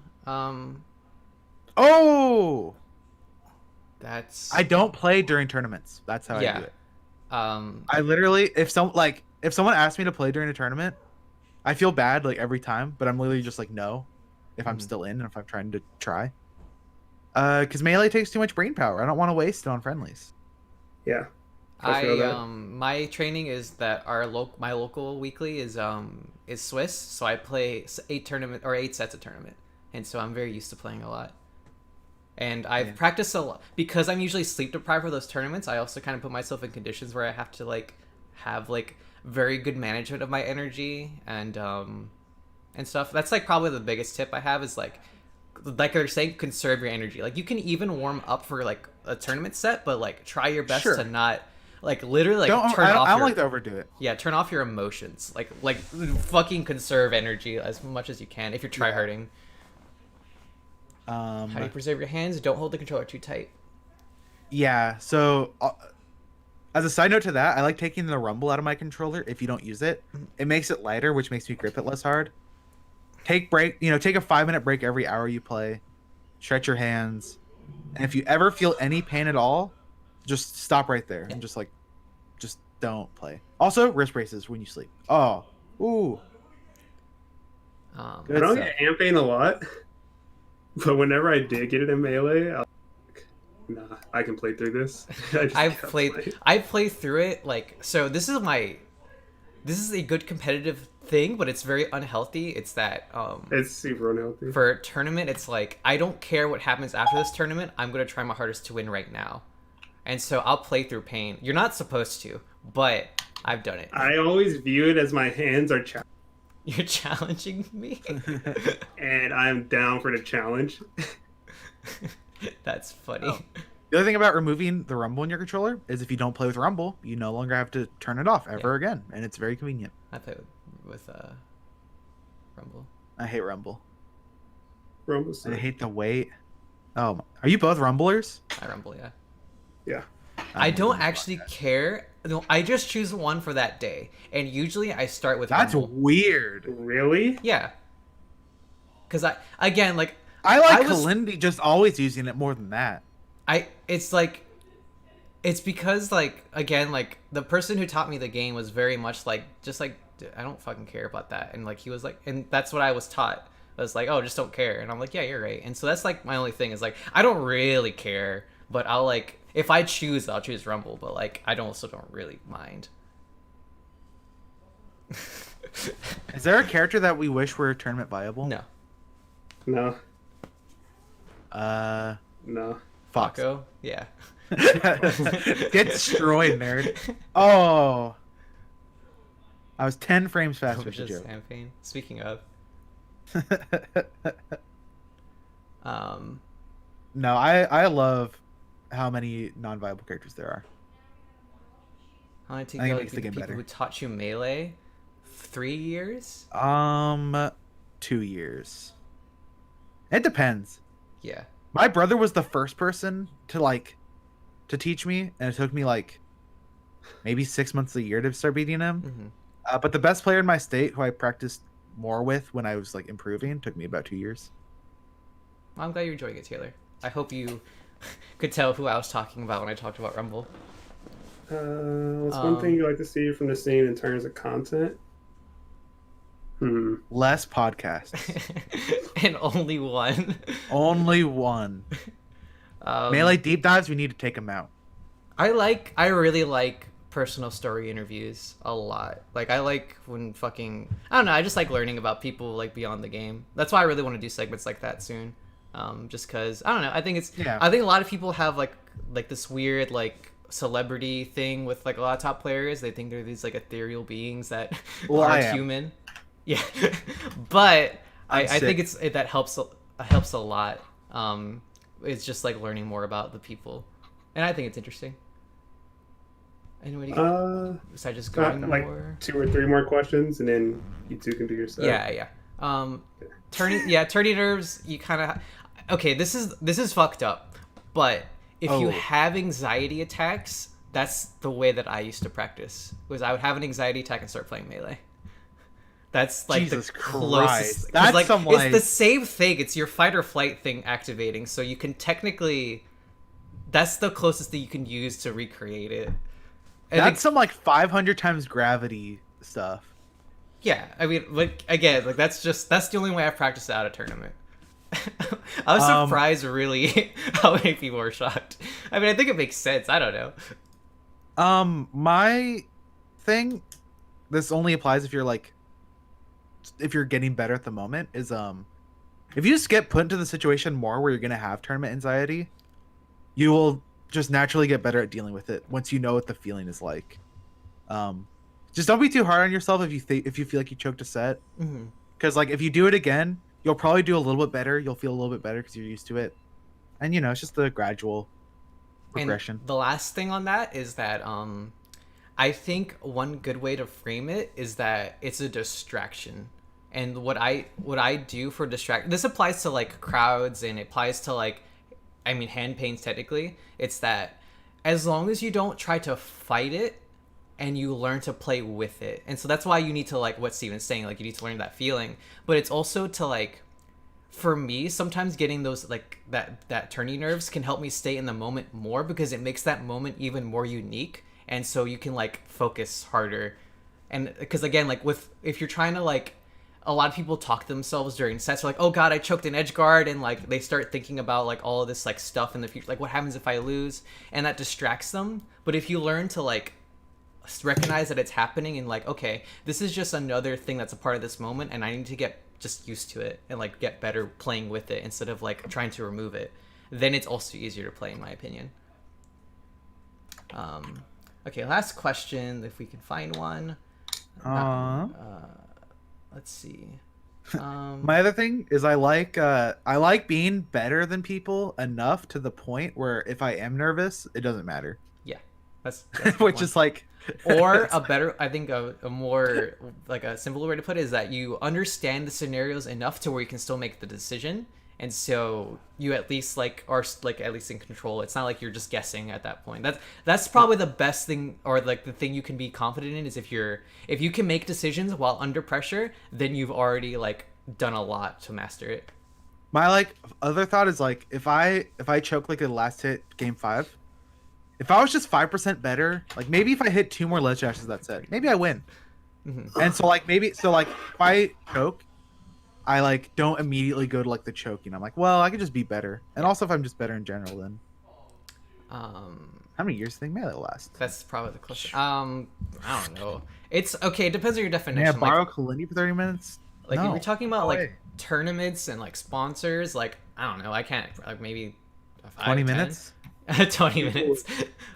Oh, That's I don't play during tournaments. That's how I Yeah. do it. um I literally, if someone asked me to play during a tournament, I feel bad like every time, but I'm literally just like no, if I'm Mhm. still in and if I'm trying to try. Because melee takes too much brain power. I don't want to waste it on friendlies. Yeah, I feel that. My training is that my local weekly is Swiss, so I play 8 sets of tournament, and so I'm very used to playing a lot. And I've practiced a lot because I'm usually sleep deprived for those tournaments. I also kind of put myself in conditions where I have to like have like very good management of my energy and stuff. That's like probably the biggest tip I have is like they're saying conserve your energy. Like you can even warm up for like a tournament set, but like try your best Sure. to not like literally like Don't turn I off don't your like to overdo it. yeah, turn off your emotions. Like fucking conserve energy as much as you can if you're tryharding. How do you preserve your hands? Don't hold the controller too tight. Yeah. So, as a side note to that, I like taking the rumble out of my controller. If you don't use it, it makes it lighter, which makes me grip it less hard. Take a 5-minute break every hour you play. Stretch your hands, and if you ever feel any pain at all, just stop right there and just don't play. Also, wrist braces when you sleep. Oh, ooh. Um, Good I don't stuff. get hand pain a lot, but whenever I did get it in melee, I was like, nah, I can play through this. I just I've can't played play. I've played through it like so this is a good competitive thing, but it's very unhealthy. It's that It's super unhealthy. for a tournament, it's like I don't care what happens after this tournament. I'm gonna try my hardest to win right now, and so I'll play through pain. You're not supposed to, but I've done it. I always view it as my hands are challenged, You're challenging me. and I'm down for the challenge. That's funny. Oh. The other thing about removing the rumble in your controller is if you don't play with rumble, you no longer have to turn it off ever again, and it's very convenient. I play with Rumble. I hate rumble. Rumble's And I hate the wait. Oh, are you both rumblers? I Rumble, yeah. yeah. I don't actually care. No, I just choose one for that day, and usually I start with That's Rumble. weird. Really? Yeah. Because I like I like was- Kalindi just always using it more than that. it's because like again like the person who taught me the game was very much like just like I don't fucking care about that, and like he was like, and that's what I was taught. I was like, oh, just don't care, and I'm like, yeah, you're right. And so that's like my only thing is like I don't really care, but I'll like if I choose, I'll choose Rumble, but like I also don't really mind. Is there a character that we wish were tournament viable? No. No. Uh, No. Fox. Paco? Yeah. Get destroyed, nerd. Oh. I was 10 frames faster with the Just joke. campaign. Speaking of, No, I love how many non-viable characters there are. how many I think it people makes the game people better. who taught you melee? 3 years? 2 years. It depends. Yeah. My brother was the first person to teach me, and it took me like maybe 6 months a year to start beating him. Mm-hmm. But the best player in my state, who I practiced more with when I was like improving, took me about 2 years. Well, I'm glad you're enjoying it, Taylor. I hope you could tell who I was talking about when I talked about Rumble. What's one thing you like to see from the scene in terms of content? Less podcasts. And only one. Only one. Melee deep dives, we need to take them out. I really like personal story interviews a lot. Like I like when I don't know, I just like learning about people like beyond the game. That's why I really want to do segments like that soon. Just cause I don't know, I think I think a lot of people have like this weird like celebrity thing with like a lot of top players. They think they're these like ethereal beings that aren't human. Yeah. But I think that helps a lot. It's just like learning more about the people. And I think it's interesting. Anybody besides just going like more? 2 or 3 more questions, and then you two can do your set. Yeah. Turning nerves, you kind of okay, this is fucked up. But if you have anxiety attacks, that's the way that I used to practice. Was I would have an anxiety attack and start playing melee. That's like Jesus the Christ. closest. That's like, some, it's the same thing. It's your fight or flight thing activating, so you can technically. That's the closest thing you can use to recreate it. That's some like 500 times gravity stuff. Yeah, I mean, like again, like that's the only way I've practiced out a tournament. I was surprised, really, how many people were shocked. I mean, I think it makes sense. I don't know. My thing, this only applies if you're getting better at the moment, is if you just get put into the situation more where you're gonna have tournament anxiety, you will just naturally get better at dealing with it once you know what the feeling is like. Just don't be too hard on yourself if you feel like you choked a set, because like if you do it again, you'll probably do a little bit better. You'll feel a little bit better because you're used to it, and it's just a gradual progression. And the last thing on that is that I think one good way to frame it is that it's a distraction. And what I do for this applies to like crowds, and it applies to like, I mean, hand pains technically. It's that as long as you don't try to fight it and you learn to play with it. And so that's why you need to, like what Steven's saying, like you need to learn that feeling. But it's also to like, for me, sometimes getting those like that turning nerves can help me stay in the moment more, because it makes that moment even more unique. And so you can like focus harder. And because again, like if you're trying to like, a lot of people talk to themselves during sets. They're like, oh god, I choked an edge guard, and like they start thinking about like all of this like stuff in the future, like what happens if I lose, and that distracts them. But if you learn to like recognize that it's happening and like, okay, this is just another thing that's a part of this moment, and I need to get just used to it and like get better playing with it instead of like trying to remove it, then it's also easier to play, in my opinion. Okay, last question, if we can find one. Let's see. My other thing is I like being better than people enough to the point where if I am nervous, it doesn't matter. Yeah, that's which is like, or a better, I think a more like a simpler way to put it is that you understand the scenarios enough to where you can still make the decision, and so you at least like are like at least in control. It's not like you're just guessing at that point. That's probably the best thing, or like the thing you can be confident in, is if you can make decisions while under pressure, then you've already like done a lot to master it. My like other thought is like if I choke like the last hit game 5, if I was just 5% better, like maybe if I hit 2 more ledge dashes that set, maybe I win. And so like if I choke, I like don't immediately go to like the choking. I'm like, well, I could just be better. And also if I'm just better in general, then how many years do you think Melee last? That's probably the question. I don't know. It's okay, it depends on your definition. Yeah, borrow Kalini for 30 minutes? Like no. if you're talking about No like way. tournaments and like sponsors, like I don't know, I can't, like maybe 20 minutes? 20 minutes.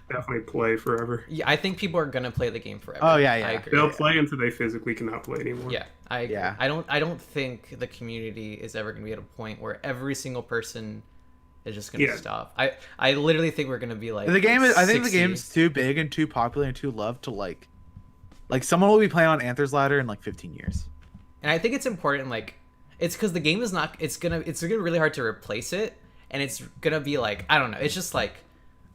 Definitely play forever. Yeah, I think people are gonna play the game forever. Oh, yeah. I agree. They'll play until they physically cannot play anymore. Yeah, I agree. Yeah. I don't think the community is ever gonna be at a point where every single person is just gonna stop. I literally think we're gonna be like The game is, I think the 60. game's too big and too popular and too loved to like someone will be playing on Anther's Ladder in like 15 years. And I think it's important, like, it's because the game is not, it's gonna be really hard to replace it, and it's gonna be like, I don't know, it's just like,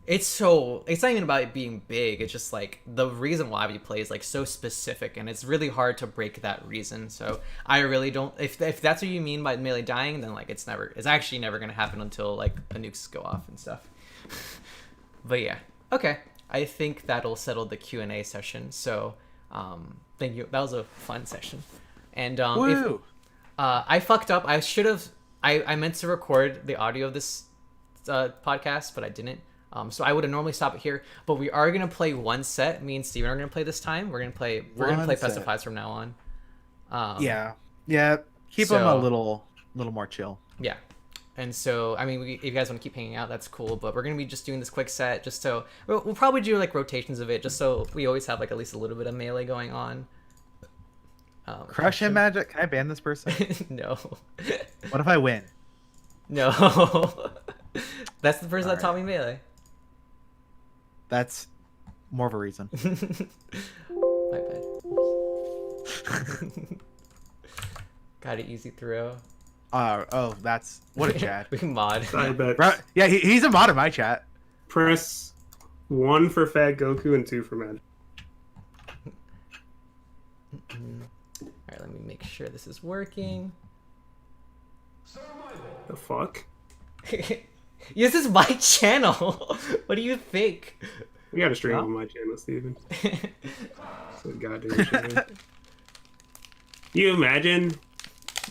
it's not even about it being big, it's just like, the reason why we play is like so specific, and it's really hard to break that reason. So I really don't, if that's what you mean by Melee dying, then like it's actually never gonna happen until like the nukes go off and stuff. But yeah, okay, I think that'll settle the Q&A session. So thank you, that was a fun session. And I fucked up. I should have. I meant to record the audio of this podcast, but I didn't. So I would have normally stopped it here. But we are gonna play one set. Me and Steven are gonna play this time. We're gonna play Pestifies from now on. Yeah. Keep them a little more chill. Yeah. And so, I mean, if you guys want to keep hanging out, that's cool. But we're gonna be just doing this quick set, just so we'll probably do like rotations of it, just so we always have like at least a little bit of melee going on. Crush him, Magic. Can I ban this person? No. What if I win? No. That's the person that taught me melee. That's more of a reason. My bad. Got an easy throw. That's what a chat. We can mod. I bet. Bro, yeah, he's a mod in my chat. Press 1 for Fat Goku and 2 for Magic. Alright, let me make sure this is working. The fuck? This is my channel. What do you think? We gotta stream on my channel, Steven. So goddamn shit. You imagine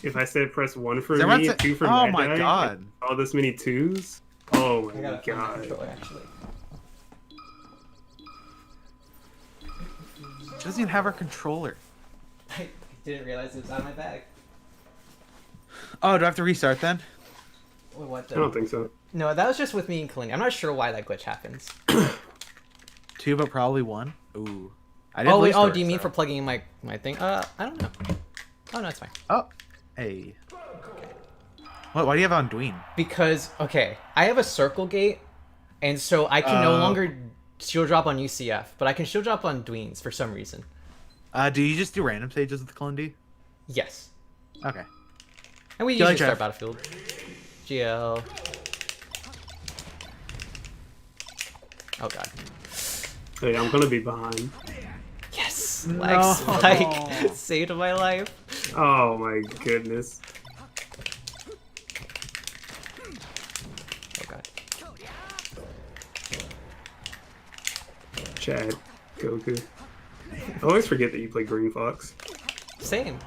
if I said press 1 for Is me, everyone 2 for oh Mad my Guy, god. all this many 2s? Oh I my gotta find my god. controller, actually. She doesn't even have her controller. I didn't realize it was out of my bag. Oh, do I have to restart then? Wait, what I the? don't think so. No, that was just with me and Kalini. I'm not sure why that glitch happens. 2, but probably 1. Ooh. I didn't Oh wait, restart, do you mean so- for plugging in my thing? I don't know. Oh no, it's fine. Oh. Hey. What? Why do you have on Dween? Because okay, I have a circle gate, and so I can no longer shield drop on UCF, but I can shield drop on Dweens for some reason. Do you just do random stages with Kalindi? Yes. Okay. And we KJH. usually start Battlefield. GL. Oh god. Wait, I'm gonna be behind. Yes! No. Like, saved my life. Oh my goodness. Oh god. Chad, Goku. I always forget that you play Green Fox. Same.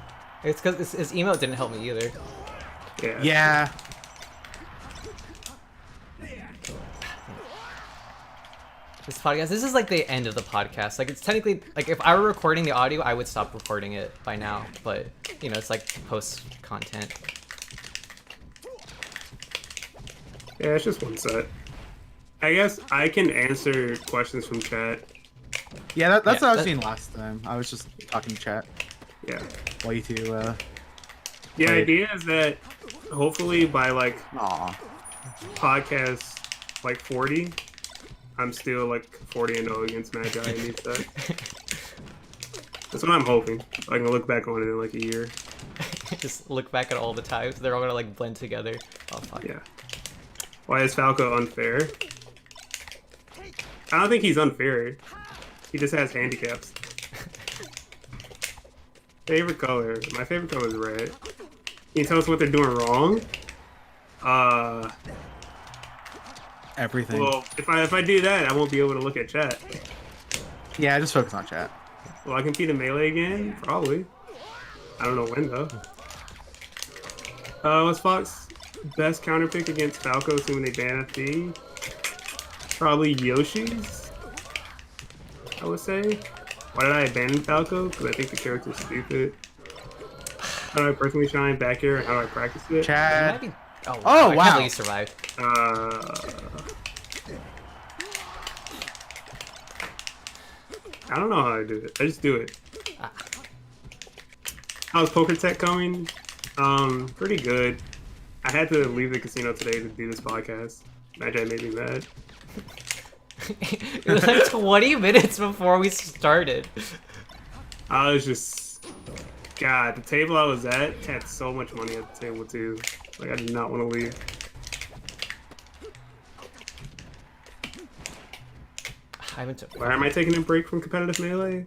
It's because his emote didn't help me either. Yeah. Yeah. This podcast, this is like the end of the podcast. Like, it's technically, like, if I were recording the audio, I would stop recording it by now. But, you know, it's like post content. Yeah, it's just one set. I guess I can answer questions from chat. Yeah, that's Yeah, what I was that- seeing last time. I was just talking chat Yeah. while you two, The Wait. idea is that hopefully by like aw. podcast like 40, I'm still like 40-0 against Mad Guy in these sets. That's what I'm hoping. I can look back on it in like a year. Just look back at all the times. They're all gonna, like, blend together. Oh, fuck. Yeah. Why is Falco unfair? I don't think he's unfair. He just has handicaps. Favorite color? My favorite color is red. Can you tell us what they're doing wrong? Everything. Well, if I do that, I won't be able to look at chat. Yeah, just focus on chat. Will I compete in Melee again? Probably. I don't know when though. What's Fox best counter pick against Falco assuming they ban FD? Probably Yoshi's, I would say. Why did I abandon Falco? Because I think the character's stupid. How do I personally shine back air and how do I practice it? It Chat. might be... Oh, Oh, I wow. can't believe you survived. I don't know how I do it. I just do it. Ah. How's Poker Tech coming? Pretty good. I had to leave the casino today to do this podcast. Magi made me mad. It was like 20 minutes before we started. I was just... God, the table I was at had so much money at the table too. Like, I did not want to leave. I haven't took... Why am I taking a break from competitive Melee?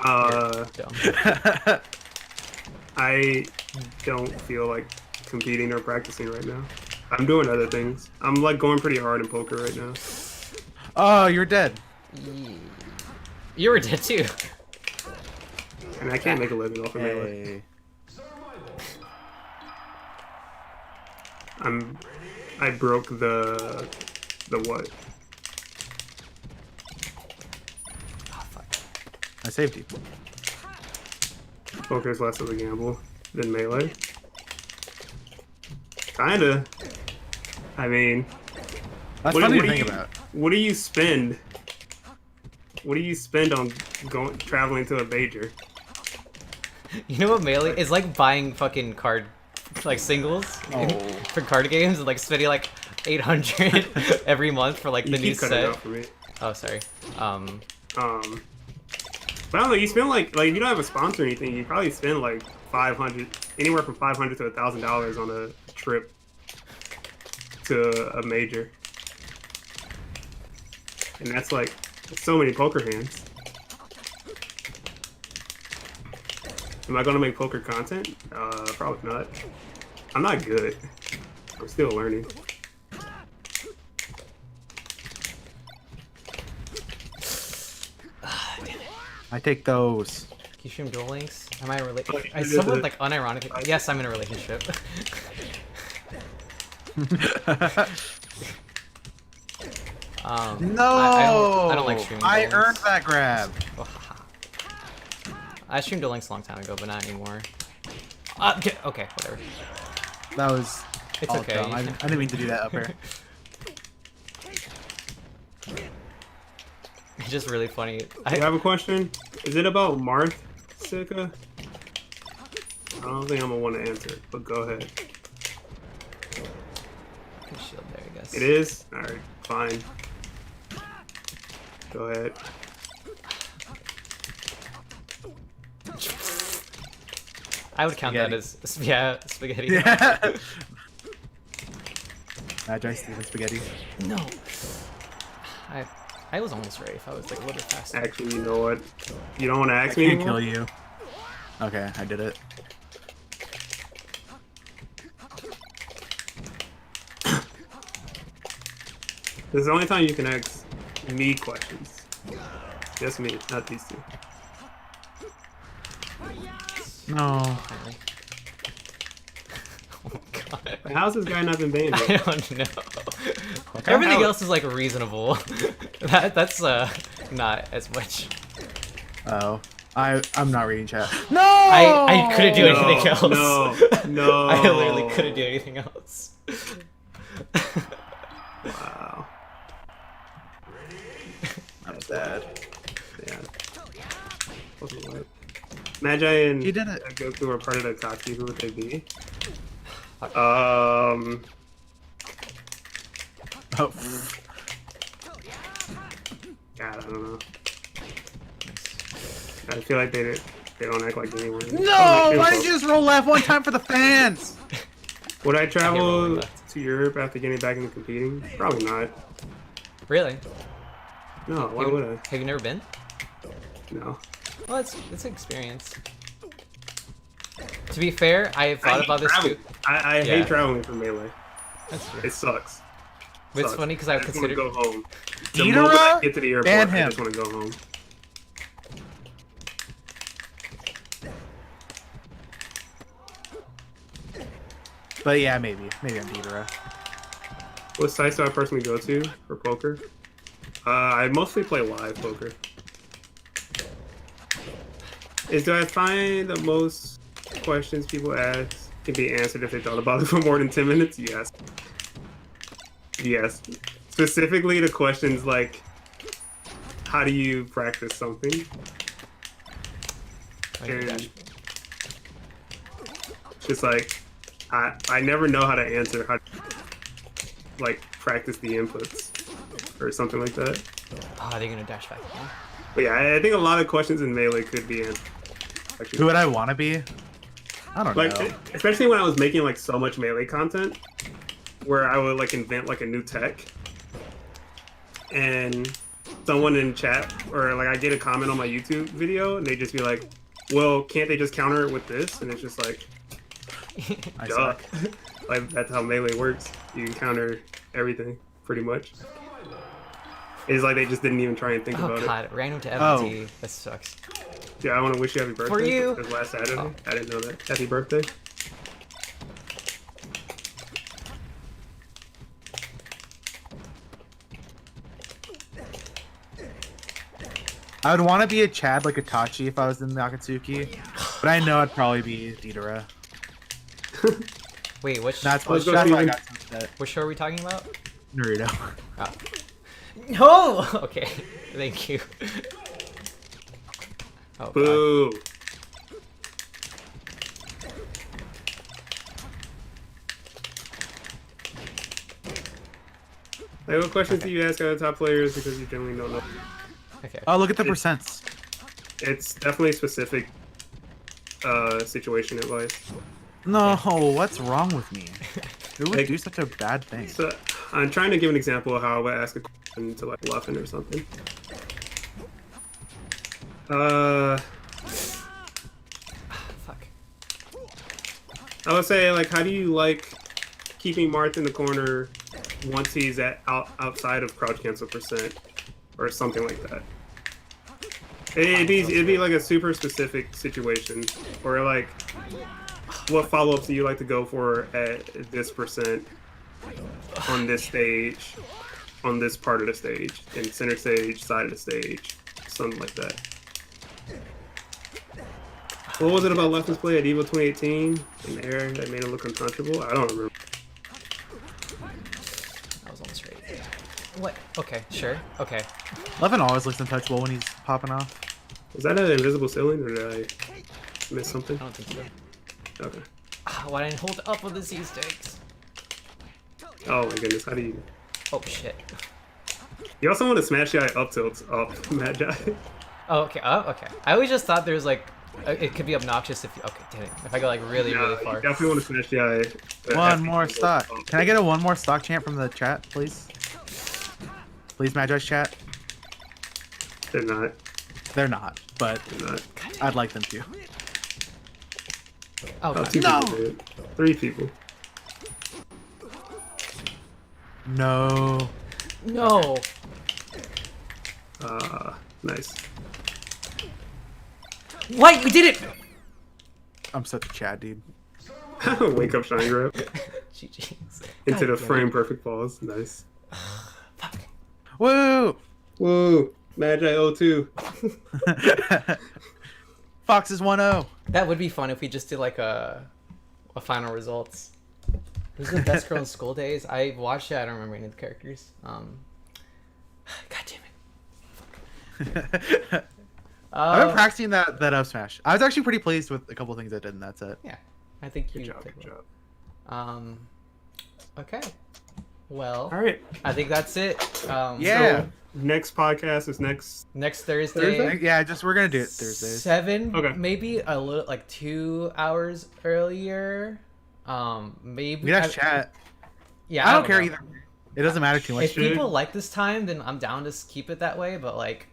Dumb. I don't feel like competing or practicing right now. I'm doing other things. I'm like going pretty hard in poker right now. Oh, you're dead. You were dead too. And I can't make a living off of Melee. Hey. I broke the what? Oh, fuck. I saved you. Poker's less of a gamble than Melee. Kinda. I mean, That's What- funny what to do think you- about. what do you spend? What do you spend on traveling to a major? You know what Melee is like? Buying fucking card, like, singles for card games and like spending like 800 every month for like You the new keep cutting set. out for me. Oh, sorry. But I don't know, you spend like if you don't have a sponsor or anything, you probably spend like 500, anywhere from $500 to $1,000 on a trip to a major, and that's like so many poker hands. Am I gonna make poker content? Probably not. I'm not good. I'm still learning. I take those. Can you stream Duel Links? Am I in a relationship? Oh, I somewhat like unironically. Yes, I'm in a relationship. No! I don't like streaming. I Duel earned Links. that grab. I streamed Duel Links a long time ago, but not anymore. Okay, whatever. That was It's all okay. dumb. I didn't mean to do that up here. It's just really funny. I have a question. Is it about Marth, Sika? I don't think I'm gonna want to answer it, but go ahead. Shield there, I guess. It is? Alright, fine. Go ahead. I would count that as spaghetti. Yeah. Magi Steven Spaghetti. No. I was almost ready if I was like a little bit faster. Actually, you know what? You don't want to I ask me can't anymore? kill you. Okay, I did it. This is the only time you can ask me questions. Just me, not these two. No. Finally. Oh my god. How's this guy not been banned I yet? don't know. Okay. Everything else is like reasonable. That's not as much. Oh. I'm not reading chat. No! I couldn't do No, anything else. no. I literally couldn't do anything else. Wow. I'm sad. Yeah. Wasn't right. Magi and You did it. Goku were part of the Katsu. Who would they be? Oh. God, I don't know. I feel like they don't act like anyone. No! Why did you just roll left one time for the fans? Would I travel rolling left. to Europe after getting back into competing? Probably not. Really? No, why would I? Have you never been? No. Well, it's an experience. To be fair, I have thought about this too. I Yeah. hate traveling for Melee. That's true. It sucks. But it's Sucks. funny because I just want considered. to go home. The Deidara? moment I get to the airport, Ban I him. just want to go home. But yeah, maybe I'm Deidara. What sites do I personally go to for poker? I mostly play live poker. Do I find the most questions people ask can be answered if they thought about it for more than 10 minutes? Yes. Yes. Specifically the questions like, how do you practice something? And just like, I never know how to answer how to, like, practice the inputs or something like that. Oh, are they gonna dash back again? But yeah, I think a lot of questions in Melee could be answered. Who would I want to be? I don't Like, know. especially when I was making like so much Melee content, where I would like invent like a new tech, and someone in chat or like I get a comment on my YouTube video and they just be like, "Well, can't they just counter it with this?" And it's just like, I duh. suck. Like that's how Melee works. You can counter everything pretty much. It's like they just didn't even try and think Oh about god, random to Oh. FT. That sucks. it. Yeah, I want to wish you happy birthday. For you. It was last Saturday. Oh. I didn't know that. Happy birthday. I would want to be a Chad like Itachi if I was in the Akatsuki, but I know I'd probably be Deidara. Wait, That's Let's what go I Steven. got to upset. what show are we talking about? Naruto. Oh. No. Okay. Thank you. Oh, god. Boo. Like, what questions do you ask other top players because you generally don't know? Okay. Oh, look at the percents. It's definitely specific situation in life. No, what's wrong with me? Who would Like- do such a bad thing? So I'm trying to give an example of how I would ask a question to like Luffin or something. Fuck. I would say like, how do you like keeping Marth in the corner once he's outside of crouch cancel percent or something like that? It'd be like a super specific situation, or like, what follow-ups do you like to go for at this percent on this stage, on this part of the stage, in center stage, side of the stage, something like that. What was it about Lessons Play at EVO 2018 in the air that made it look uncomfortable? I don't remember. I was almost ready. What? Okay, sure. Okay. Levin always looks untouchable when he's popping off. Was that an invisible ceiling, or did I miss something? I don't think so. Okay. Why didn't I hold up with the C-sticks? Oh my goodness, how do you... Oh, shit. You also want to smash the eye up tilts up, Magi. Oh, okay. Oh, okay. I always just thought there was like, it could be obnoxious if you, okay, damn it. If I go like really far. You definitely want to smash the eye. One more stock. Can I get a one more stock chant from the chat, please? Please, Magi's chat. They're not. They're not, but They're not. I'd like them to. Oh, Oh, God. two No! people did. 3 people. No. No. Nice. What? You did it! I'm such a Chad, dude. Wake up, shine grab. GG's. Into the God damn frame it. perfect pause. Nice. Fuck. Woo! Whoa, Magi 02. Fox is 1-0. That would be fun if we just did like a final results. Who's the best girl in School Days? I watched it. I don't remember any of the characters. God damn it. I've been practicing that up smash. I was actually pretty pleased with a couple things I did in that set. Yeah, I think you Good job. did Good well. job. Okay. Well, All right. I think that's it. Yeah. So, next podcast is next. Next Thursday. Thursday? Yeah, we're gonna do it Thursdays. 7, Okay. maybe a little like 2 hours earlier. Maybe We have chat. Yeah, I don't care know. either. It doesn't matter too much. If people like this time, then I'm down to keep it that way. But like,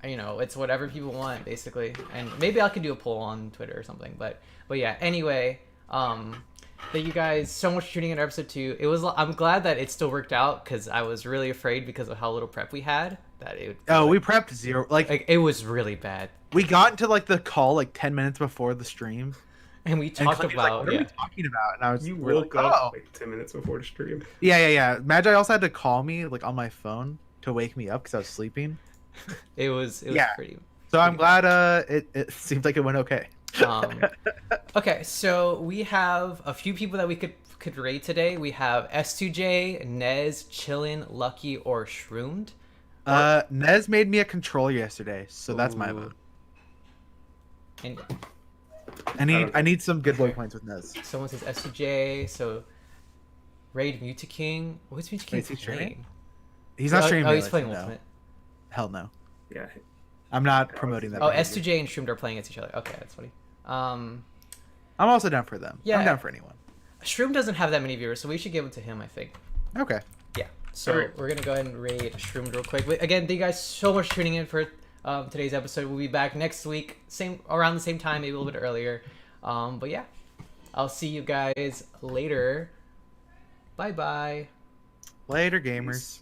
it's whatever people want basically. And maybe I could do a poll on Twitter or something. But yeah. Anyway, thank you guys so much for tuning in to episode 2. I'm glad that it still worked out because I was really afraid because of how little prep we had that it would. Oh, we prepped 0. Like it was really bad. We got into like the call like 10 minutes before the stream. And we And talked Clayton was like, about what are we talking about? And I was You we're woke like, up oh. like 10 minutes before the stream. Yeah. Magi also had to call me like on my phone to wake me up because I was sleeping. It was Yeah. pretty. So I'm glad it seems like it went okay. Okay, so we have a few people that we could rate today. We have S2J, Nez, Chillin, Lucky, or Shroomed. Nez made me a controller yesterday, so that's my vote. And I need some good boy points with Nez. someone says S2J, so Raid Mutaking. What's Mutaking Wait, is he playing? streaming? He's not streaming. Oh, he's Melee, playing so no. Ultimate. Hell no. Yeah. I'm not promoting that. Oh, behavior. S2J and Shroomed are playing against each other. Okay, that's funny. I'm also down for them. Yeah. I'm down for anyone. Shroom doesn't have that many viewers, so we should give it to him, I think. Okay. Yeah. So Alright. we're gonna go ahead and rate Shroomed real quick. But again, thank you guys so much for tuning in for today's episode. We'll be back next week, around the same time, maybe a little bit earlier. But yeah, I'll see you guys later. Bye bye. Later, gamers. Peace.